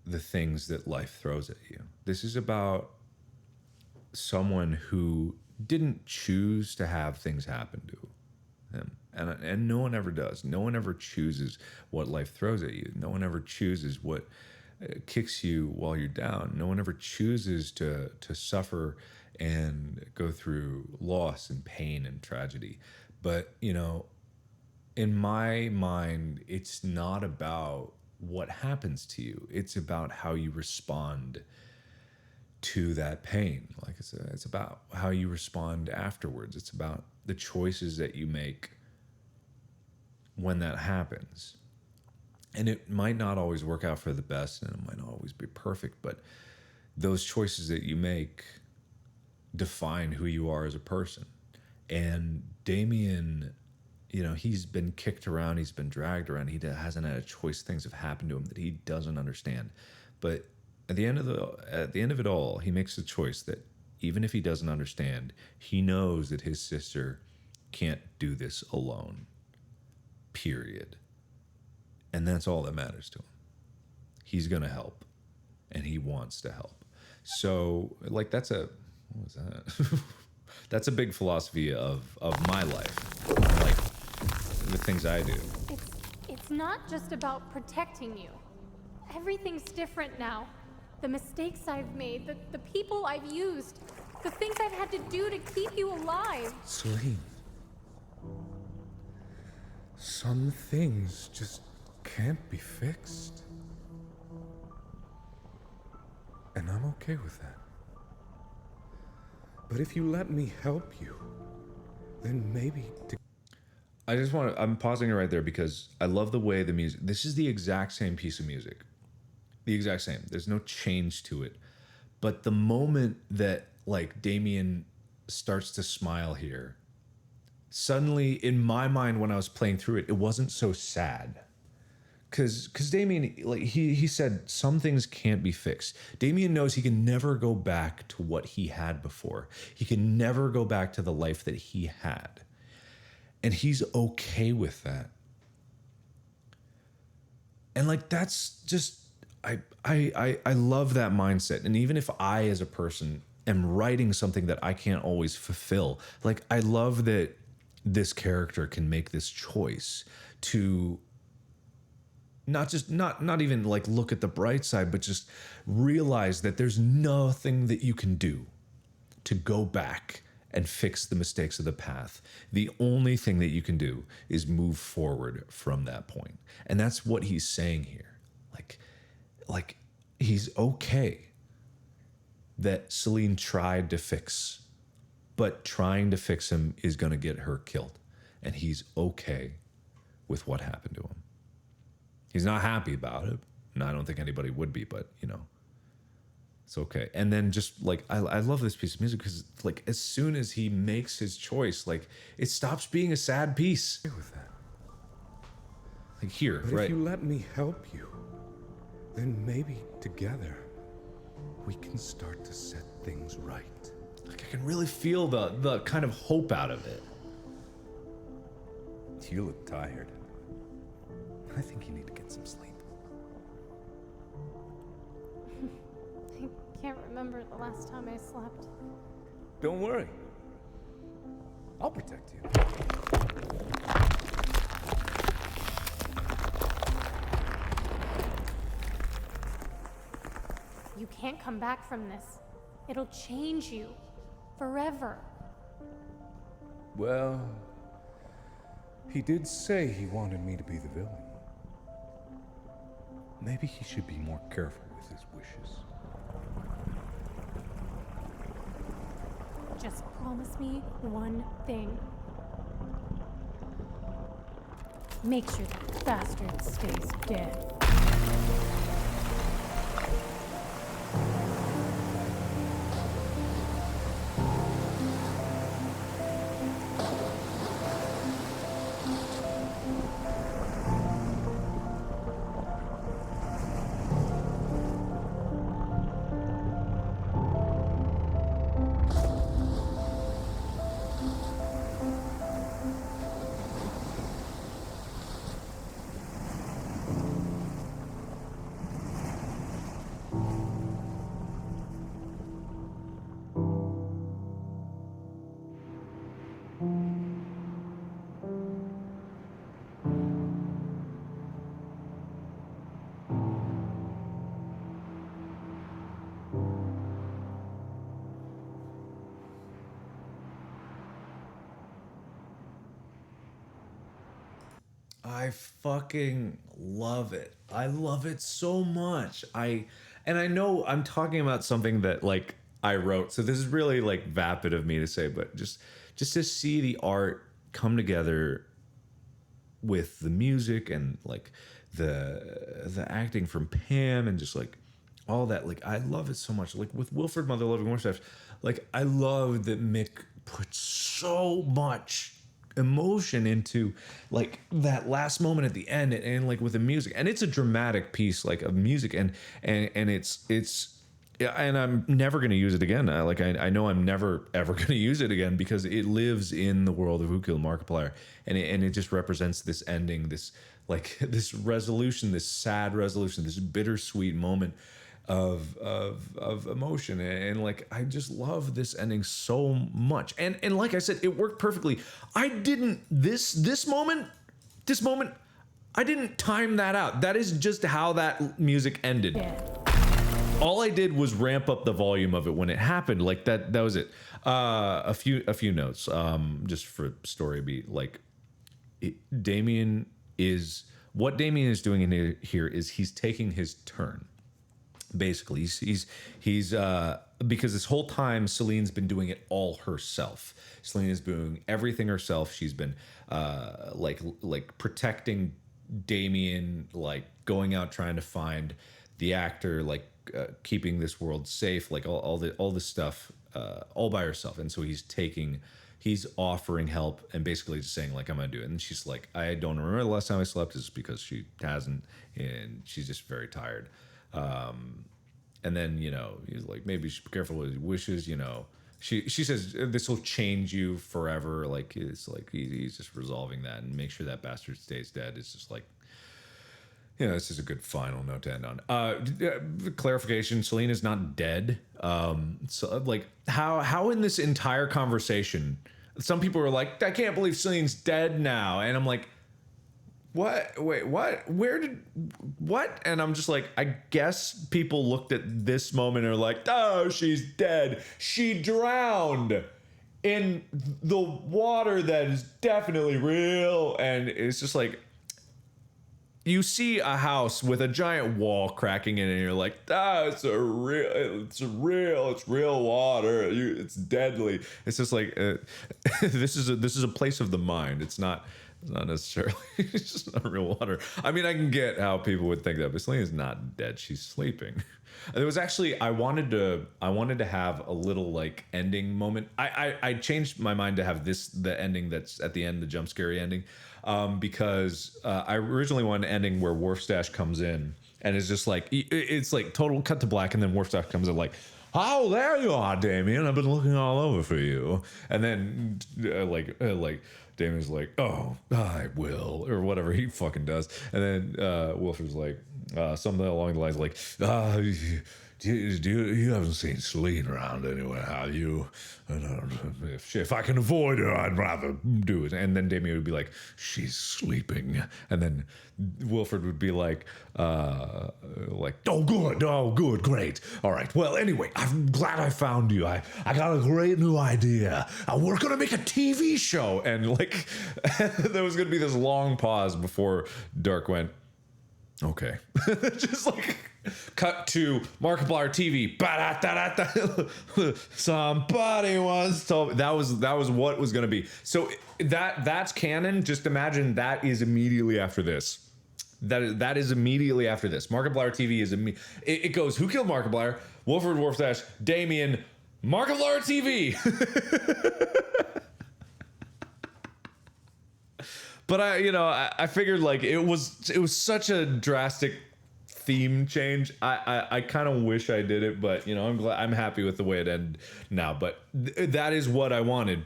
the things that life throws at you. This is about someone who didn't choose to have things happen to him. And no one ever does. No one ever chooses what life throws at you. No one ever chooses what kicks you while you're down. No one ever chooses to suffer and go through loss and pain and tragedy. But, in my mind, it's not about what happens to you. It's about how you respond to that pain. Like it's about how you respond afterwards. It's about the choices that you make when that happens. And it might not always work out for the best, and it might not always be perfect, but those choices that you make define who you are as a person. And Damien, you know, he's been kicked around, he's been dragged around, he hasn't had a choice. Things have happened to him that he doesn't understand. But at the end of it all, he makes a choice that even if he doesn't understand, he knows that his sister can't do this alone. Period. And that's all that matters to him. He's going to help, and he wants to help. So, like, what was that? That's a big philosophy of my life, like the things I do. It's not just about protecting you. Everything's different now. The mistakes I've made, the people I've used, the things I've had to do to keep you alive. Celine, some things just can't be fixed. And I'm okay with that. But if you let me help you, then maybe I'm pausing it right there because I love the way the music, this is the exact same piece of music. The exact same. There's no change to it. But the moment that, like, Damien starts to smile here, suddenly in my mind when I was playing through it, it wasn't so sad. Cause Damien, like, he said some things can't be fixed. Damien knows he can never go back to what he had before. He can never go back to the life that he had. And he's okay with that. And, like, that's just, I love that mindset. And even if I, as a person, am writing something that I can't always fulfill, like, I love that this character can make this choice to not even like look at the bright side, but just realize that there's nothing that you can do to go back and fix the mistakes of the path. The only thing that you can do is move forward from that point. And that's what he's saying here. Like he's okay that Celine tried to fix, but trying to fix him is going to get her killed. And he's okay with what happened to him. He's not happy about it, and I don't think anybody would be, but, you know, it's okay. And then just, like, I love this piece of music because, like, as soon as he makes his choice, like, it stops being a sad piece. with that. Like, here, But right? if you let me help you, then maybe together we can start to set things right. Like, I can really feel the kind of hope out of it. You look tired. I think you need to get some sleep. I can't remember the last time I slept. Don't worry. I'll protect you. You can't come back from this. It'll change you. Forever. Well, he did say he wanted me to be the villain. Maybe he should be more careful with his wishes. Just promise me one thing. Make sure that bastard stays dead. I fucking love it. I love it so much. and I know I'm talking about something that like I wrote, so this is really like vapid of me to say, but just to see the art come together with the music and like the acting from Pam and just like all that, like I love it so much. Like with Wilfred Mother Loving Warstaff, like I love that Mick put so much emotion into like that last moment at the end, and like with the music, and it's a dramatic piece like of music, and it's yeah, and I'm never going to use it again. I know I'm never ever going to use it again because it lives in the world of Who Killed Markiplier, and it just represents this ending, this like this resolution, this sad resolution, this bittersweet moment of emotion, and like I just love this ending so much, and like I said, it worked perfectly. I didn't this moment I didn't time that out. That is just how that music ended. All I did was ramp up the volume of it when it happened. Like that was it. A few notes, just for story beat. Like Damien is doing in here is he's taking his turn. Basically, he's because this whole time Celine's been doing it all herself. Celine is doing everything herself. She's been like protecting Damien, like going out trying to find the actor, like keeping this world safe, like all this stuff all by herself. And so he's offering help and basically just saying like, I'm gonna do it. And she's like, I don't remember the last time I slept, is because she hasn't, and she's just very tired. And then, you know, he's like, maybe she be careful with his wishes, you know. She says this will change you forever. Like it's like he's just resolving that and make sure that bastard stays dead. It's just like, you know, this is a good final note to end on. Clarification: Celine is not dead. So like how in this entire conversation, some people are like, I can't believe Celine's dead now, and I'm like, what? Wait, what? What? And I'm just like, I guess people looked at this moment and are like, oh, she's dead. She drowned in the water that is definitely real. And it's just like, you see a house with a giant wall cracking in it, and you're like, it's real water. It's deadly. It's just like, this is a place of the mind. It's not necessarily, it's just not real water. I mean, I can get how people would think that, but Celine is not dead. She's sleeping. There was actually, I wanted to have a little like ending moment. I changed my mind to have the ending that's at the end, the jump scary ending, because I originally wanted an ending where Warfstache comes in and it's just like, it's like total cut to black, and then Warfstache comes in like, oh, there you are, Damien. I've been looking all over for you. And then like Damien's like, oh, I will, or whatever he fucking does. And then Wilfred's like, something along the lines like, you haven't seen Celine around anywhere, have you? If I can avoid her, I'd rather do it. And then Damien would be like, she's sleeping. And then Wilfred would be like, oh, good, great. All right, well, anyway, I'm glad I found you. I got a great new idea. We're going to make a TV show. And like, there was going to be this long pause before Dark went, okay. Just like cut to Markiplier TV. Somebody once told me. That was what was going to be. So that's canon. Just imagine that is immediately after this. That is immediately after this. Markiplier TV is it goes Who Killed Markiplier, Wilfred Warfstache, Damien, Markiplier TV. But I figured like it was such a drastic theme change. I kind of wish I did it, but I'm happy with the way it ended now. But that is what I wanted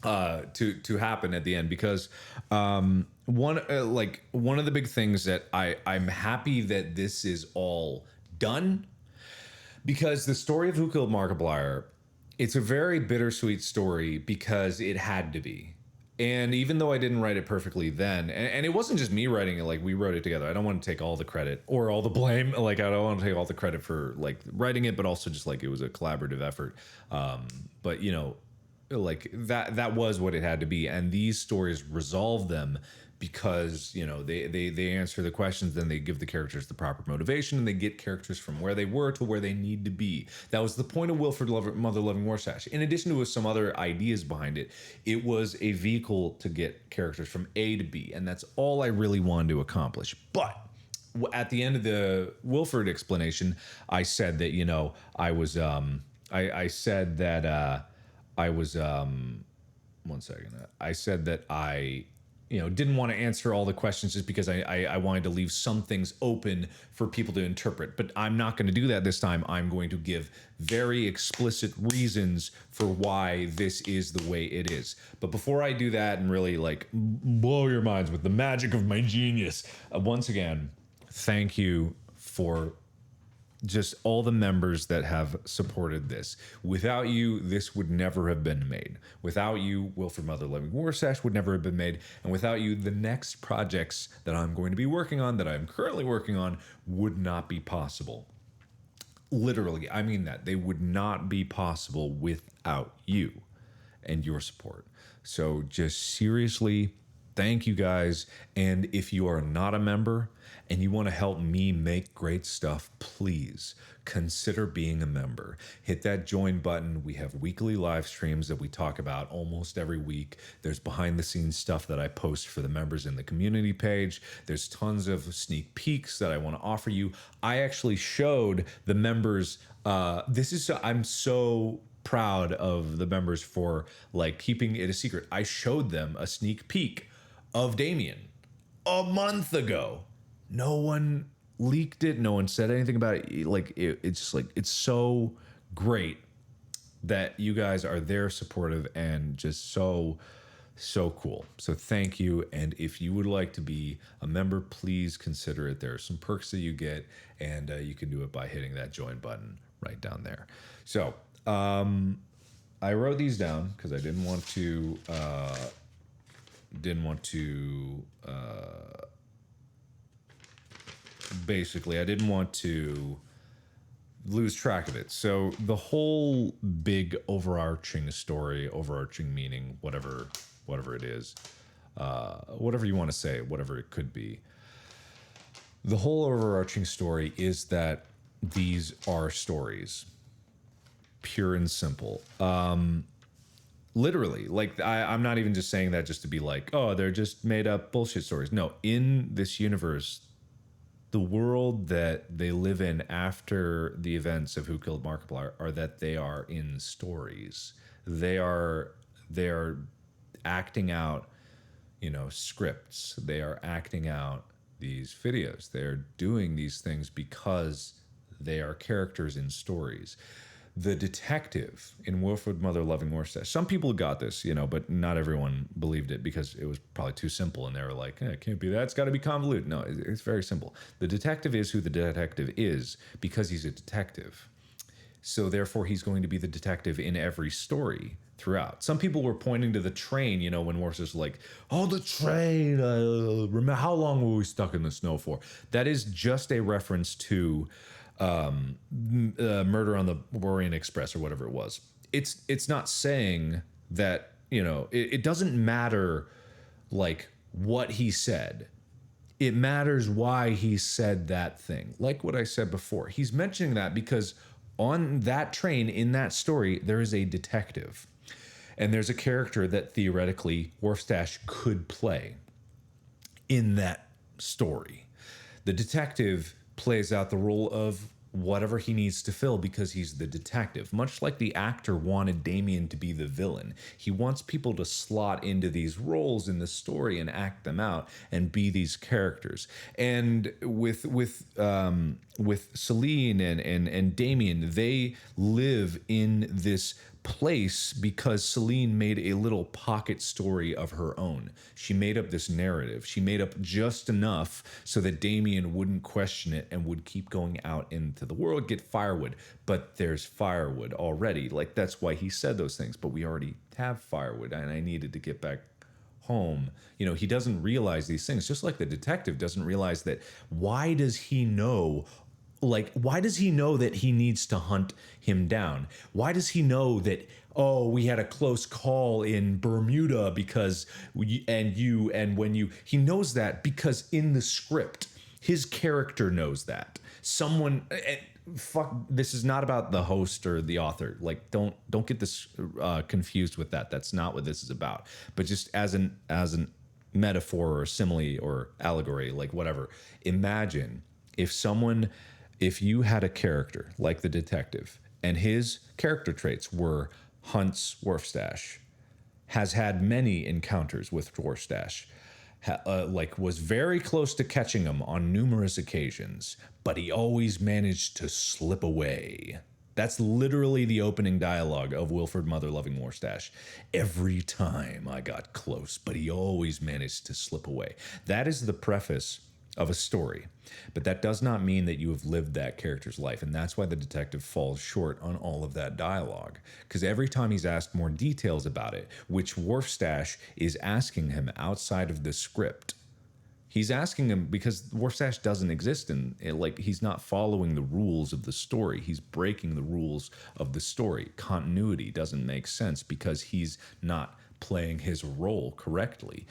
to happen at the end, because one of the big things that I'm happy that this is all done, because the story of Who Killed Markiplier, it's a very bittersweet story because it had to be. And even though I didn't write it perfectly then, and it wasn't just me writing it, like we wrote it together. I don't want to take all the credit or all the blame. Like I don't want to take all the credit for like writing it, but also just like it was a collaborative effort. But like that was what it had to be. And these stories resolve them because they answer the questions, then they give the characters the proper motivation, and they get characters from where they were to where they need to be. That was the point of Wilfred Mother Loving Warsash. In addition to some other ideas behind it, it was a vehicle to get characters from A to B, and that's all I really wanted to accomplish. But at the end of the Wilfred explanation, I said that I was I said that I was one second. I said that I didn't want to answer all the questions just because I wanted to leave some things open for people to interpret. But I'm not going to do that this time. I'm going to give very explicit reasons for why this is the way it is. But before I do that and really like blow your minds with the magic of my genius, once again, thank you for just all the members that have supported this. Without you, this would never have been made. Without you, Wilfred Mother Loving Warsash would never have been made. And without you, the next projects that I'm going to be working on, that I'm currently working on, would not be possible. Literally, I mean that. They would not be possible without you and your support. So just seriously, thank you guys. And if you are not a member and you want to help me make great stuff, please consider being a member. Hit that join button. We have weekly live streams that we talk about almost every week. There's behind the scenes stuff that I post for the members in the community page. There's tons of sneak peeks that I want to offer you. I actually showed the members, I'm so proud of the members for like keeping it a secret. I showed them a sneak peek of Damien a month ago. No one leaked it. No one said anything about it. It's just like, it's so great that you guys are there supportive and just so cool. So thank you. And if you would like to be a member, please consider it. There are some perks that you get, and you can do it by hitting that join button right down there. So I wrote these down because I didn't want to basically, I didn't want to lose track of it. So the whole big overarching story, overarching meaning, whatever it is, whatever you want to say, whatever it could be, the whole overarching story is that these are stories, pure and simple. Literally, like I'm not even just saying that just to be like, oh, they're just made up bullshit stories. No, in this universe, the world that they live in after the events of Who Killed Markiplier are that they are in stories. They are acting out, scripts. They are acting out these videos. They are doing these things because they are characters in stories. The detective in Wilfred Mother Loving Warsash, some people got this, but not everyone believed it because it was probably too simple, and they were like, it can't be that, it's got to be convoluted. No, it's very simple. The detective is who the detective is because he's a detective. So therefore, he's going to be the detective in every story throughout. Some people were pointing to the train, when Warsash was like, oh, the train, remember how long were we stuck in the snow for? That is just a reference to Murder on the Orient Express or whatever it was. It's not saying that it doesn't matter like what he said. It matters why he said that thing. Like what I said before, he's mentioning that because on that train in that story there is a detective, and there's a character that theoretically Warsash could play in that story. The detective plays out the role of whatever he needs to fill because he's the detective. Much like the actor wanted Damien to be the villain. He wants people to slot into these roles in the story and act them out and be these characters. And with Celine and Damien, they live in this place because Celine made a little pocket story of her own. She made up this narrative. She made up just enough so that Damien wouldn't question it and would keep going out into the world, get firewood. But there's firewood already. Like, that's why he said those things. But we already have firewood, and I needed to get back home. He doesn't realize these things, just like the detective doesn't realize that. Why does he know like, why does he know that he needs to hunt him down? Why does he know that, oh, we had a close call in Bermuda because he knows that because in the script, his character knows that. Fuck, this is not about the host or the author. Like, don't get this confused with that. That's not what this is about. But just as an metaphor or simile or allegory, like whatever, imagine if you had a character like the detective and his character traits were hunts Wharfstache, has had many encounters with Dwarfstache, was very close to catching him on numerous occasions, but he always managed to slip away. That's literally the opening dialogue of Wilfred Mother-Loving Wharfstache. Every time I got close, but he always managed to slip away. That is the preface of a story, but that does not mean that you have lived that character's life, and that's why the detective falls short on all of that dialogue, because every time he's asked more details about it, which Wharfstache is asking him outside of the script, he's asking him because Wharfstache doesn't exist he's not following the rules of the story. He's breaking the rules of the story. Continuity doesn't make sense because he's not playing his role correctly.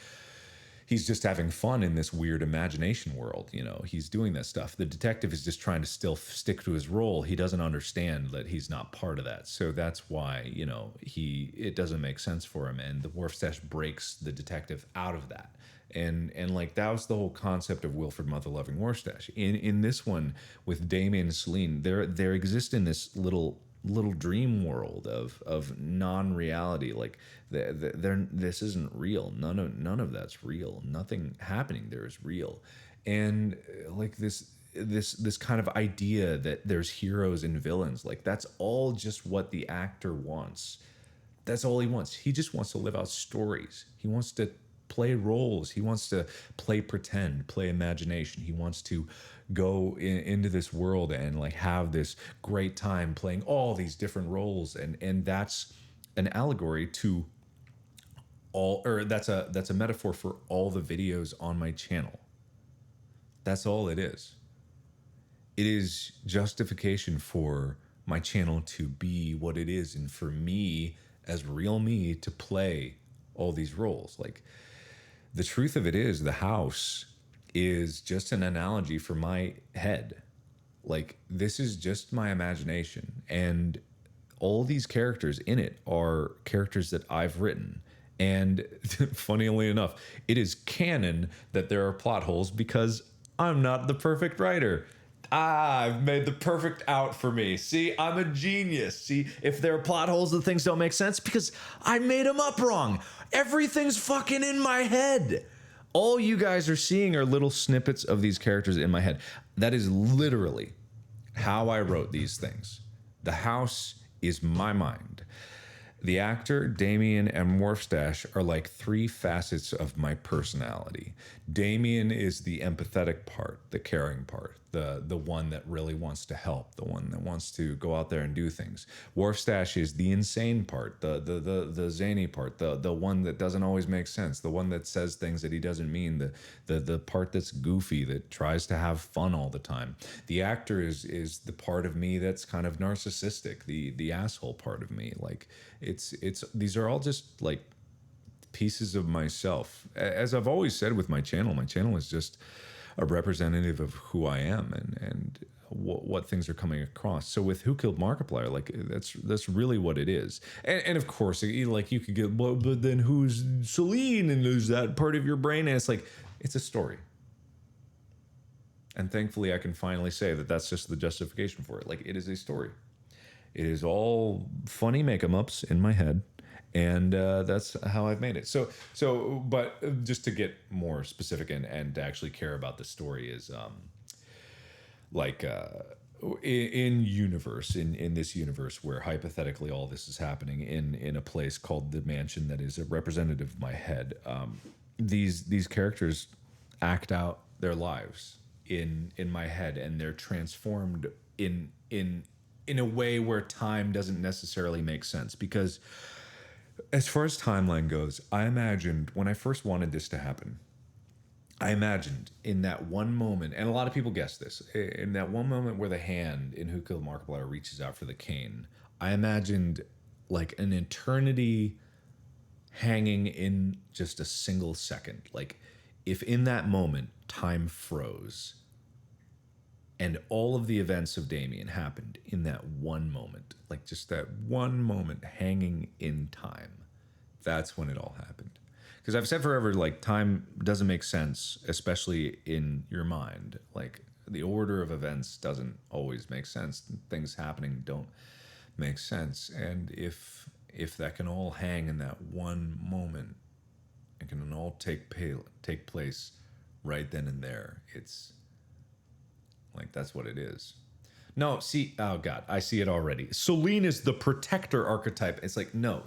He's just having fun in this weird imagination world. He's doing that stuff. The detective is just trying to still stick to his role. He doesn't understand that he's not part of that. So that's why, it doesn't make sense for him. And the Wharfstache breaks the detective out of that. And that was the whole concept of Wilfred Mother-Loving Wharfstache. In this one with Damien and Celine, there exists in this little dream world of non-reality. Like this isn't real. None of that's real. Nothing happening there is real. And like this kind of idea that there's heroes and villains, like that's all just what the actor wants. That's all he wants. He just wants to live out stories. He wants to play roles. He wants to play pretend, play imagination. He wants to go into this world and like have this great time playing all these different roles. And that's an allegory to that's a metaphor for all the videos on my channel. That's all it is. It is justification for my channel to be what it is, and for me as real me to play all these roles. Like, the truth of it is, the house is just an analogy for my head. Like, this is just my imagination, and all these characters in it are characters that I've written. And funnily enough, it is canon that there are plot holes because I'm not the perfect writer. I've made the perfect out for me. See, I'm a genius. See, if there are plot holes and things don't make sense, because I made them up wrong. Everything's fucking in my head. All you guys are seeing are little snippets of these characters in my head. That is literally how I wrote these things. The house is my mind. The actor, Damien, and Wharfstache are like three facets of my personality. Damien is the empathetic part, the caring part, the one that really wants to help, the one that wants to go out there and do things. Wharfstache is the insane part, the zany part, the one that doesn't always make sense, the one that says things that he doesn't mean, the part that's goofy, that tries to have fun all the time. The actor is the part of me that's kind of narcissistic, the asshole part of me. Like, it's these are all just like pieces of myself. As I've always said with my channel is just a representative of who I am and what things are coming across. So with Who Killed Markiplier, like that's really what it is. And of course, like you could get, well, but then who's Celine and who's that part of your brain? And it's like, it's a story. And thankfully, I can finally say that that's just the justification for it. Like, it is a story. It is all funny make-em-ups in my head. And that's how I've made it. But just to get more specific and to actually care about the story is in this universe where hypothetically all this is happening in a place called the mansion that is a representative of my head. These characters act out their lives in my head, and they're transformed in a way where time doesn't necessarily make sense, because as far as timeline goes, I imagined when I first wanted this to happen, I imagined in that one moment, and a lot of people guess this, in that one moment where the hand in Who Killed Markiplier reaches out for the cane, I imagined like an eternity hanging in just a single second. Like if in that moment time froze and all of the events of Damien happened in that one moment, like just that one moment hanging in time, that's when it all happened. Because I've said forever, like time doesn't make sense, especially in your mind. Like the order of events doesn't always make sense. Things happening don't make sense. And if that can all hang in that one moment, it can all take place right then and there. It's like that's what it is. No, see, oh God, I see it already. Celine is the protector archetype. It's like, no,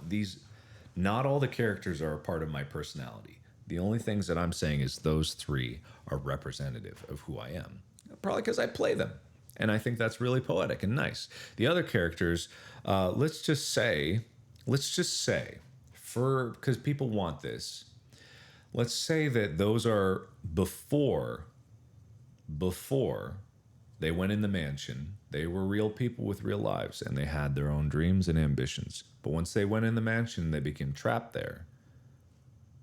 not all the characters are a part of my personality. The only things that I'm saying is those three are representative of who I am. Probably because I play them. And I think that's really poetic and nice. The other characters, let's just say, because people want this, let's say that those are before they went in the mansion. They were real people with real lives, and they had their own dreams and ambitions. But once they went in the mansion, they became trapped there.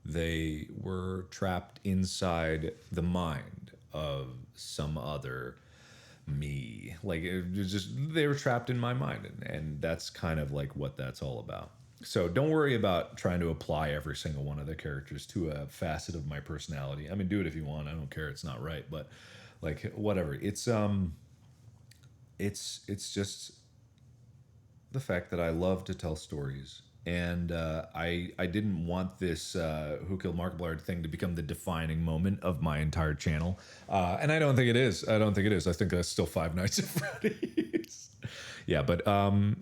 They were trapped inside the mind of some other me. Like it was just, they were trapped in my mind, and that's kind of like what that's all about. So don't worry about trying to apply every single one of the characters to a facet of my personality. I mean, do it if you want. I don't care. It's not right, but like whatever. It's just the fact that I love to tell stories, and I didn't want this Who Killed Markiplier thing to become the defining moment of my entire channel, and I don't think it is. I think that's still Five Nights at Freddy's. Yeah, but no,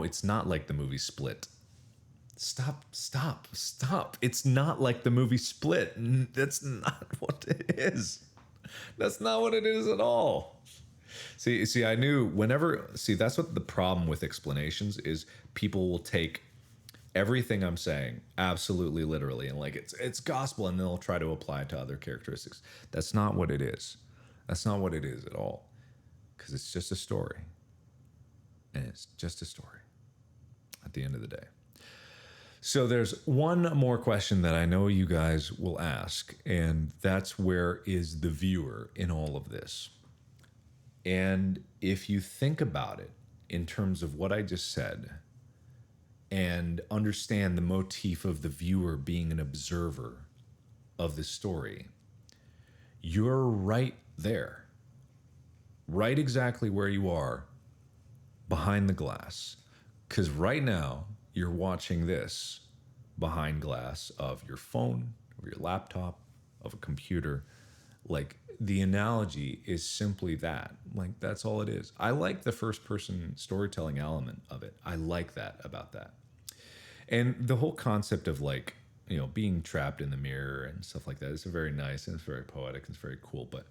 it's not like the movie Split. Stop. It's not like the movie Split. That's not what it is. That's not what it is at all. See, I knew that's what the problem with explanations is. People will take everything I'm saying absolutely literally and like it's gospel, and they'll try to apply it to other characteristics. That's not what it is. That's not what it is at all. Because it's just a story. And it's just a story at the end of the day. So there's one more question that I know you guys will ask, and that's where is the viewer in all of this? And if you think about it in terms of what I just said and understand the motif of the viewer being an observer of the story, you're right there, right exactly where you are behind the glass. Because right now, you're watching this behind glass of your phone, of your laptop, of a computer. Like, the analogy is simply that. Like, that's all it is. I like the first person storytelling element of it. I like that about that. And the whole concept of like, you know, being trapped in the mirror and stuff like that is very nice and it's very poetic and it's very cool. But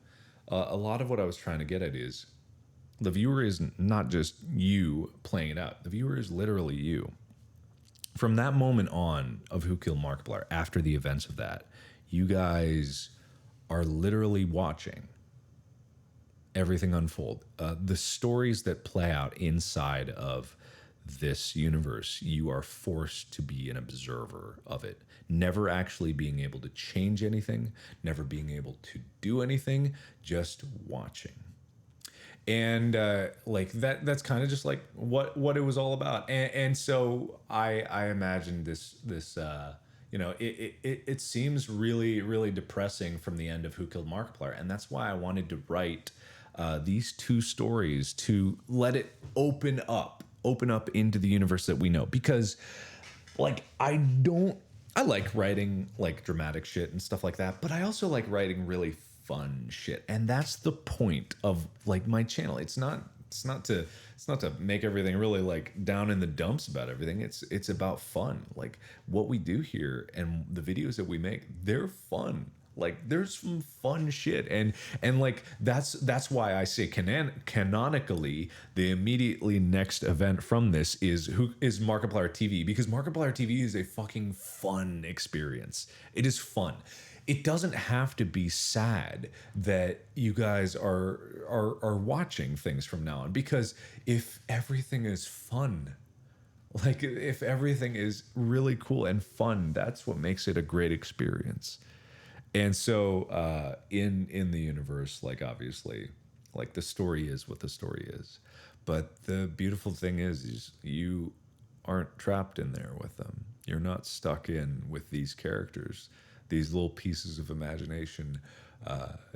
a lot of what I was trying to get at is the viewer is not just you playing it out. The viewer is literally you. From that moment on of Who Killed Markiplier, after the events of that, you guys are literally watching everything unfold. The stories that play out inside of this universe, you are forced to be an observer of it, never actually being able to change anything, never being able to do anything, just watching. And like that's kind of just like what it was all about. And so I imagined this you know, it seems really, really depressing from the end of Who Killed Markiplier. And that's why I wanted to write these two stories to let it open up into the universe that we know. Because like, I like writing like dramatic shit and stuff like that, but I also like writing really fun shit. And that's the point of like my channel. It's not to make everything really like down in the dumps about everything. It's about fun. Like what we do here and the videos that we make, they're fun. Like there's some fun shit, and like that's why I say canonically the immediately next event from this is Markiplier TV, because Markiplier TV is a fucking fun experience. It is fun. it doesn't have to be sad that you guys are watching things from now on, because if everything is fun, like if everything is really cool and fun, that's what makes it a great experience. And so in the universe, like obviously, like the story is what the story is, but the beautiful thing is you aren't trapped in there with them. You're not stuck in with these characters, these little pieces of imagination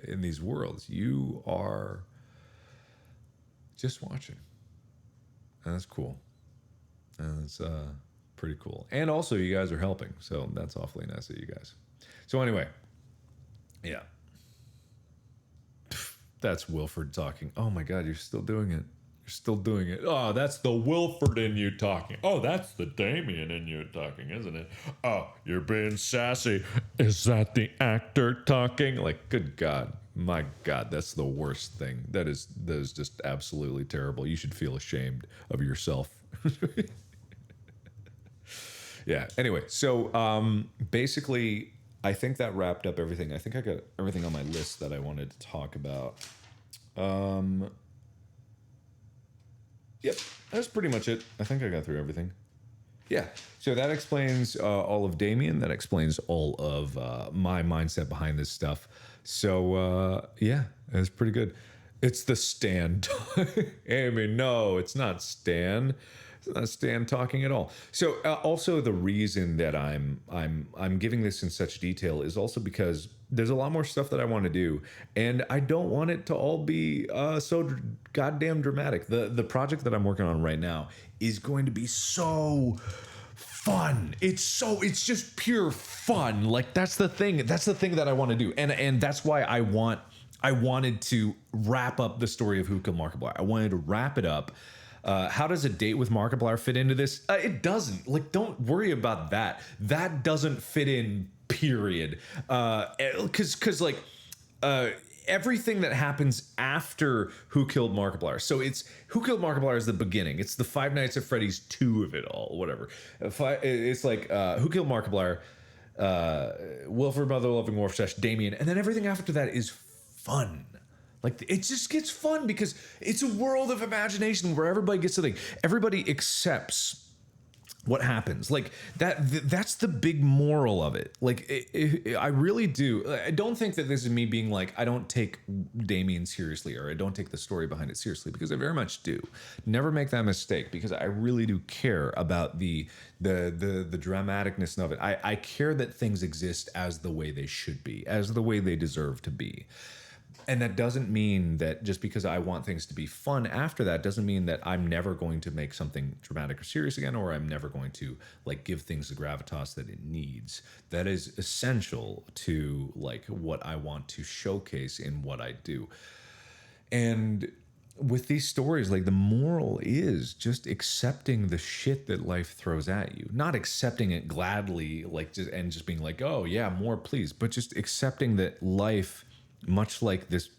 in these worlds. You are just watching, and that's cool. And it's pretty cool. And also, you guys are helping, so that's awfully nice of you guys. So anyway, yeah, that's Wilford talking. Oh my God, you're still doing it. You're still doing it. Oh, that's the Wilford in you talking. Oh, that's the Damien in you talking, isn't it? Oh, you're being sassy. Is that the actor talking? Like, good God. My God, that's the worst thing. That is just absolutely terrible. You should feel ashamed of yourself. Yeah. Anyway, so basically, I think that wrapped up everything. I think I got everything on my list that I wanted to talk about. Yep, that's pretty much it. I think I got through everything. Yeah, so that explains all of Damien. That explains all of my mindset behind this stuff. So, yeah, it's pretty good. It's the Stan. Amy, no, it's not Stan. It's not Stan talking at all. So, also the reason that I'm giving this in such detail is also because there's a lot more stuff that I want to do, and I don't want it to all be so goddamn dramatic. The project that I'm working on right now is going to be so fun. It's just pure fun. Like that's the thing that I want to do, and that's why I wanted to wrap up the story of Who Killed Markiplier. I wanted to wrap it up. How does a date with Markiplier fit into this? It doesn't. Like, don't worry about that. That doesn't fit in, period. Because like, everything that happens after Who Killed Markiplier. So it's Who Killed Markiplier is the beginning. It's the Five Nights at Freddy's 2 of it all, whatever. It's like Who Killed Markiplier, Wilford Mother Loving Wolf / Damien, and then everything after that is fun. Like, it just gets fun because it's a world of imagination where everybody gets to think. Everybody accepts what happens. Like, that's the big moral of it. Like, I really do. I don't think that this is me being like, I don't take Damien seriously, or I don't take the story behind it seriously, because I very much do. Never make that mistake, because I really do care about the dramaticness of it. I care that things exist as the way they should be, as the way they deserve to be. And that doesn't mean that just because I want things to be fun after that doesn't mean that I'm never going to make something dramatic or serious again, or I'm never going to like give things the gravitas that it needs. That is essential to like what I want to showcase in what I do. And with these stories, like the moral is just accepting the shit that life throws at you, not accepting it gladly, like just being like, oh yeah, more please, but just accepting that life, much like this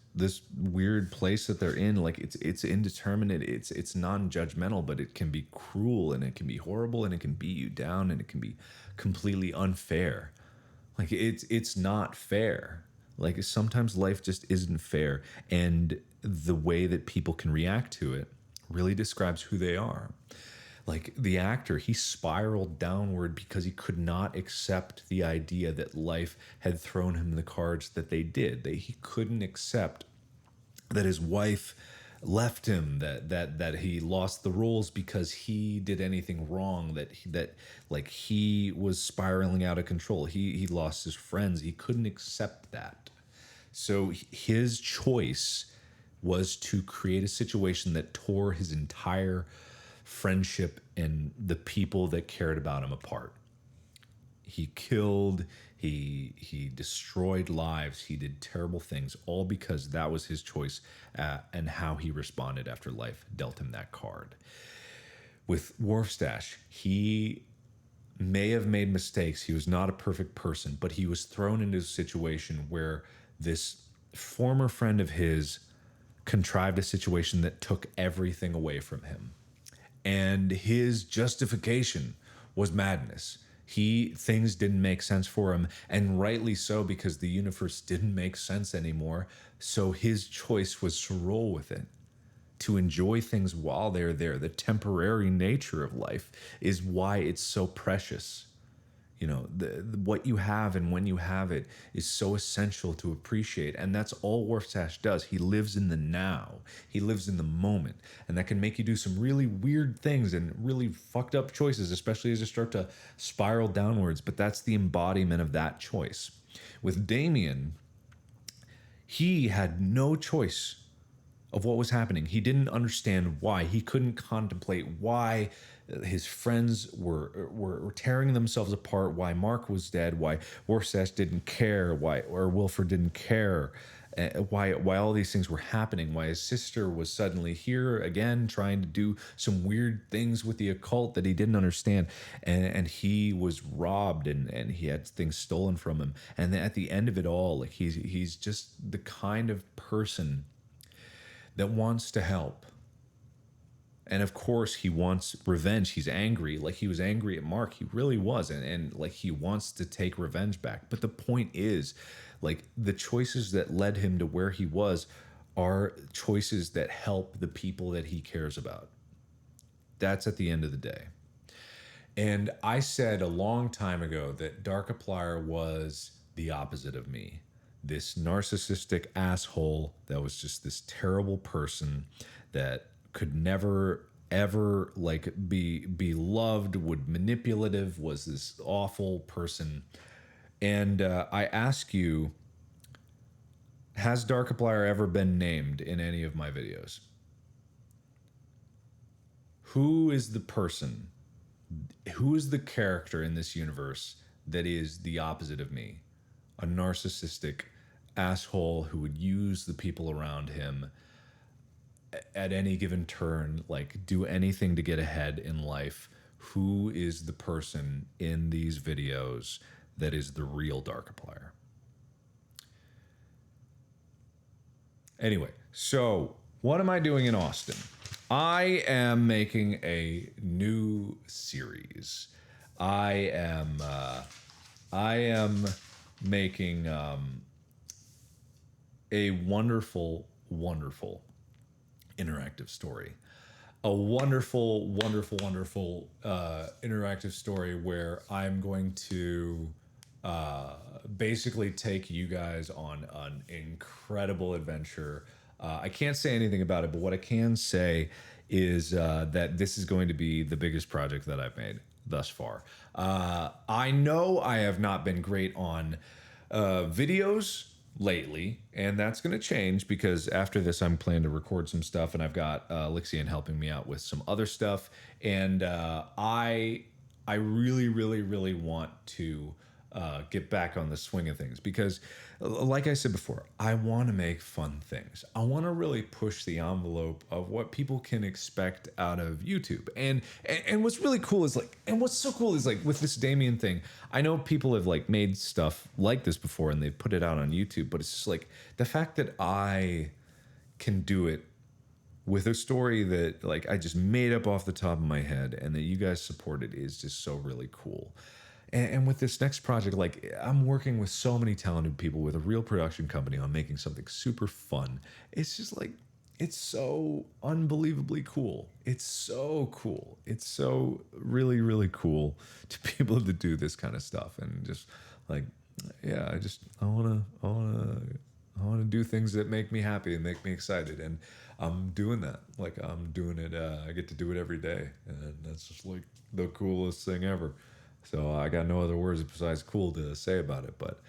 weird place that they're in, like it's indeterminate, it's non-judgmental, but it can be cruel and it can be horrible and it can beat you down and it can be completely unfair. Like it's not fair. Like sometimes life just isn't fair, and the way that people can react to it really describes who they are. Like the actor, he spiraled downward because he could not accept the idea that life had thrown him the cards that they did. He couldn't accept that his wife left him, that he lost the roles because he did anything wrong, that he was spiraling out of control. He lost his friends. He couldn't accept that. So his choice was to create a situation that tore his entire friendship and the people that cared about him apart. He killed, he destroyed lives, he did terrible things, all because that was his choice, and how he responded after life dealt him that card. With Wolfstache, he may have made mistakes. He was not a perfect person, but he was thrown into a situation where this former friend of his contrived a situation that took everything away from him. And his justification was madness. Things didn't make sense for him, and rightly so, because the universe didn't make sense anymore. So his choice was to roll with it, to enjoy things while they're there. The temporary nature of life is why it's so precious. You know, what you have and when you have it is so essential to appreciate. And that's all Warfstache does. He lives in the now. He lives in the moment. And that can make you do some really weird things and really fucked up choices, especially as you start to spiral downwards. But that's the embodiment of that choice. With Damien, he had no choice of what was happening. He didn't understand why. He couldn't contemplate why his friends were tearing themselves apart, why Mark was dead, why Warsash didn't care, or Wilford didn't care, why all these things were happening, why his sister was suddenly here again trying to do some weird things with the occult that he didn't understand, and he was robbed and he had things stolen from him. And then at the end of it all, like he's just the kind of person that wants to help. And of course, he wants revenge. He's angry. Like, he was angry at Mark. He really was. And like, he wants to take revenge back. But the point is, like, the choices that led him to where he was are choices that help the people that he cares about. That's at the end of the day. And I said a long time ago that Darkiplier was the opposite of me. This narcissistic asshole that was just this terrible person that could never ever like be loved, would manipulative, was this awful person. And I ask you, has Darkiplier ever been named in any of my videos? Who is the person, who is the character in this universe that is the opposite of me? A narcissistic asshole who would use the people around him at any given turn, like do anything to get ahead in life. Who is the person in these videos that is the real Darkiplier? Anyway, so what am I doing in Austin? I am making a new series. I am making a wonderful, wonderful interactive story. A wonderful, wonderful, wonderful interactive story where I'm going to basically take you guys on an incredible adventure. I can't say anything about it, but what I can say is that this is going to be the biggest project that I've made thus far. I know I have not been great on videos lately, and that's going to change because after this I'm planning to record some stuff, and I've got Lixian helping me out with some other stuff, and I really, really, really want to get back on the swing of things because, like I said before, I want to make fun things. I want to really push the envelope of what people can expect out of YouTube. And what's really cool is like, and what's so cool is like with this Damien thing, I know people have like made stuff like this before and they've put it out on YouTube, but it's just like the fact that I can do it with a story that like I just made up off the top of my head and that you guys supported is just so really cool. And with this next project, like I'm working with so many talented people with a real production company on making something super fun. It's just like, it's so unbelievably cool. It's so cool. It's so really, really cool to be able to do this kind of stuff. And just like, yeah, I want to do things that make me happy and make me excited. And I'm doing that. Like I'm doing it. I get to do it every day. And that's just like the coolest thing ever. So I got no other words besides cool to say about it. But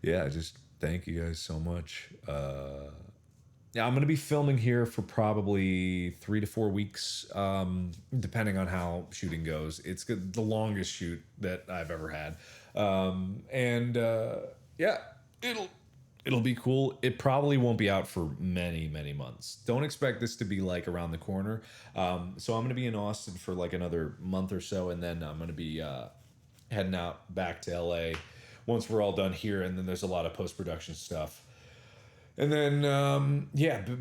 yeah, just thank you guys so much. Yeah, I'm going to be filming here for probably 3 to 4 weeks, depending on how shooting goes. It's the longest shoot that I've ever had. Yeah, it'll be cool. It probably won't be out for many, many months. Don't expect this to be like around the corner. So I'm going to be in Austin for like another month or so, and then I'm going to be heading out back to LA once we're all done here, and then there's a lot of post-production stuff And then,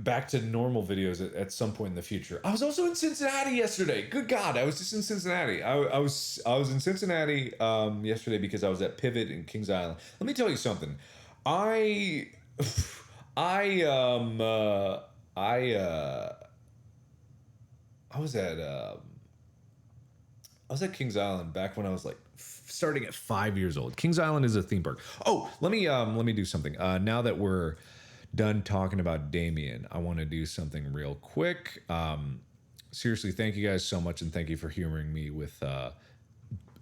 back to normal videos at some point in the future. I was also in Cincinnati yesterday. Good God, I was just in Cincinnati. I was in Cincinnati yesterday because I was at Pivot in Kings Island. Let me tell you something. I I was at Kings Island back when I was like starting at 5 years old. Kings Island is a theme park. Oh, let me do something. Now that we're done talking about Damien, I want to do something real quick. Seriously, thank you guys so much, and thank you for humoring me with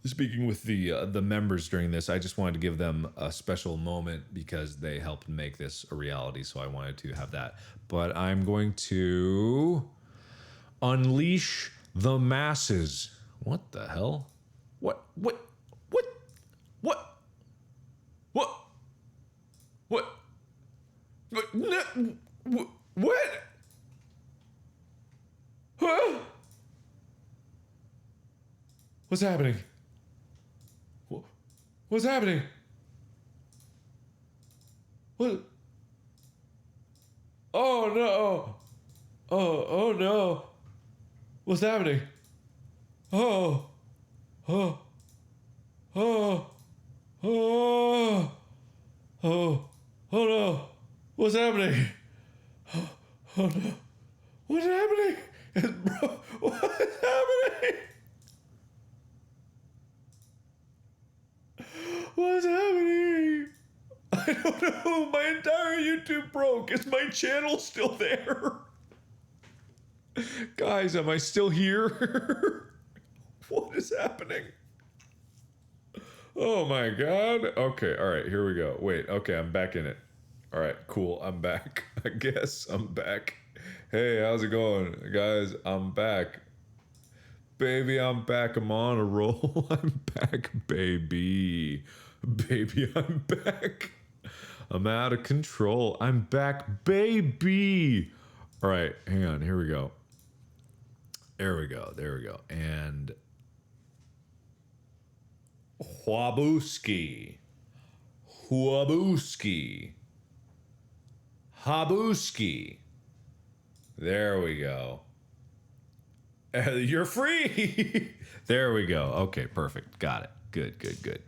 speaking with the members during this. I just wanted to give them a special moment because they helped make this a reality. So I wanted to have that. But I'm going to unleash the masses. What the hell? What? What? What? What? What? What? What? No, what? Huh? What's happening? What's happening? What? Oh no! Oh no! What's happening? Oh! Oh! Oh! Oh! Oh! Oh no! What's happening? Oh no! What's happening? Bro, what's happening? What's happening? I don't know. My entire YouTube broke. Is my channel still there? Guys, am I still here? What is happening? Oh my god. Okay, alright, here we go. Wait, okay, I'm back in it. Alright, cool, I'm back. I guess I'm back. Hey, how's it going? Guys, I'm back. Baby, I'm back. I'm on a roll. I'm back, baby. Baby, I'm back. I'm out of control. I'm back, baby. Alright, hang on, here we go. There we go, there we go. And Wabuski. Wabuski. Habuski. There we go. You're free. There we go. Okay, perfect. Got it. Good, good, good.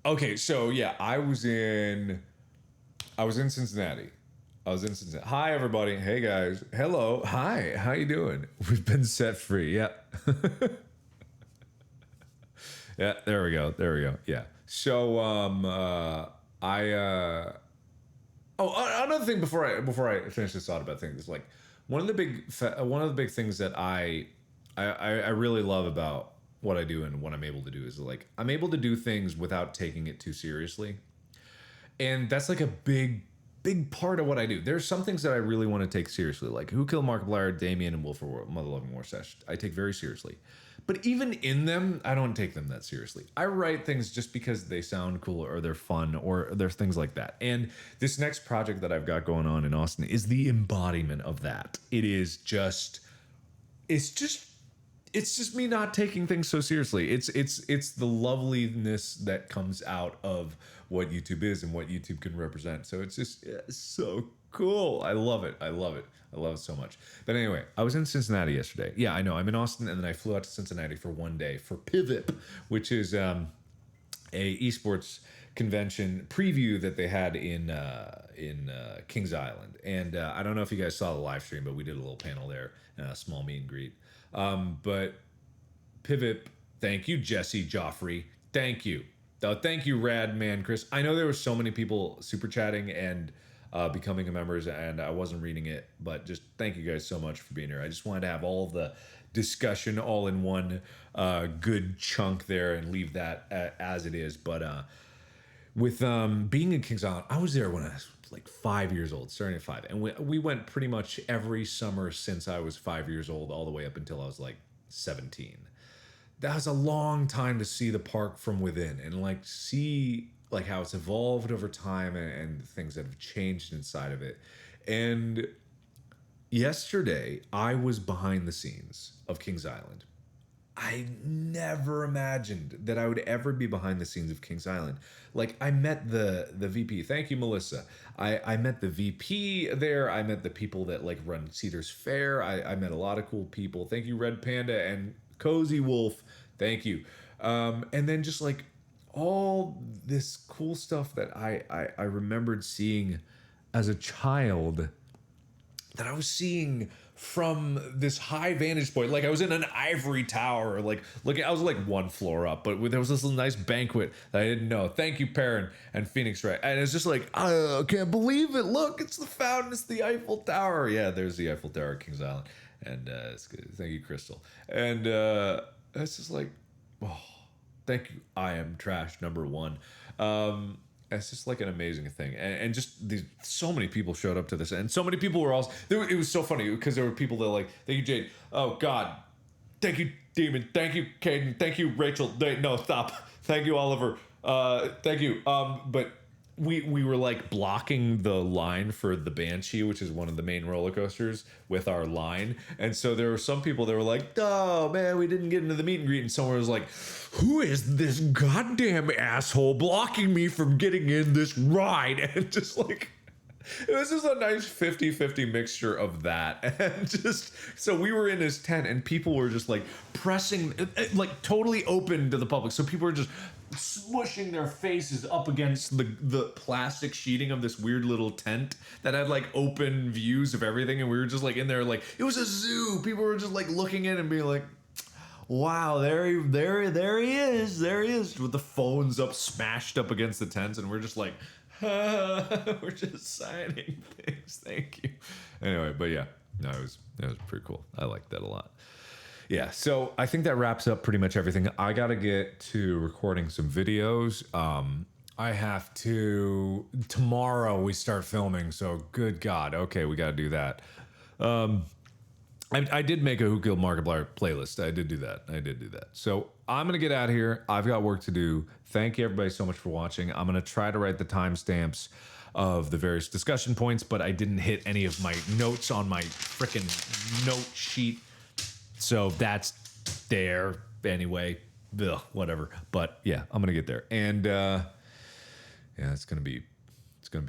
Okay, so yeah, I was in Cincinnati. Hi, everybody. Hey, guys. Hello. Hi. How you doing? We've been set free. Yeah. Yeah, there we go. There we go. Yeah. So, another thing before I finish this thought about things is like one of the big things that I really love about what I do and what I'm able to do is like I'm able to do things without taking it too seriously, and that's like a big part of what I do. There's some things that I really want to take seriously, like Who Killed Markiplier, Damien, and Wolf for Mother Loving War Sesh. I take very seriously. But even in them, I don't take them that seriously. I write things just because they sound cool or they're fun or there's things like that. And this next project that I've got going on in Austin is the embodiment of that. It's just me not taking things so seriously. It's the loveliness that comes out of what YouTube is and what YouTube can represent. So it's just so cool. I love it. I love it so much. But anyway, I was in Cincinnati yesterday. Yeah, I know. I'm in Austin, and then I flew out to Cincinnati for one day for Pivot, which is a esports convention preview that they had in Kings Island. And I don't know if you guys saw the live stream, but we did a little panel there, a small meet and greet. But Pivot, thank you, Jesse Joffrey. Thank you. Thank you, Rad Man Chris. I know there were so many people super chatting and becoming a members, and I wasn't reading it, but just thank you guys so much for being here. I just wanted to have all of the discussion all in one good chunk there and leave that as it is. But with being in Kings Island, I was there when I was like 5 years old, starting at 5, and we went pretty much every summer since I was 5 years old, all the way up until I was like 17. That was a long time to see the park from within and like see like how it's evolved over time and things that have changed inside of it. And yesterday I was behind the scenes of Kings Island, I never imagined that I would ever be behind the scenes of Kings Island. Like, I met the VP. Thank you, Melissa. I met the VP there. I met the people that like run Cedars Fair. I met a lot of cool people. Thank you, Red Panda and Cozy Wolf. Thank you. And then just like all this cool stuff that I remembered seeing as a child, that I was seeing from this high vantage point. Like I was in an ivory tower, like looking, I was like one floor up, but there was this little nice banquet that I didn't know. Thank you, Perrin and Phoenix Ray. And it's just like, I can't believe it. Look, it's the fountain, it's the Eiffel Tower. Yeah, there's the Eiffel Tower at Kings Island. And it's good. Thank you, Crystal. And it's just like, oh, thank you. I am trash #1. It's just like an amazing thing, and just so many people showed up to this, and so many people were also there. It was so funny because there were people that were like, thank you, Jade. Oh God, thank you, Demon. Thank you, Caden. Thank you, Rachel. No, stop. Thank you, Oliver. Thank you. But we were like blocking the line for the Banshee, which is one of the main roller coasters, with our line. And so there were some people that were like, oh man, we didn't get into the meet and greet. And someone was like, who is this goddamn asshole blocking me from getting in this ride? And just like, it was just a nice 50-50 mixture of that. And just, so we were in his tent and people were just like pressing, like totally open to the public. So people were just smushing their faces up against the plastic sheeting of this weird little tent that had like open views of everything. And we were just like in there, like, it was a zoo. People were just like looking in and being like, wow, there he is with the phones up, smashed up against the tents. And we're just like, we're just signing things. Thank you. Anyway, but yeah, no, it was pretty cool. I liked that a lot. Yeah, so I think that wraps up pretty much everything. I got to get to recording some videos. I have to, tomorrow we start filming, so good God. Okay, we got to do that. I did make a Who Killed Markiplier playlist. I did do that. So I'm going to get out of here. I've got work to do. Thank you everybody so much for watching. I'm going to try to write the timestamps of the various discussion points, but I didn't hit any of my notes on my freaking note sheet. So that's there anyway. Ugh, whatever. But yeah, I'm gonna get there, and yeah, it's gonna be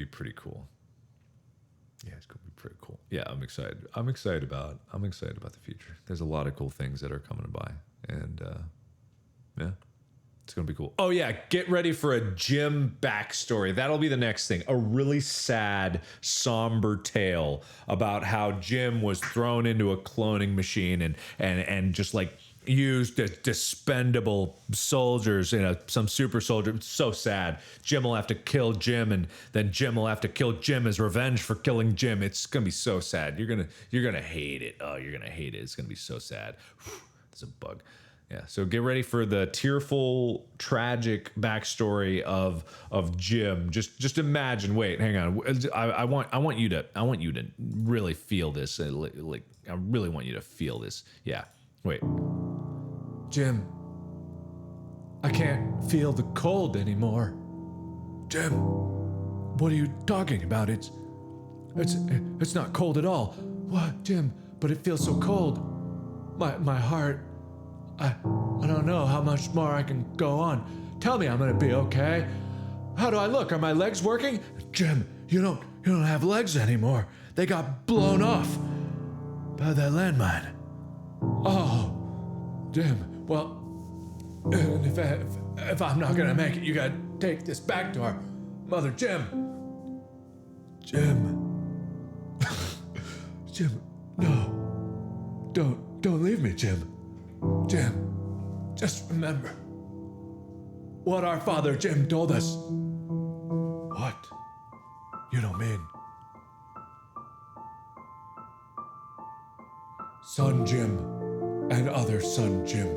pretty cool. Yeah, it's gonna be pretty cool. Yeah, I'm excited. I'm excited about the future. There's a lot of cool things that are coming by, and yeah, it's gonna be cool. Oh yeah, get ready for a Jim backstory. That'll be the next thing. A really sad, somber tale about how Jim was thrown into a cloning machine and just like used as dispendable soldiers, some super soldier. It's so sad. Jim will have to kill Jim, and then Jim will have to kill Jim as revenge for killing Jim. It's gonna be so sad. You're gonna hate it. Oh, you're gonna hate it. It's gonna be so sad. It's a bug. Yeah, so get ready for the tearful, tragic backstory of Jim. Just imagine. Wait, hang on. I want you to really feel this. Like I really want you to feel this. Yeah. Wait. Jim, I can't feel the cold anymore. Jim, what are you talking about? It's not cold at all. What, Jim? But it feels so cold. My heart. I don't know how much more I can go on. Tell me I'm gonna be okay. How do I look? Are my legs working? Jim, you don't have legs anymore. They got blown off by that landmine. Oh, Jim. Well, if I'm not gonna make it, you gotta take this back to our mother, Jim. Jim, no, don't leave me, Jim. Jim, just remember what our father Jim told us. What? You don't mean Son Jim and other Son Jim.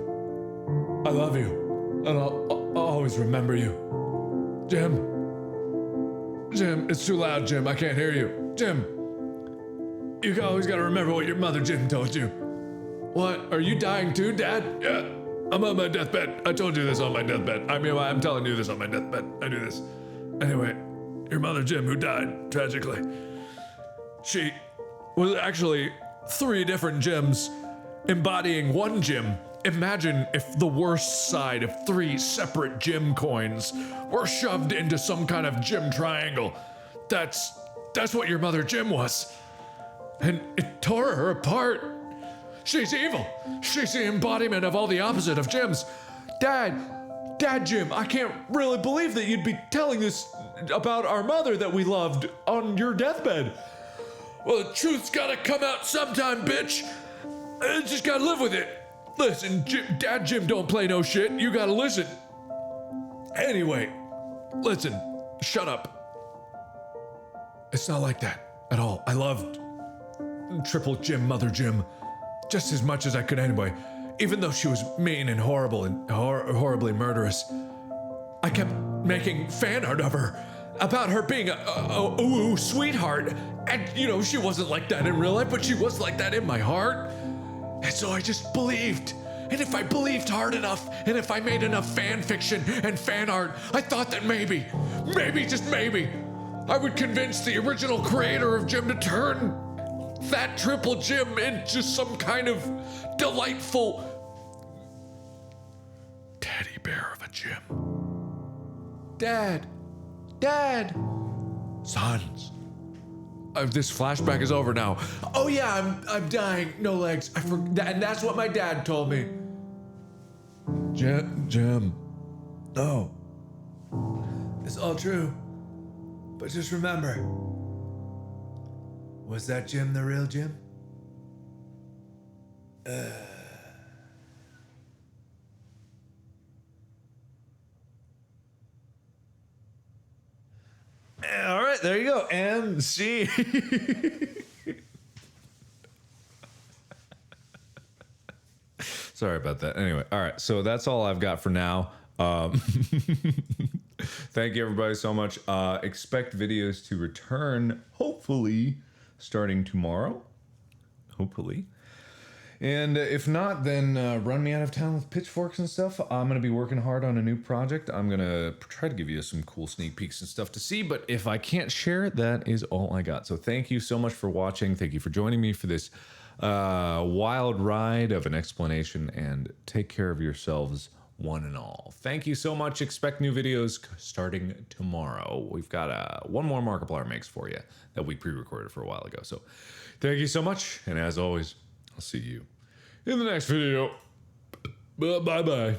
I love you, and I'll always remember you. Jim, it's too loud, Jim. I can't hear you. Jim, you always gotta remember what your mother Jim told you. What? Are you dying too, Dad? Yeah, I'm on my deathbed. I told you this on my deathbed. I mean, I'm telling you this on my deathbed. I do this. Anyway, your mother, Jim, who died tragically, she was actually 3 different Jims embodying one Jim. imagine if the worst side of 3 separate gym coins were shoved into some kind of gym triangle. That's what your mother Jim was. And it tore her apart. She's evil. She's the embodiment of all the opposite of Jim's. Dad Jim, I can't really believe that you'd be telling this about our mother that we loved on your deathbed. Well, the truth's gotta come out sometime, bitch. I just gotta live with it. Listen, Dad Jim don't play no shit. You gotta listen. Anyway, listen, shut up. It's not like that at all. I loved Triple Jim, Mother Jim, just as much as I could anyway. Even though she was mean and horrible and horribly murderous, I kept making fan art of her about her being a ooh sweetheart. And you know, she wasn't like that in real life, but she was like that in my heart. And so I just believed. And if I believed hard enough, and if I made enough fan fiction and fan art, I thought that maybe, just maybe, I would convince the original creator of Jim to turn that Triple Jim into some kind of delightful teddy bear of a Jim. Dad, sons. This flashback is over now. Oh yeah, I'm dying. No legs. I forgot, and that's what my dad told me. Jim. No. It's all true. But just remember, was that Jim the real Jim? All right, there you go. MC. Sorry about that. Anyway, all right. So that's all I've got for now. Thank you everybody so much. Expect videos to return, hopefully, starting tomorrow. Hopefully. And if not, then run me out of town with pitchforks and stuff. I'm going to be working hard on a new project. I'm going to try to give you some cool sneak peeks and stuff to see. But if I can't share it, that is all I got. So thank you so much for watching. Thank you for joining me for this wild ride of an explanation. And take care of yourselves, one and all. Thank you so much. Expect new videos starting tomorrow. We've got one more Markiplier makes for you that we pre-recorded for a while ago. So thank you so much. And as always, I'll see you in the next video. Bye-bye.